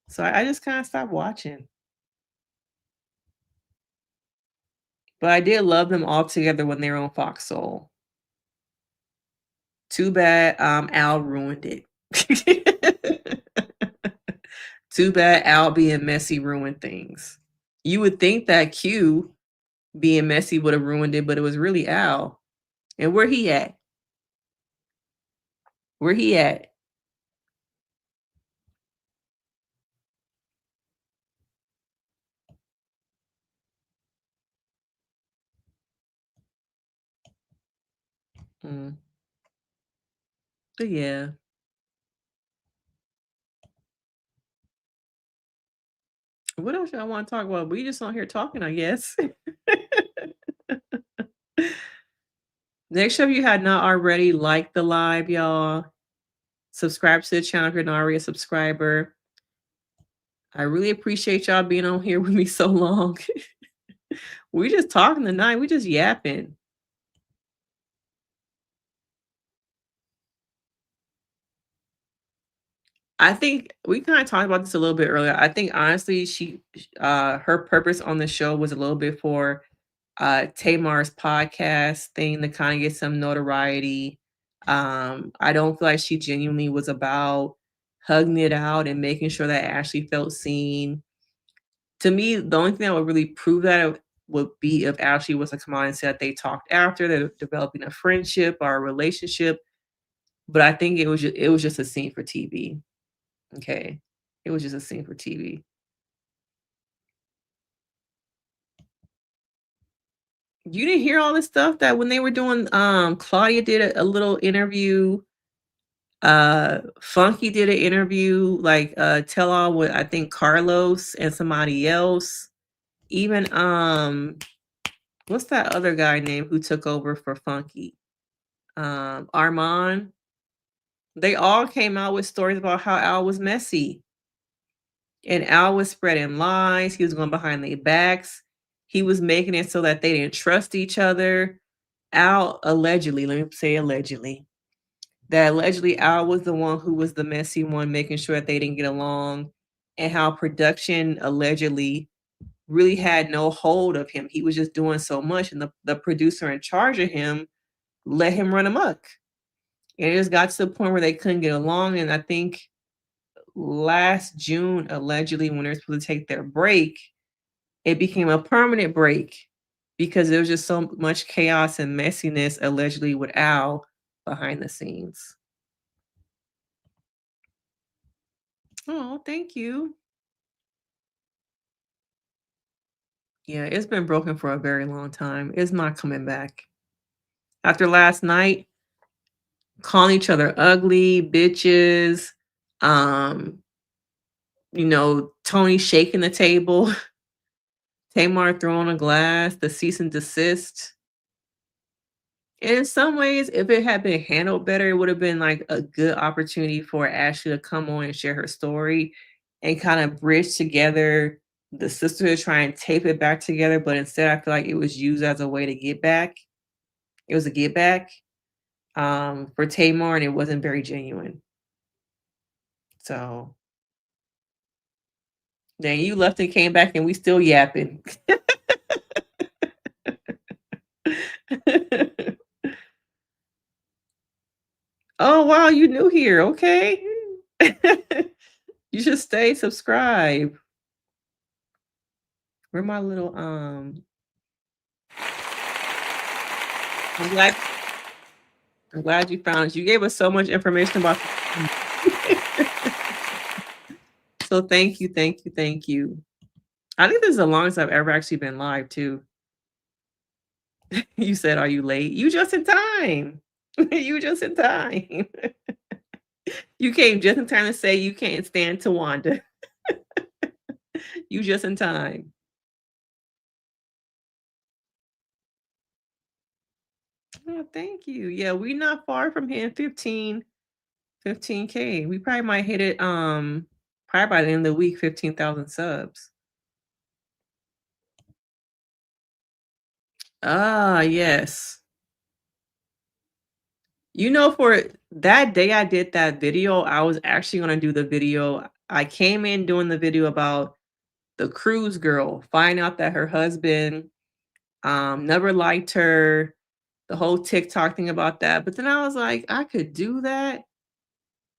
So I just kind of stopped watching. But I did love them all together when they were on Fox Soul. Too bad Al ruined it. Too bad Al being messy ruined things. You would think that Q being messy would have ruined it, but it was really Al. And where he at? Where he at? Mm. But yeah. What else y'all want to talk about? We just on here talking, I guess. Next sure if you had not already liked the live, y'all. Subscribe to the channel if you're not already a subscriber. I really appreciate y'all being on here with me so long. We just talking tonight. We just yapping. I think we kind of talked about this a little bit earlier. I think honestly, her purpose on the show was a little bit for Tamar's podcast thing to kind of get some notoriety. I don't feel like she genuinely was about hugging it out and making sure that Ashley felt seen. To me, the only thing that would really prove that would be if Ashley was to come out and say that they talked after, they're developing a friendship or a relationship. But I think it was just a scene for TV. Okay. It was just a scene for TV. You didn't hear all this stuff that when they were doing Claudia did a little interview, Funky did an interview, like tell all with I think Carlos and somebody else. Even what's that other guy name who took over for Funky? Armand. They all came out with stories about how Al was messy. And Al was spreading lies. He was going behind their backs. He was making it so that they didn't trust each other. Al allegedly, let me say allegedly, that allegedly Al was the one who was the messy one, making sure that they didn't get along, and how production allegedly really had no hold of him. He was just doing so much, and the producer in charge of him let him run amok. And it just got to the point where they couldn't get along. And I think last June, allegedly, when they're supposed to take their break, it became a permanent break because there was just so much chaos and messiness, allegedly, with Al behind the scenes. Oh, thank you. Yeah, it's been broken for a very long time. It's not coming back. After last night, calling each other ugly, bitches, um, Toni shaking the table, Tamar throwing a glass, the cease and desist. In some ways, if it had been handled better, it would have been like a good opportunity for Ashley to come on and share her story and kind of bridge together the sisterhood, try and tape it back together. But instead, I feel like it was used as a way to get back. It was a get back for Tamar, and it wasn't very genuine. So then you left and came back, and we still yapping. Oh, wow, you new here. Okay. You should stay subscribed. Where my little I'm glad you found it. You gave us so much information about so thank you, thank you, thank you. I think this is the longest I've ever actually been live too. You said, "Are you late?" You just in time. You just in time. You came just in time to say you can't stand Towanda. You just in time. Oh, thank you. Yeah, we not far from hitting 15K. We probably might hit it probably by the end of the week, 15,000 subs. Ah, yes. For that day I did that video, I was actually gonna do the video. I came in doing the video about the cruise girl, find out that her husband never liked her, the whole TikTok thing about that. But then I was like, I could do that,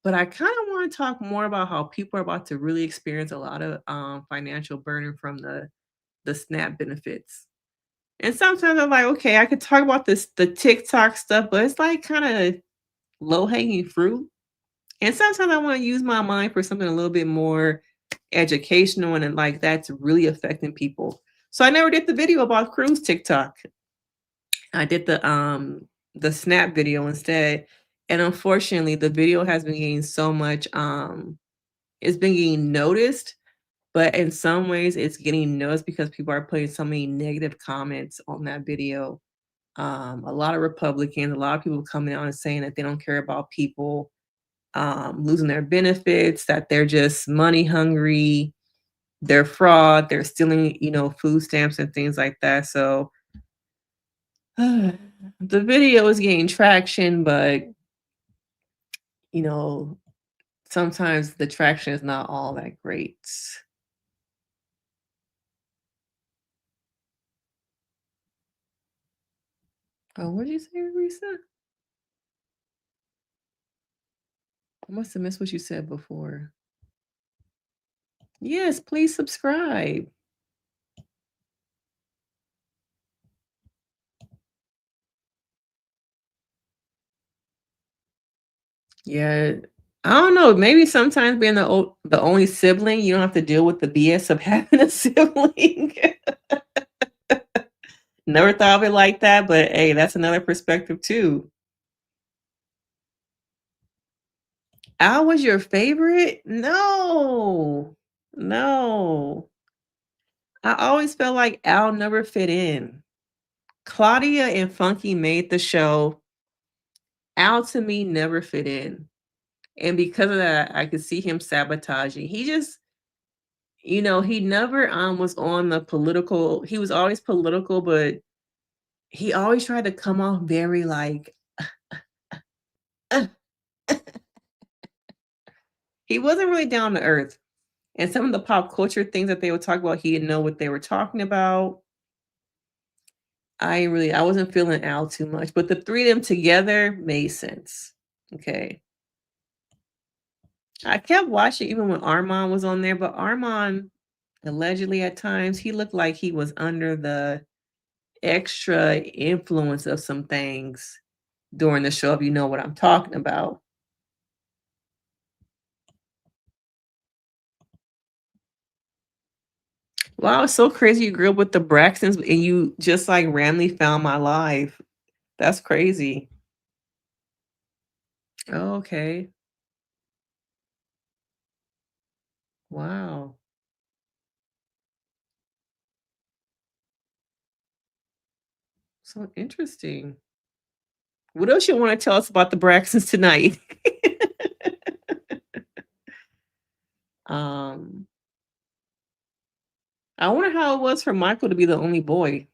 but I kind of want to talk more about how people are about to really experience a lot of financial burden from the SNAP benefits. And sometimes I'm like, okay, I could talk about the TikTok stuff, but it's like kind of low hanging fruit. And sometimes I want to use my mind for something a little bit more educational and like that's really affecting people. So I never did the video about cruise TikTok. I did the Snap video instead. And unfortunately, the video has been getting so much it's been getting noticed, but in some ways it's getting noticed because people are putting so many negative comments on that video. A lot of Republicans, a lot of people coming out and saying that they don't care about people losing their benefits, that they're just money hungry, they're fraud, they're stealing, food stamps and things like that. So the video is gaining traction, but you know, sometimes the traction is not all that great. Oh, what did you say, Risa? must have missed what you said before. Yes, please subscribe. Yeah, I don't know. Maybe sometimes being the only sibling, you don't have to deal with the BS of having a sibling. Never thought of it like that, but hey, that's another perspective too. Al was your favorite? No, no. I always felt like Al never fit in. Claudia and Funky made the show. Al to me never fit in. And because of that, I could see him sabotaging. He just, he never was on the political. He was always political, but he always tried to come off very like he wasn't really down to earth. And some of the pop culture things that they would talk about, he didn't know what they were talking about. I wasn't feeling Al too much, but the three of them together made sense. Okay. I kept watching even when Armand was on there, but Armand allegedly at times he looked like he was under the extra influence of some things during the show, if you know what I'm talking about. Wow, it's so crazy you grew up with the Braxtons and you just like randomly found my life. That's crazy. Oh, okay. Wow. So interesting. What else you want to tell us about the Braxtons tonight? um, I wonder how it was for Michael to be the only boy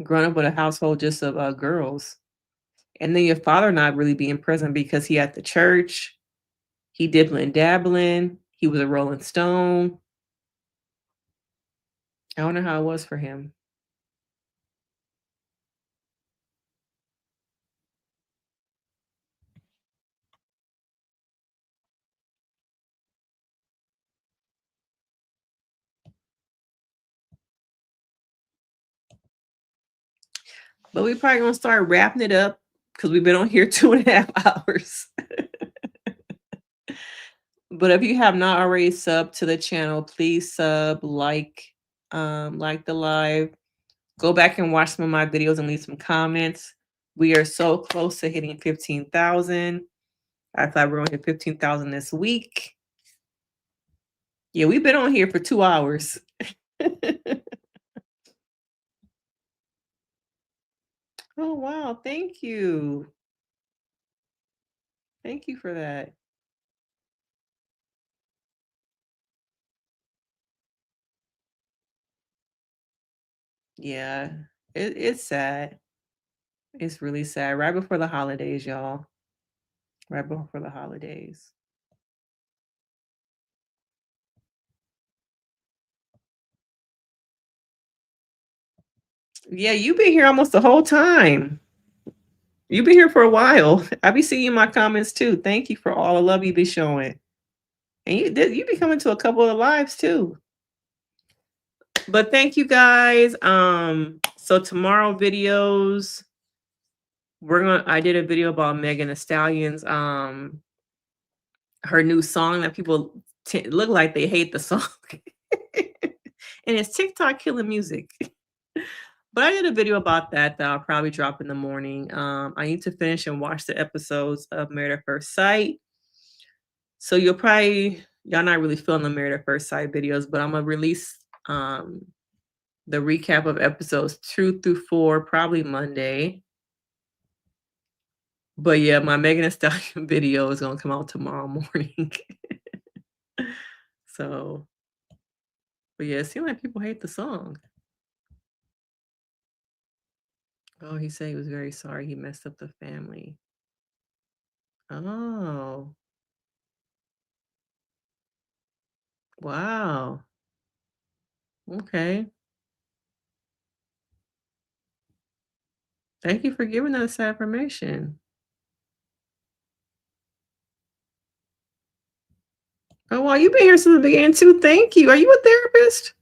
growing up with a household just of girls. And then your father not really being present because he at the church, he dibbling dabbling, he was a Rolling Stone. I wonder how it was for him. But we probably gonna start wrapping it up because we've been on here 2.5 hours. But if you have not already subbed to the channel, please sub, like the live. Go back and watch some of my videos and leave some comments. We are so close to hitting 15,000. I thought we were going to hit 15,000 this week. Yeah, we've been on here for 2 hours. Oh, wow. Thank you. Thank you for that. Yeah, it's sad. It's really sad. Right before the holidays, y'all. Right before the holidays. Yeah, you've been here almost the whole time. You've been here for a while. I be seeing you in my comments too. Thank you for all the love you be showing. And you be coming to a couple of the lives too. But thank you guys. So tomorrow videos, I did a video about Megan Thee Stallion's her new song that people look like they hate the song. And it's TikTok killing music. But I did a video about that I'll probably drop in the morning. I need to finish and watch the episodes of Married at First Sight. So y'all not really feeling the Married at First Sight videos, but I'm gonna release the recap of episodes 2 through 4 probably Monday. But yeah, my Megan Thee Stallion video is gonna come out tomorrow morning. So, but yeah, it seems like people hate the song. Oh, he said he was very sorry he messed up the family. Oh, wow. Okay. Thank you for giving us that information. Oh, wow, you've been here since the beginning too. Thank you. Are you a therapist?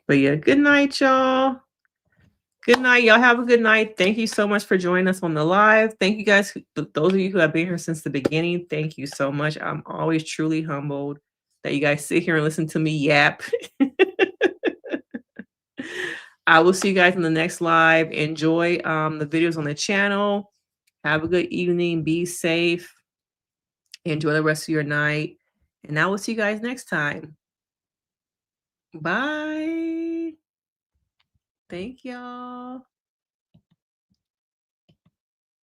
But yeah, good night, y'all. Good night. Y'all have a good night. Thank you so much for joining us on the live. Thank you guys, those of you who have been here since the beginning. Thank you so much. I'm always truly humbled that you guys sit here and listen to me yap. I will see you guys in the next live. Enjoy the videos on the channel. Have a good evening. Be safe. Enjoy the rest of your night. And I will see you guys next time. Bye. Thank y'all.